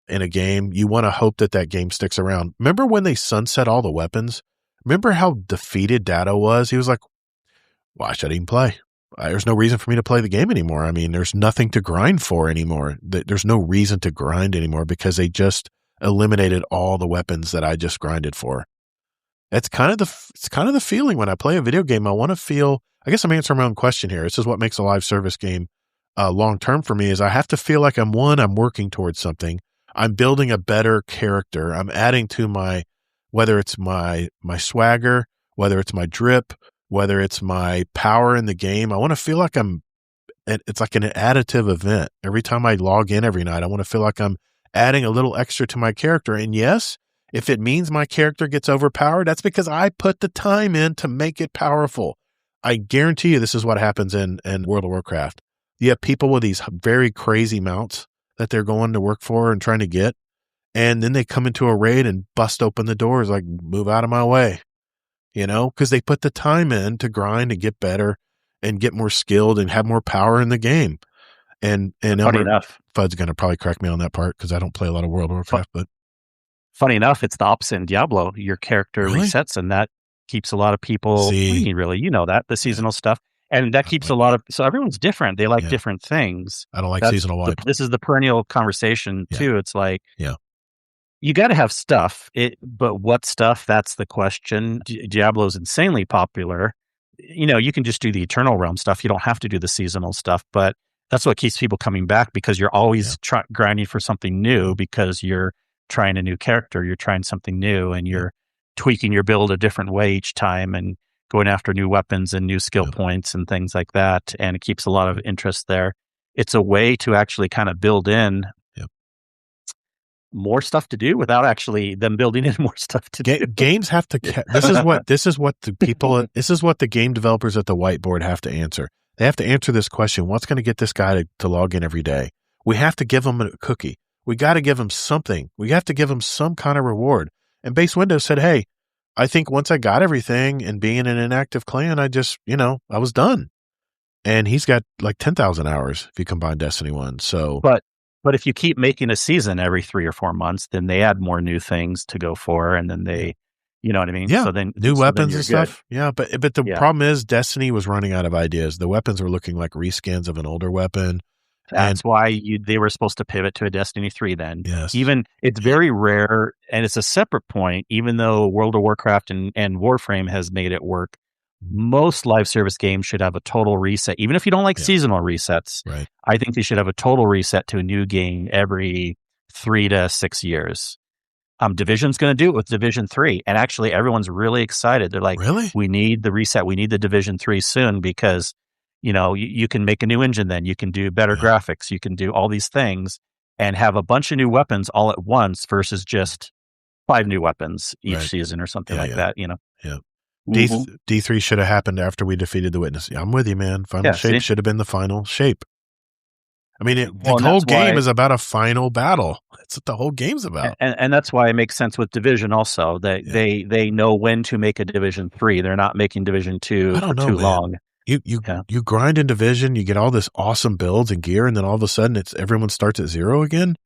in a game, you want to hope that game sticks around. Remember when they sunset all the weapons? Remember how defeated Dado was? He was like, why should I even play? There's no reason for me to play the game anymore. I mean, there's nothing to grind for anymore. There's no reason to grind anymore because they just eliminated all the weapons that I just grinded for. It's kind of the feeling when I play a video game. I want to feel, I guess I'm answering my own question here. This is what makes a live service game long-term for me is I have to feel like I'm working towards something. I'm building a better character. I'm adding to whether it's my swagger, whether it's my drip, whether it's my power in the game. I want to feel like it's like an additive event. Every time I log in every night, I want to feel like I'm adding a little extra to my character. And yes, if it means my character gets overpowered, that's because I put the time in to make it powerful. I guarantee you this is what happens in World of Warcraft. You have people with these very crazy mounts that they're going to work for and trying to get. And then they come into a raid and bust open the doors like, move out of my way. Because they put the time in to grind and get better and get more skilled and have more power in the game. And funny enough, Fudd's going to probably correct me on that part because I don't play a lot of World of Warcraft. But funny enough, it's the opposite in Diablo. Your character resets, and that keeps a lot of people. Really, the seasonal stuff, and that keeps a lot of. So everyone's different. They like different things. I don't like seasonal wipes. This is the perennial conversation too. It's like, you got to have stuff, but what stuff? That's the question. Diablo is insanely popular. You can just do the Eternal Realm stuff. You don't have to do the seasonal stuff, but that's what keeps people coming back because you're always grinding for something new because you're trying a new character. You're trying something new and you're tweaking your build a different way each time and going after new weapons and new skill points and things like that. And it keeps a lot of interest there. It's a way to actually kind of build in more stuff to do without actually them building in more stuff to do. Games have to. This is what the game developers at the whiteboard have to answer. They have to answer this question: what's going to get this guy to log in every day? We have to give him a cookie. We got to give him something. We have to give him some kind of reward. And Base Windows said, "Hey, I think once I got everything and being in an inactive clan, I just, I was done." And he's got like 10,000 hours if you combine Destiny 1. So, But if you keep making a season every 3 or 4 months, then they add more new things to go for, and then they, you know what I mean? Yeah. So then new weapons and stuff. Good. Yeah. But the problem is Destiny was running out of ideas. The weapons were looking like reskins of an older weapon. That's why they were supposed to pivot to a Destiny 3 then. Yes. Even it's very rare, and it's a separate point, even though World of Warcraft and Warframe has made it work. Most live service games should have a total reset. Even if you don't like seasonal resets, right. I think they should have a total reset to a new game every 3 to 6 years. Division's going to do it with Division 3. And actually, everyone's really excited. They're like, really? We need the reset. We need the Division 3 soon because, you can make a new engine then. You can do better graphics. You can do all these things and have a bunch of new weapons all at once versus just 5 new weapons each season or something like that, Yeah. Mm-hmm. D3 should have happened after we defeated the Witness. I'm with you, man. Final shape should have been the final shape. I mean, the whole game is about a final battle. That's what the whole game's about. And that's why it makes sense with Division also. That they know when to make a Division 3. They're not making Division 2 for too long. You grind in Division, you get all this awesome builds and gear, and then all of a sudden everyone starts at 0 again?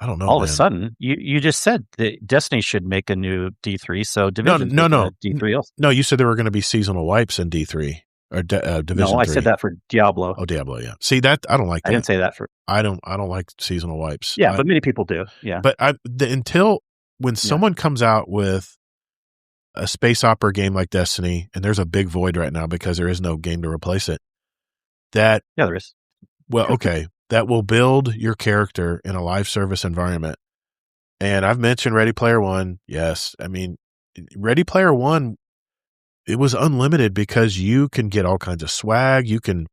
I don't know. All of a sudden, you just said that Destiny should make a new D3, so Division no. D3 also. No, you said there were going to be seasonal wipes in D3 or Division. No, I 3. said that for Diablo. Oh, Diablo, yeah. See that I don't like that. I didn't say that for. I don't like seasonal wipes. Yeah, but many people do. Yeah, but until when someone comes out with a space opera game like Destiny, and there's a big void right now because there is no game to replace it. There is. Well, okay. That will build your character in a live service environment. And I've mentioned Ready Player One. Yes. I mean, Ready Player One, it was unlimited because you can get all kinds of swag. You can,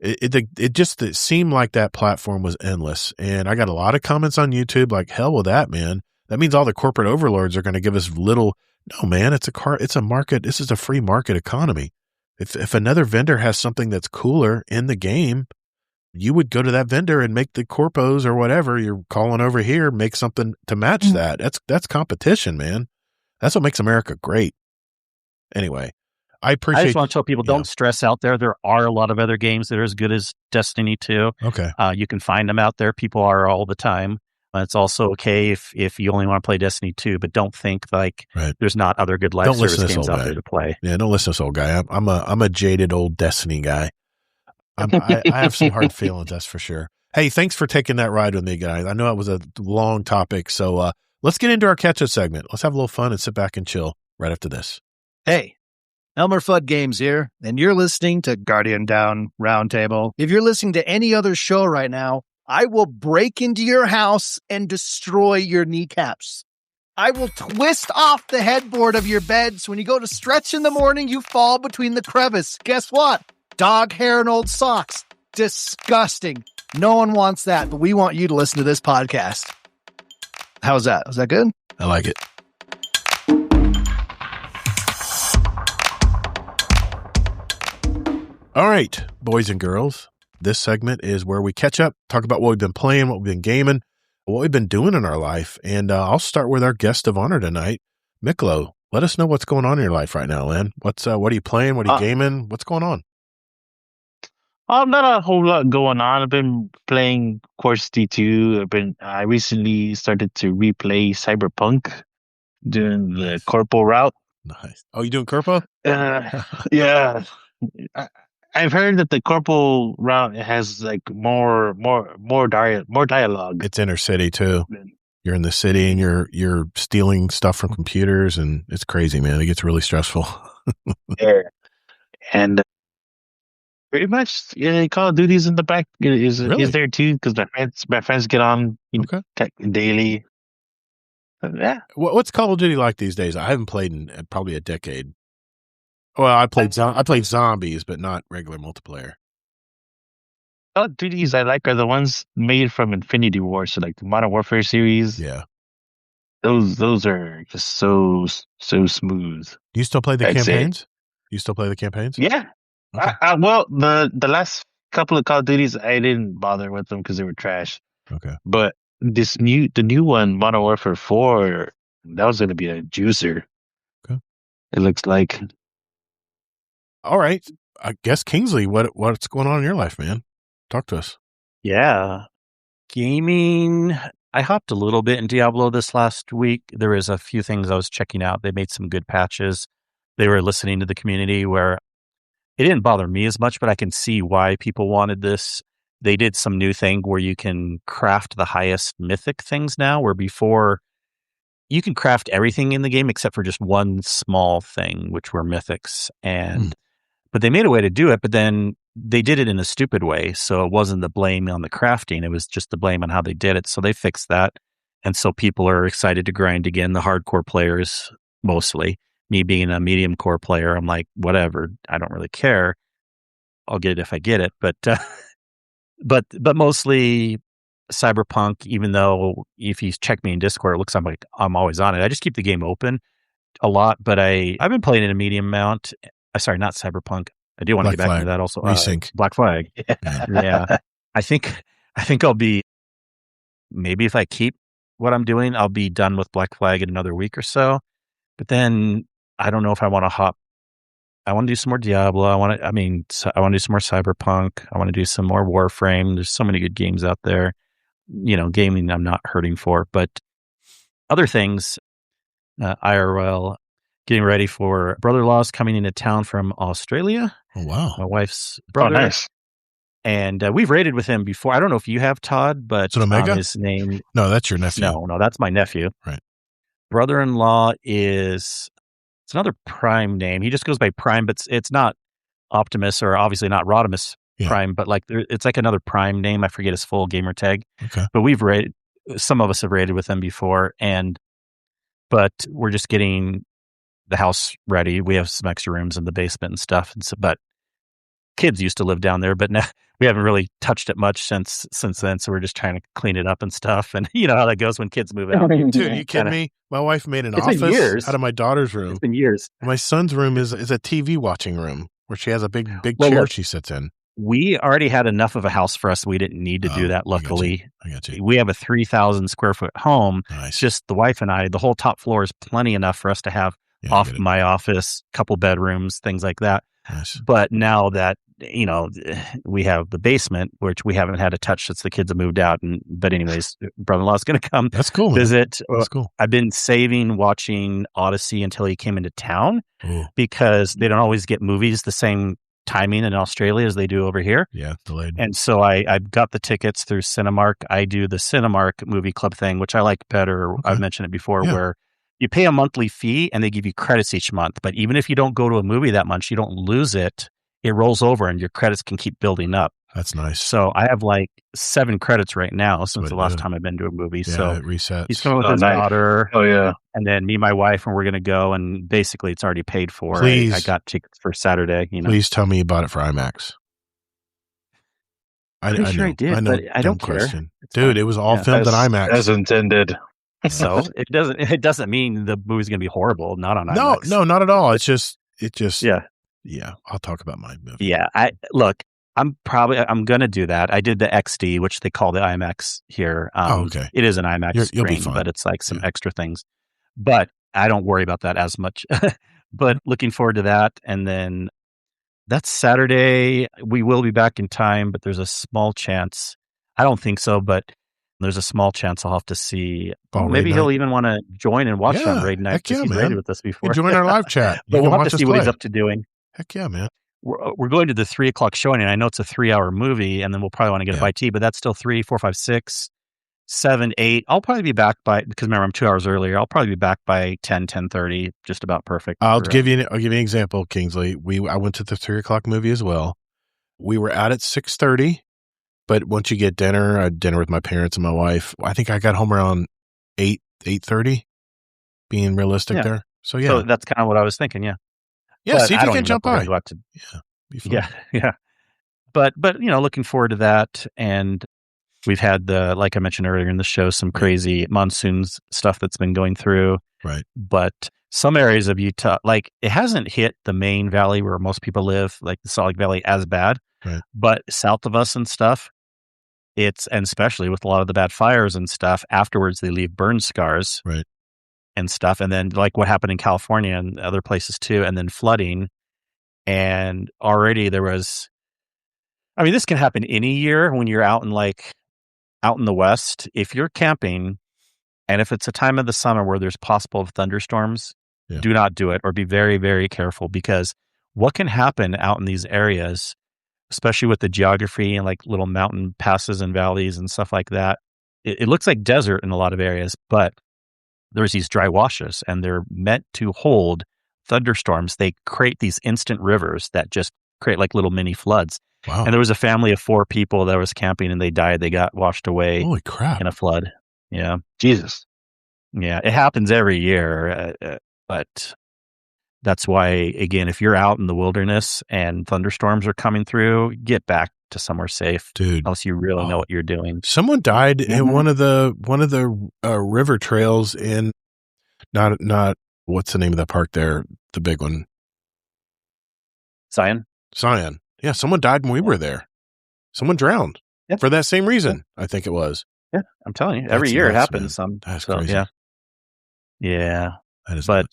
it seemed like that platform was endless. And I got a lot of comments on YouTube like, hell with that, man. That means all the corporate overlords are going to give us little. No, man, it's a market. This is a free market economy. If another vendor has something that's cooler in the game, you would go to that vendor and make the corpos or whatever you're calling over here, make something to match that. That's competition, man. That's what makes America great. Anyway, I just want to tell people, don't stress out there. There are a lot of other games that are as good as Destiny 2. Okay. You can find them out there. People are all the time. It's also okay if you only want to play Destiny 2, but don't think like there's not other good live service games out there to play. Yeah, don't listen to this old guy. I'm a jaded old Destiny guy. I have some hard feelings, that's for sure. Hey, thanks for taking that ride with me, guys. I know it was a long topic, so let's get into our catch-up segment. Let's have a little fun and sit back and chill right after this. Hey, Elmer Fudd Games here, and you're listening to Guardian Down Roundtable. If you're listening to any other show right now, I will break into your house and destroy your kneecaps. I will twist off the headboard of your bed so when you go to stretch in the morning, you fall between the crevice. Guess what? Dog hair and old socks. Disgusting. No one wants that, but we want you to listen to this podcast. How's that? Is that good? I like it. All right, boys and girls. This segment is where we catch up, talk about what we've been playing, what we've been gaming, what we've been doing in our life. And I'll start with our guest of honor tonight, Miklo. Let us know what's going on in your life right now, man. What are you playing? What are you gaming? What's going on? Not a whole lot going on. I've been playing Course D2. I recently started to replay Cyberpunk, doing the Corpo route. Nice. Oh, you doing Corpo? Yeah. I've heard that the Corpo route has like more dialogue. It's inner city too. You're in the city and you're stealing stuff from computers, and it's crazy, man. It gets really stressful. Yeah. And pretty much, Call of Duty's in the back is there too, because my friends get on daily. Yeah. What's Call of Duty like these days? I haven't played in probably a decade. Well, I played zombies, but not regular multiplayer. Call of Duties I like are the ones made from Infinity War, so like the Modern Warfare series. Yeah. Those are just so smooth. Do you still play the campaigns? You still play the campaigns? Yeah. Okay. Well, the last couple of Call of Duties, I didn't bother with them because they were trash. Okay. But the new one, Modern Warfare 4, that was going to be a juicer. Okay. It looks like. All right. I guess Kingsley, what's going on in your life, man? Talk to us. Yeah. Gaming. I hopped a little bit in Diablo this last week. There was a few things I was checking out. They made some good patches. They were listening to the community where it didn't bother me as much, but I can see why people wanted this. They did some new thing where you can craft the highest mythic things now, where before you can craft everything in the game except for just one small thing, which were mythics. But they made a way to do it, but then they did it in a stupid way. So it wasn't the blame on the crafting. It was just the blame on how they did it. So they fixed that. And so people are excited to grind again. The hardcore players, mostly. Me being a medium core player, I'm like, whatever. I don't really care. I'll get it if I get it. But mostly Cyberpunk, even though if you check me in Discord, it looks like I'm always on it. I just keep the game open a lot, but I've been playing in a medium amount. Sorry, not Cyberpunk. I do want to get back into that also. Resync. Black Flag. Yeah. I think I'll be, maybe if I keep what I'm doing, I'll be done with Black Flag in another week or so. But then I don't know if I want to hop. I want to do some more Diablo. I want to do some more Cyberpunk. I want to do some more Warframe. There's so many good games out there. Gaming I'm not hurting for, but other things, IRL, getting ready for brother-in-law's coming into town from Australia. Oh, wow. My wife's brother. Oh, nice. And we've raided with him before. I don't know if you have, Todd, but Omega? His name. No, that's your nephew. No, that's my nephew. Right. Brother-in-law it's another Prime name. He just goes by Prime, but it's not Optimus or obviously not Rodimus Prime, but it's like another Prime name. I forget his full gamer tag. Okay. But we've raided. Some of us have raided with him before, but we're just getting the house ready. We have some extra rooms in the basement and stuff. And so, but kids used to live down there, but now we haven't really touched it much since then. So we're just trying to clean it up and stuff. And you know how that goes when kids move out. Dude, you kidding me? My wife made an office out of my daughter's room. It's been years. My son's room is a TV watching room where she has a big chair she sits in. We already had enough of a house for us. We didn't need to do that. Luckily, I got you. We have a 3,000 square foot home. Nice. Just the wife and I. The whole top floor is plenty enough for us to have off my office, couple bedrooms, things like that. Nice. But now that we have the basement, which we haven't had to touch since the kids have moved out. But anyways, brother-in-law is going to come. That's cool. Visit. That's cool. I've been saving watching Odyssey until he came into town because they don't always get movies the same timing in Australia as they do over here. Yeah, delayed. And so I got the tickets through Cinemark. I do the Cinemark movie club thing, which I like better. Okay. I've mentioned it before, where you pay a monthly fee and they give you credits each month. But even if you don't go to a movie that much, you don't lose it. It rolls over and your credits can keep building up. That's nice. So I have like 7 credits right now since the last time I've been to a movie. Yeah, so it resets. He's coming with his daughter. Oh, yeah. And then me and my wife, and we're going to go. And basically, it's already paid for. Please. I got tickets for Saturday. Please tell me you bought it for IMAX. I did, but I don't care. Dude, it was all filmed at IMAX. As intended. So it doesn't mean the movie's going to be horrible. Not on IMAX. No, not at all. It just yeah. I'll talk about my movie. Yeah, I'm going to do that. I did the XD, which they call the IMAX here. Okay. It is an IMAX You'll be screen, fine. but it's like some extra things. But I don't worry about that as much. But looking forward to that. And then that's Saturday. We will be back in time, but there's a small chance. I don't think so, but there's a small chance I'll have to see. Maybe he'll even want to join and watch on Raid Night. Heck yeah, he's man. raided with us before. Join our live chat. But we'll have to see what he's up to doing. Heck yeah, man. We're going to the 3:00 showing, and I know it's a 3-hour movie, and then we'll probably want to get a bite to eat, but that's still 3, 4, 5, 6, 7, 8. I'll probably be back because remember, I'm 2 hours earlier. I'll probably be back by 10:30, just about perfect. I'll give you an example, Kingsley. I went to the 3:00 movie as well. We were out at 6:30, but once you get dinner, I had dinner with my parents and my wife. I think I got home around 8:30, being realistic there. So, yeah. So that's kind of what I was thinking, yeah. Yeah, see if you can jump by. Be fun. Yeah. But looking forward to that. And we've had like I mentioned earlier in the show, some crazy monsoons stuff that's been going through. Right. But some areas of Utah, like it hasn't hit the main valley where most people live, like the Salt Lake Valley, as bad. Right. But south of us and stuff, and especially with a lot of the bad fires and stuff, afterwards they leave burn scars. Right. And stuff. And then like what happened in California and other places too, and then flooding. And already there was, this can happen any year when you're out in the West. If you're camping and if it's a time of the summer where there's possible thunderstorms, do not do it, or be very, very careful, because what can happen out in these areas, especially with the geography and like little mountain passes and valleys and stuff like that, it looks like desert in a lot of areas, but there's these dry washes and they're meant to hold thunderstorms. They create these instant rivers that just create like little mini floods. Wow. And there was a family of 4 people that was camping and they died. They got washed away. Holy crap. In a flood. Yeah. Jesus. Yeah. It happens every year. But that's why, again, if you're out in the wilderness and thunderstorms are coming through, get back to somewhere safe, dude. Else you really know what you're doing. Someone died in one of the river trails in not what's the name of that park there, the big one, Zion. Yeah, someone died when we were there. Someone drowned for that same reason. I think it was. Yeah, I'm telling you, every year it happens. That's crazy. Yeah. That is. But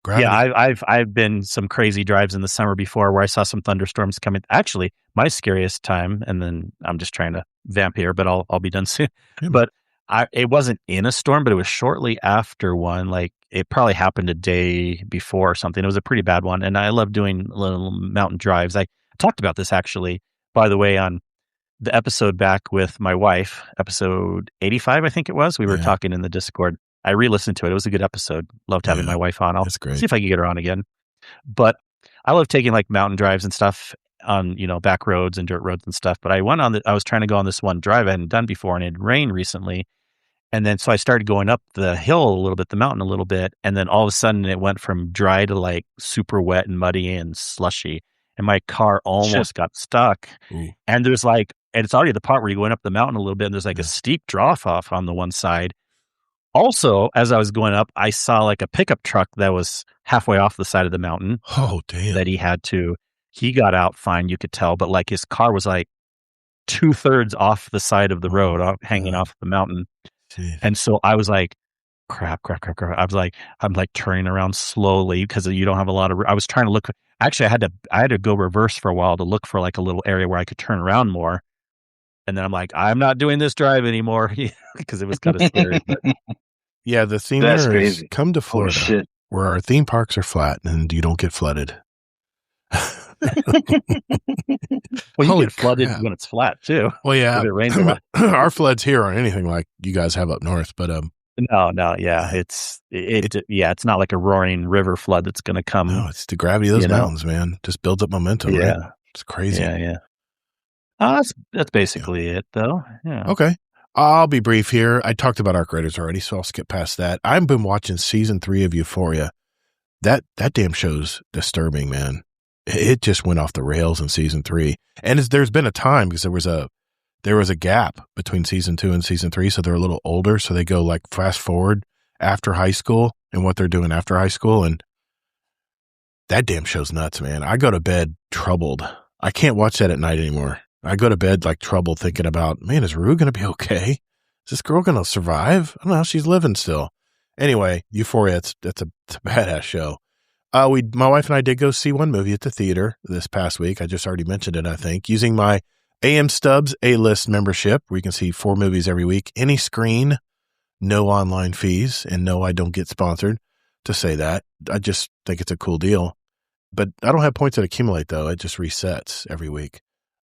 gravity. Yeah, I've been some crazy drives in the summer before where I saw some thunderstorms coming. Actually, my scariest time, and then I'm just trying to vamp here, but I'll be done soon. Yeah. But it wasn't in a storm, but it was shortly after one. Like it probably happened a day before or something. It was a pretty bad one, and I love doing little mountain drives. I talked about this actually, by the way, on the episode back with my wife, episode 85, I think it was. We were talking in the Discord. I re-listened to it. It was a good episode. Loved having my wife on. I'll see if I can get her on again. But I love taking like mountain drives and stuff on, back roads and dirt roads and stuff. But I was trying to go on this one drive I hadn't done before, and it rained recently. And then so I started going up the hill a little bit, the mountain a little bit, and then all of a sudden it went from dry to like super wet and muddy and slushy, and my car almost got stuck. Ooh. And there's like, and it's already the part where you're going up the mountain a little bit, and there's like a steep drop off on the one side. Also, as I was going up, I saw like a pickup truck that was halfway off the side of the mountain. Oh, damn. That he got out fine, you could tell, but like his car was like 2/3 off the side of the road, hanging off the mountain. Jeez. And so I was like, crap. I'm like turning around slowly because you don't have a lot of, I was trying to look. Actually, I had to go reverse for a while to look for like a little area where I could turn around more. And then I'm like, I'm not doing this drive anymore because it was kind of scary. But. Yeah, the theme there is come to Florida where our theme parks are flat and you don't get flooded. Well, you get flooded when it's flat too. Well, yeah, it rains a lot. Our floods here aren't anything like you guys have up north, but no, yeah, it's not like a roaring river flood that's going to come. No, it's the gravity of those mountains, man. Just builds up momentum. Yeah, right? It's crazy. Yeah. That's basically it, though. Yeah. Okay. I'll be brief here. I talked about Arc Raiders already, so I'll skip past that. I've been watching season 3 of Euphoria. That damn show's disturbing, man. It just went off the rails in season 3. And there's been a time because there was a gap between season 2 and season 3, so they're a little older. So they go like fast forward after high school and what they're doing after high school. And that damn show's nuts, man. I go to bed troubled. I can't watch that at night anymore. I go to bed like troubled thinking about, man, is Rue going to be okay? Is this girl going to survive? I don't know how she's living still. Anyway, Euphoria, it's a badass show. My wife and I did go see one movie at the theater this past week. I just already mentioned it, I think, using my AM Stubbs A-List membership, where you can see 4 movies every week, any screen, no online fees, and no, I don't get sponsored to say that. I just think it's a cool deal. But I don't have points that accumulate, though. It just resets every week.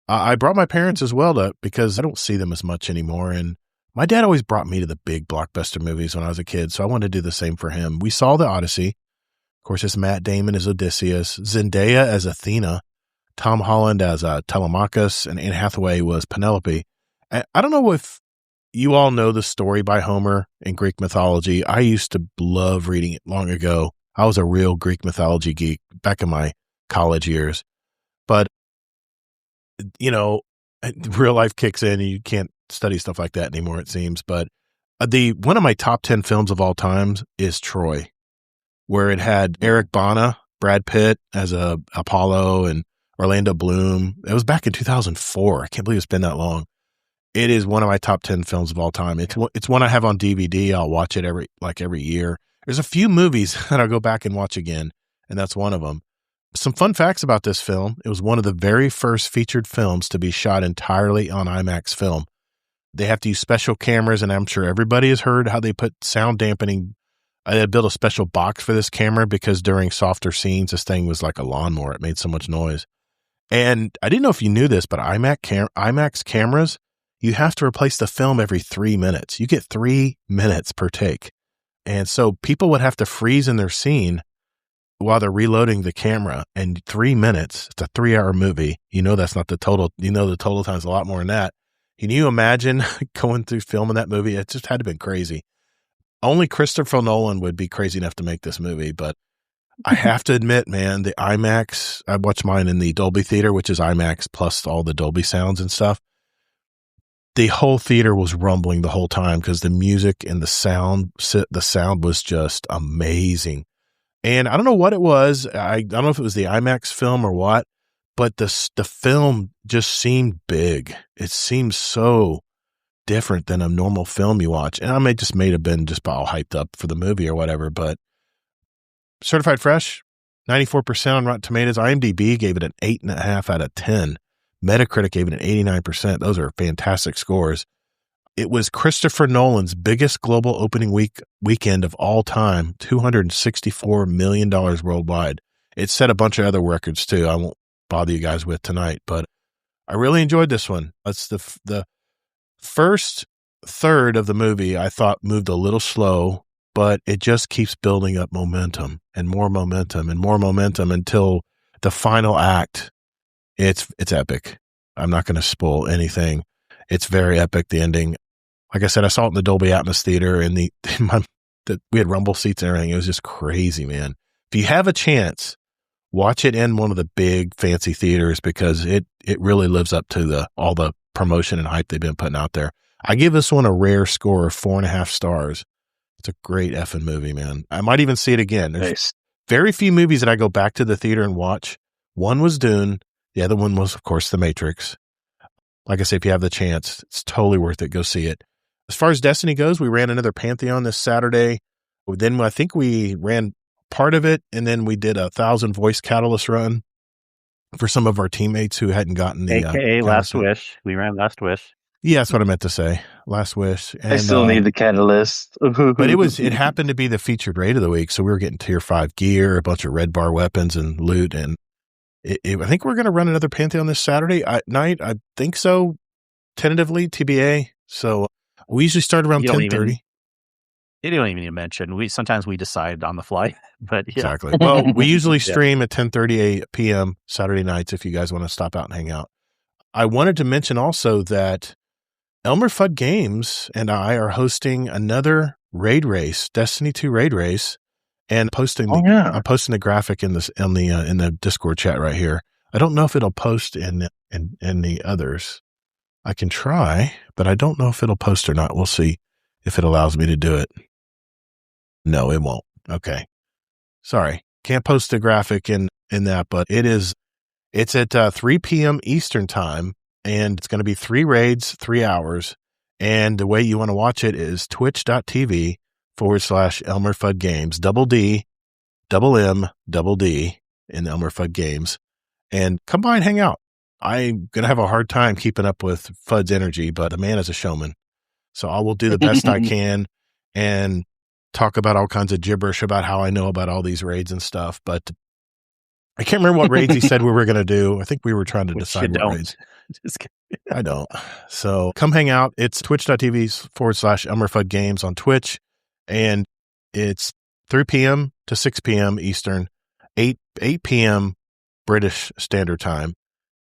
I brought my parents as well because I don't see them as much anymore. And my dad always brought me to the big blockbuster movies when I was a kid, so I wanted to do the same for him. We saw The Odyssey. Of course, it's Matt Damon as Odysseus, Zendaya as Athena, Tom Holland as Telemachus, and Anne Hathaway was Penelope. I don't know if you all know the story by Homer in Greek mythology. I used to love reading it long ago. I was a real Greek mythology geek back in my college years. But, you know, real life kicks in and you can't study stuff like that anymore, it seems. But one of my top 10 films of all time is Troy, where it had Eric Bana, Brad Pitt as Apollo, and Orlando Bloom. It was back in 2004. I can't believe it's been that long. It is one of my top 10 films of all time. It's one I have on DVD. I'll watch it every year. There's a few movies that I'll go back and watch again, and that's one of them. Some fun facts about this film. It was one of the very first featured films to be shot entirely on IMAX film. They have to use special cameras, and I'm sure everybody has heard how they put sound dampening. They built a special box for this camera because during softer scenes, this thing was like a lawnmower. It made so much noise. And I didn't know if you knew this, but IMAX cameras, you have to replace the film every 3 minutes. You get 3 minutes per take. And so people would have to freeze in their scene while they're reloading the camera. And 3 minutes, it's a 3-hour movie. You know that's not the total. You know the total time's a lot more than that. Can you imagine going through filming that movie? It just had to have been crazy. Only Christopher Nolan would be crazy enough to make this movie. But I have to admit, man, the IMAX, I watched mine in the Dolby Theater, which is IMAX plus all the Dolby sounds and stuff. The whole theater was rumbling the whole time because the music and the sound was just amazing. And I don't know what it was. I don't know if it was the IMAX film or what, but the film just seemed big. It seemed so different than a normal film you watch. And I may have been just all hyped up for the movie or whatever, but certified fresh, 94% on Rotten Tomatoes. IMDb gave it an 8.5 out of 10. Metacritic gave it an 89%. Those are fantastic scores. It was Christopher Nolan's biggest global opening weekend of all time, $264 million worldwide. It set a bunch of other records too. I won't bother you guys with tonight, but I really enjoyed this one. That's the first third of the movie I thought moved a little slow, but it just keeps building up momentum and more momentum and more momentum until the final act. It's epic. I'm not going to spoil anything. It's very epic, the ending. like I said, I saw it in the Dolby Atmos Theater, and we had rumble seats and everything. It was just crazy, man. If you have a chance, watch it in one of the big fancy theaters, because it really lives up to all the promotion and hype they've been putting out there. I give this one a rare score of 4.5 stars. It's a great effing movie, man. I might even see it again. There's very few movies that I go back to the theater and watch. One was Dune. The other one was, of course, The Matrix. Like I say, if you have the chance, it's totally worth it. Go see it. As far as Destiny goes, we ran another Pantheon this Saturday. Then I think we ran part of it, and then we did a 1,000 voice Catalyst run for some of our teammates who hadn't gotten the AKA Last Wish. We ran Last Wish. Yeah, that's what I meant to say. Last Wish. And, I still need the Catalyst. But it happened to be the featured raid of the week, so we were getting tier 5 gear, a bunch of red bar weapons and loot, and I think we're going to run another Pantheon this Saturday night. I think so, tentatively, TBA. So we usually start around 10:30. You don't even need to mention. Sometimes we decide on the fly, but yeah. Exactly. Well, we usually stream at 10:30 p.m. Saturday nights if you guys want to stop out and hang out. I wanted to mention also that Elmer Fudd Games and I are hosting another raid race, Destiny 2 raid race, and I'm posting the graphic in the Discord chat right here. I don't know if it'll post in the others. I can try, but I don't know if it'll post or not. We'll see if it allows me to do it. No, it won't. Okay. Sorry. Can't post the graphic in that, but it's at 3 p.m. Eastern time, and it's going to be 3 raids, 3 hours. And the way you want to watch it is twitch.tv/Elmer Fudd Games, DD in Elmer Fudd Games. And come by and hang out. I'm going to have a hard time keeping up with Fudd's energy, but the man is a showman. So I will do the best I can and talk about all kinds of gibberish about how I know about all these raids and stuff. But I can't remember what raids he said we were going to do. I think we were trying to decide what raids. I don't. So come hang out. It's twitch.tv/Elmer Fudd Games on Twitch. And it's 3 p.m. to 6 p.m. Eastern, 8 p.m. British Standard Time.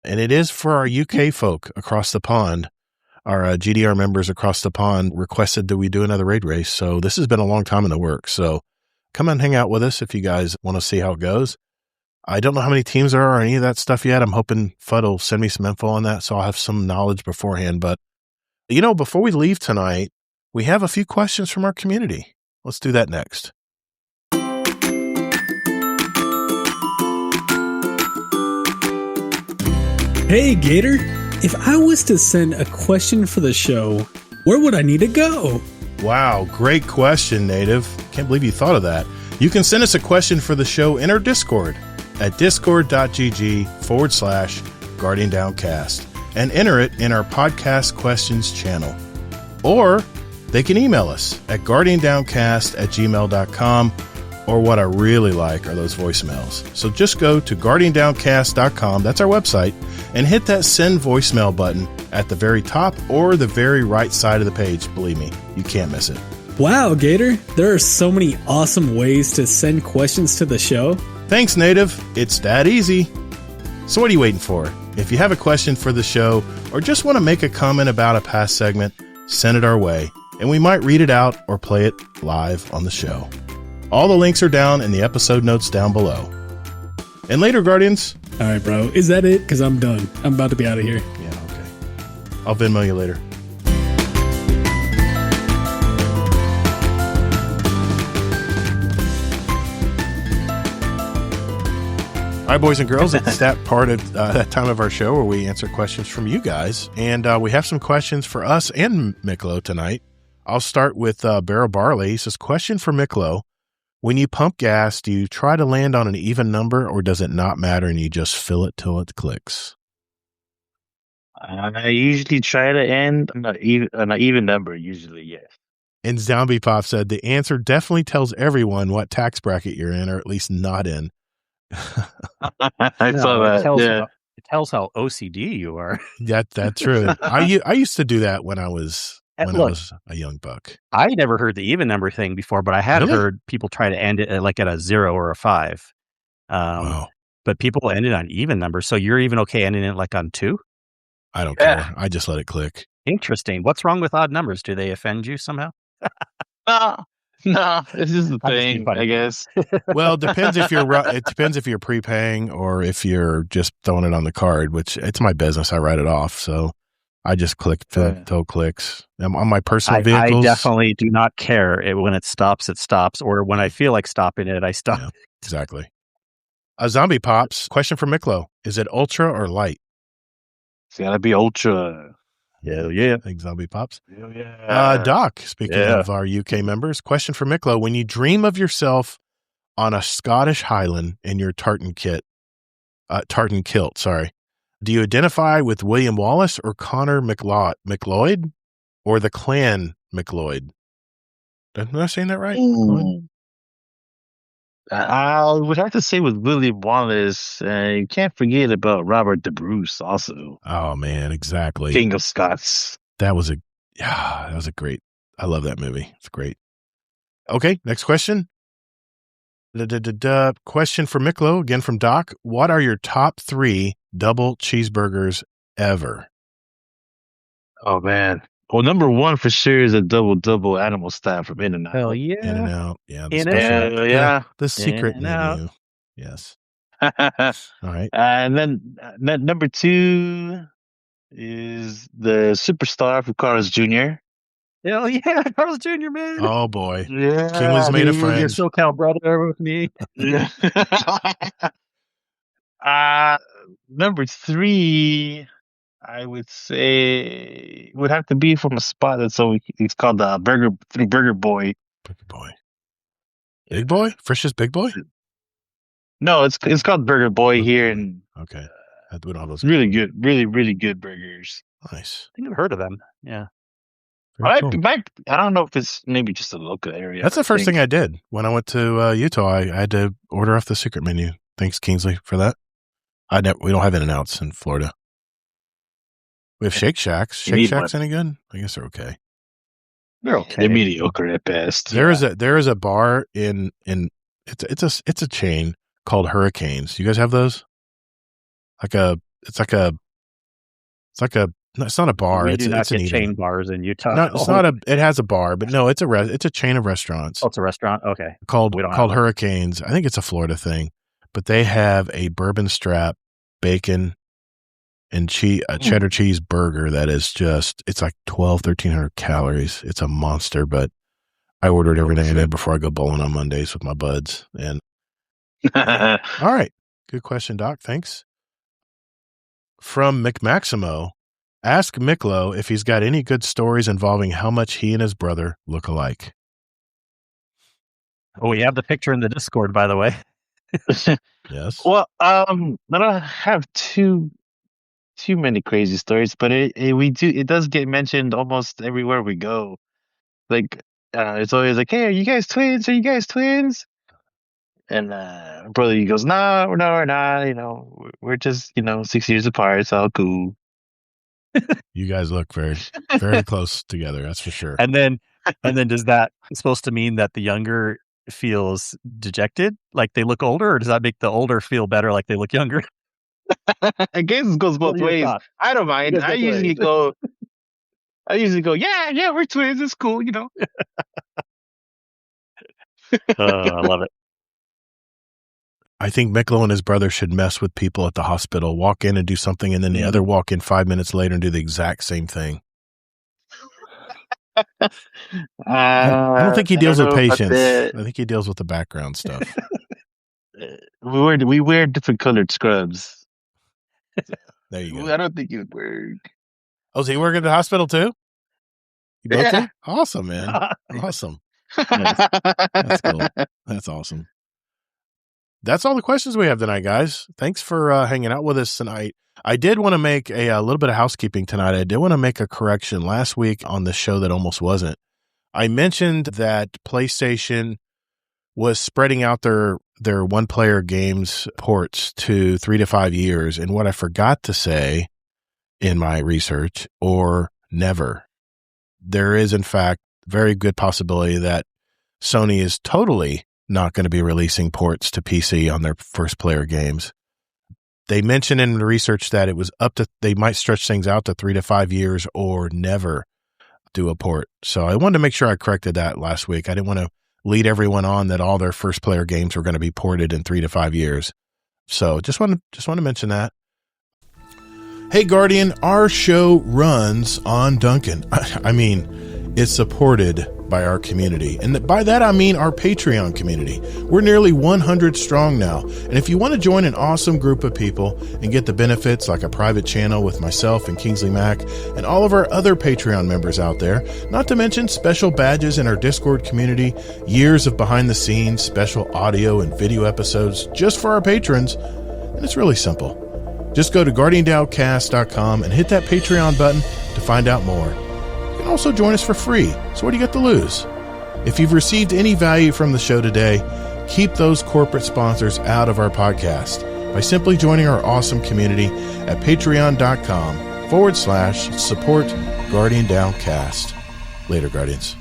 And it is for our UK folk across the pond. Our GDR members across the pond requested that we do another raid race. So this has been a long time in the works. So come and hang out with us if you guys want to see how it goes. I don't know how many teams there are or any of that stuff yet. I'm hoping Fudd will send me some info on that so I'll have some knowledge beforehand. But, before we leave tonight, we have a few questions from our community. Let's do that next. Hey, Gator. If I was to send a question for the show, where would I need to go? Wow, great question, Native. Can't believe you thought of that. You can send us a question for the show in our Discord at discord.gg/Guardian Downcast and enter it in our podcast questions channel. Or they can email us at guardiandowncast@gmail.com, or what I really like are those voicemails. So just go to guardiandowncast.com, that's our website, and hit that send voicemail button at the very top or the very right side of the page. Believe me, you can't miss it. Wow, Gator, there are so many awesome ways to send questions to the show. Thanks, Native. It's that easy. So what are you waiting for? If you have a question for the show or just want to make a comment about a past segment, send it our way, and we might read it out or play it live on the show. All the links are down in the episode notes down below. And later, Guardians. All right, bro. Is that it? Because I'm done. I'm about to be out of here. Yeah, okay. I'll Venmo you later. All right, boys and girls, it's that part of that time of our show where we answer questions from you guys. And we have some questions for us and Miklo tonight. I'll start with Barrel Barley. He says, question for Miklo. When you pump gas, do you try to land on an even number, or does it not matter and you just fill it till it clicks? I usually try to end on an even number, usually, yes. And Zombie Pop said, the answer definitely tells everyone what tax bracket you're in, or at least not in. I saw that. It tells how OCD you are. That's true. I used to do that when I was I was a young buck. I never heard the even number thing before, but I had heard people try to end it at a 0 or a 5. Wow. But people ended on even numbers, so you're even okay ending it on 2? I don't care. I just let it click. Interesting. What's wrong with odd numbers? Do they offend you somehow? No, it's just the thing, I guess. Well, it depends if you're prepaying or if you're just throwing it on the card, which it's my business. I write it off. So I just click fill clicks. On my personal vehicles. I definitely do not care. When it stops, or when I feel like stopping it, I stop. Yeah, exactly. A Zombie Pops question for Miklo. Is it ultra or light? It's gotta be ultra. Hell yeah. Thanks, Zombie Pops. Hell yeah. Doc, speaking of our UK members, question for Miklo. When you dream of yourself on a Scottish Highland in your tartan kilt, do you identify with William Wallace or Connor McLeod or the clan McLeod? Am I saying that right? I would have to say with William Wallace, you can't forget about Robert the Bruce also. Oh, man, exactly. King of Scots. That was a great, I love that movie. It's great. Okay, next question. Question for Miklo, again from Doc. What are your top 3 double cheeseburgers ever? Oh, man. Well, number 1 for sure is a double animal style from In-N-Out. Hell yeah. In-N-Out. Yeah. The secret menu. Yes. All right. And then number 2 is the Superstar from Carl's Jr. Hell yeah, Carl's Jr., man. Oh, boy. Yeah. Kingly's made a friend. Your SoCal brother with me. Number 3... I would say would have to be from a spot that's it's called the Burger Boy. Burger Boy. Big Boy? Frisch's Big Boy? No, it's called Burger Boy here, and okay, we don't have those. Really good, really good burgers. Nice. I think I've heard of them. Yeah. I don't know if it's maybe just a local area. That's the first thing I did when I went to Utah. I had to order off the secret menu. Thanks, Kingsley, for that. We don't have In-N-Outs in Florida. We have Shake Shacks. Shake Shacks any good? I guess they're okay. They're okay. They're mediocre at best. There is a bar in it's a chain called Hurricanes. You guys have those? It's not a bar. It's an chain bars in Utah. No, it's not it has a bar, but no, it's a chain of restaurants. Oh, it's a restaurant? Okay. Called Hurricanes. I think it's a Florida thing, but they have a bourbon strap, bacon, and cheddar cheese burger that is it's like 1,300 calories. It's a monster, but I order it every day before I go bowling on Mondays with my buds. And all right. Good question, Doc. Thanks. From McMaximo, ask Miklo if he's got any good stories involving how much he and his brother look alike. Oh, we have the picture in the Discord, by the way. Yes. Well, I don't have too many crazy stories, but it does get mentioned almost everywhere we go. Like it's always like, hey, are you guys twins? Are you guys twins? And brother, he goes, no, we're not. We're just 6 years apart. It's all cool. You guys look very, very close together. That's for sure. And then does that supposed to mean that the younger feels dejected, like they look older, or does that make the older feel better, like they look younger? I guess it goes both ways. I don't mind. I usually go, yeah, we're twins. It's cool, I love it. I think Miklo and his brother should mess with people at the hospital, walk in and do something, and then the other walk in 5 minutes later and do the exact same thing. I don't think he deals with patients. I think he deals with the background stuff. We wear different colored scrubs. There you go. I don't think it would work. Oh, is he working at the hospital too? You both do? Awesome, man. Awesome. Nice. That's cool. That's awesome. That's all the questions we have tonight, guys. Thanks for hanging out with us tonight. I did want to make a little bit of housekeeping tonight. I did want to make a correction last week on the show that almost wasn't. I mentioned that PlayStation was spreading out their one-player games ports to 3 to 5 years. And what I forgot to say in my research, or never. There is, in fact, very good possibility that Sony is totally not going to be releasing ports to PC on their first-player games. They mentioned in the research that it was they might stretch things out to 3 to 5 years or never do a port. So I wanted to make sure I corrected that last week. I didn't want to lead everyone on that all their first player games were going to be ported in 3 to 5 years. So just want to mention that. Hey Guardian, our show runs on Duncan. I mean, it's supported by our community. And by that, I mean our Patreon community. We're nearly 100 strong now. And if you want to join an awesome group of people and get the benefits like a private channel with myself and Kingsley Mack and all of our other Patreon members out there, not to mention special badges in our Discord community, years of behind the scenes, special audio and video episodes just for our patrons, and it's really simple. Just go to GuardianDownCast.com and hit that Patreon button to find out more. You can also join us for free, so what do you got to lose? If you've received any value from the show today, keep those corporate sponsors out of our podcast by simply joining our awesome community at patreon.com/support Guardian Downcast. Later, Guardians.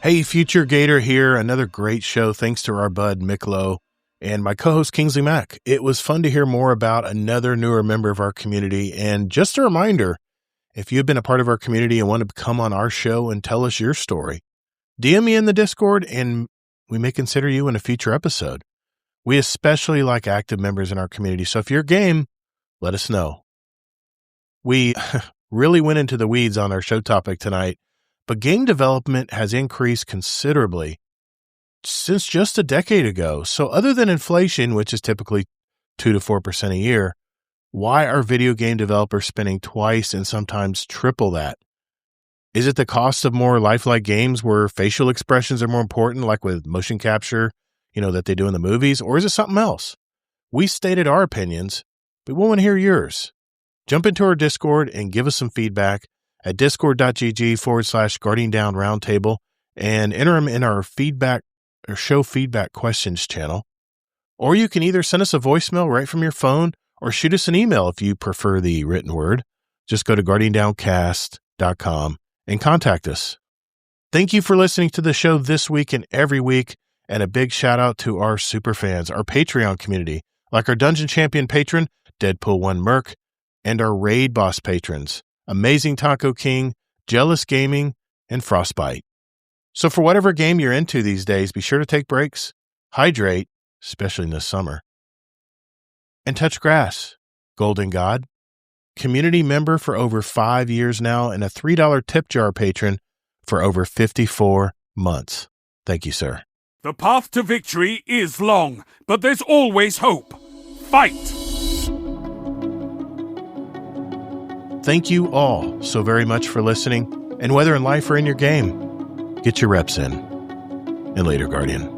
Hey, Future Gator here. Another great show thanks to our bud Miklo and my co-host Kingsley Mack. It was fun to hear more about another newer member of our community. And just a reminder, if you've been a part of our community and want to come on our show and tell us your story, DM me in the Discord and we may consider you in a future episode. We especially like active members in our community. So if you're game, let us know. We really went into the weeds on our show topic tonight, but game development has increased considerably since just a decade ago. So other than inflation, which is typically 2 to 4% a year, why are video game developers spending twice and sometimes triple that? Is it the cost of more lifelike games where facial expressions are more important, like with motion capture, that they do in the movies? Or is it something else? We stated our opinions, but we want to hear yours. Jump into our Discord and give us some feedback at discord.gg/Guardian Down Roundtable and enter them in our feedback or show feedback questions channel. Or you can either send us a voicemail right from your phone or shoot us an email if you prefer the written word. Just go to GuardianDownCast.com and contact us. Thank you for listening to the show this week and every week, and a big shout out to our super fans, our Patreon community, like our Dungeon Champion patron, Deadpool1 Merc, and our Raid Boss patrons, Amazing Taco King, Jealous Gaming, and Frostbite. So for whatever game you're into these days, be sure to take breaks, hydrate, especially in this summer, and touch grass. Golden God, community member for over 5 years now, and a $3 tip jar patron for over 54 months. Thank you, sir. The path to victory is long, but there's always hope. Fight! Thank you all so very much for listening, and whether in life or in your game, get your reps in. And later, Guardian.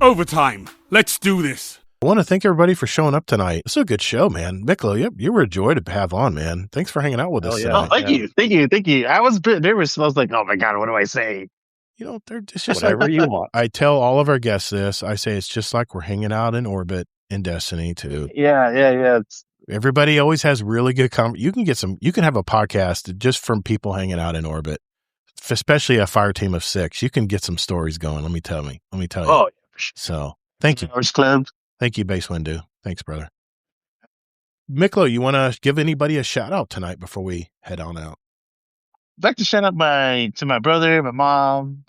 Overtime. Let's do this. I want to thank everybody for showing up tonight. It's a good show, man. Miklo, you were a joy to have on, man. Thanks for hanging out with us. Yeah. Thank you. I was a bit nervous. I was like, oh my God, what do I say? It's just whatever you want. I tell all of our guests this. I say it's just like we're hanging out in orbit in Destiny too. Yeah. Everybody always has really good you can have a podcast just from people hanging out in orbit, especially a fire team of 6. You can get some stories going. Let me tell you. Oh, yeah, for sure. So thank you. Club. Thank you, Base Windu. Thanks, brother. Miklo, you want to give anybody a shout out tonight before we head on out? I'd like to shout out to my brother, my mom.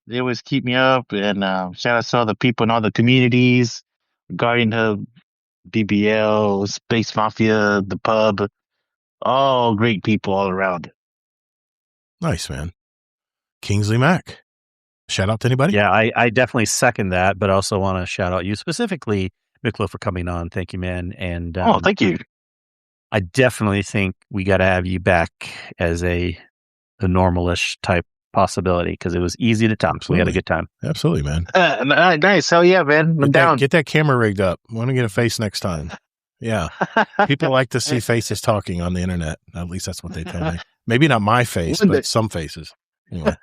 They always keep me up, and shout out to all the people in all the communities, Guardian Hub, BBL, Space Mafia, the pub, all great people all around. Nice, man. Kingsley Mack. Shout out to anybody? Yeah, I definitely second that, but I also want to shout out you specifically, Miklo, for coming on. Thank you, man. And thank you. I definitely think we got to have you back as a normalish type possibility because it was easy to talk. We had a good time. Absolutely, man. Nice. Hell yeah, man. I'm down. Get that camera rigged up. I want to get a face next time. Yeah. People like to see faces talking on the internet. At least that's what they tell me. Maybe not my face, but some faces. Anyway.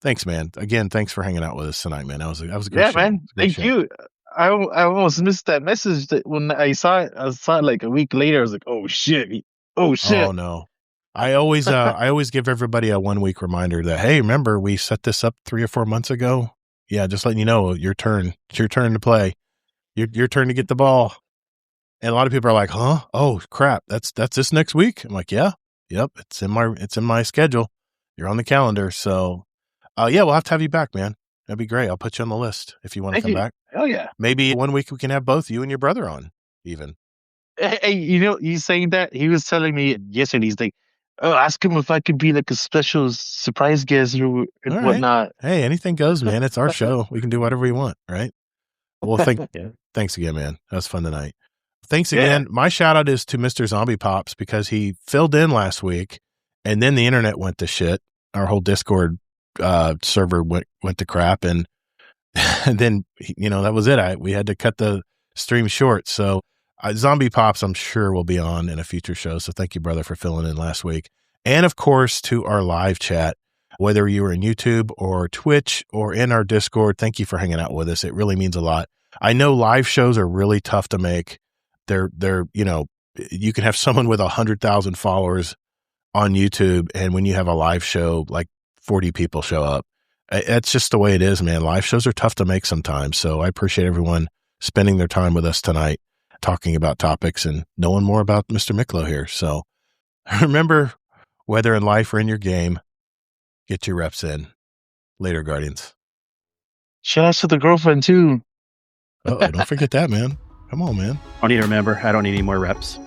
Thanks, man. Again, thanks for hanging out with us tonight, man. That was a good show. Man. Thank you. I almost missed that message that when I saw it like a week later. I was like, oh shit. Oh no. I always give everybody a 1 week reminder that, hey, remember we set this up 3 or 4 months ago. Yeah, just letting you know your turn. It's your turn to play. Your turn to get the ball. And a lot of people are like, huh? Oh crap. That's this next week. I'm like, yeah. Yep. It's in my schedule. You're on the calendar. So yeah, we'll have to have you back, man. That'd be great. I'll put you on the list if you want to come back. Oh yeah. Maybe 1 week we can have both you and your brother on even. Hey, you saying that? He was telling me yesterday, he's like, oh, ask him if I could be like a special surprise guest or whatnot. Hey, anything goes, man. It's our show. We can do whatever we want, right? Well, thanks again, man. That was fun tonight. Thanks again. Yeah. My shout out is to Mr. Zombie Pops because he filled in last week and then the internet went to shit. Our whole Discord server went to crap and then, that was it. We had to cut the stream short. So Zombie Pops, I'm sure will be on in a future show. So thank you, brother, for filling in last week. And of course, to our live chat, whether you were in YouTube or Twitch or in our Discord, thank you for hanging out with us. It really means a lot. I know live shows are really tough to make. They're you can have someone with 100,000 followers on YouTube. And when you have a live show, like 40 people show up. It's just the way it is, man. Live shows are tough to make sometimes. So I appreciate everyone spending their time with us tonight, talking about topics and knowing more about Mr. Miklo here. So remember, whether in life or in your game, get your reps in. Later, Guardians. Shout out to the girlfriend, too. Don't forget that, man. Come on, man. I need to remember, I don't need any more reps.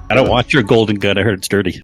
I don't want your golden gun. I heard it's dirty.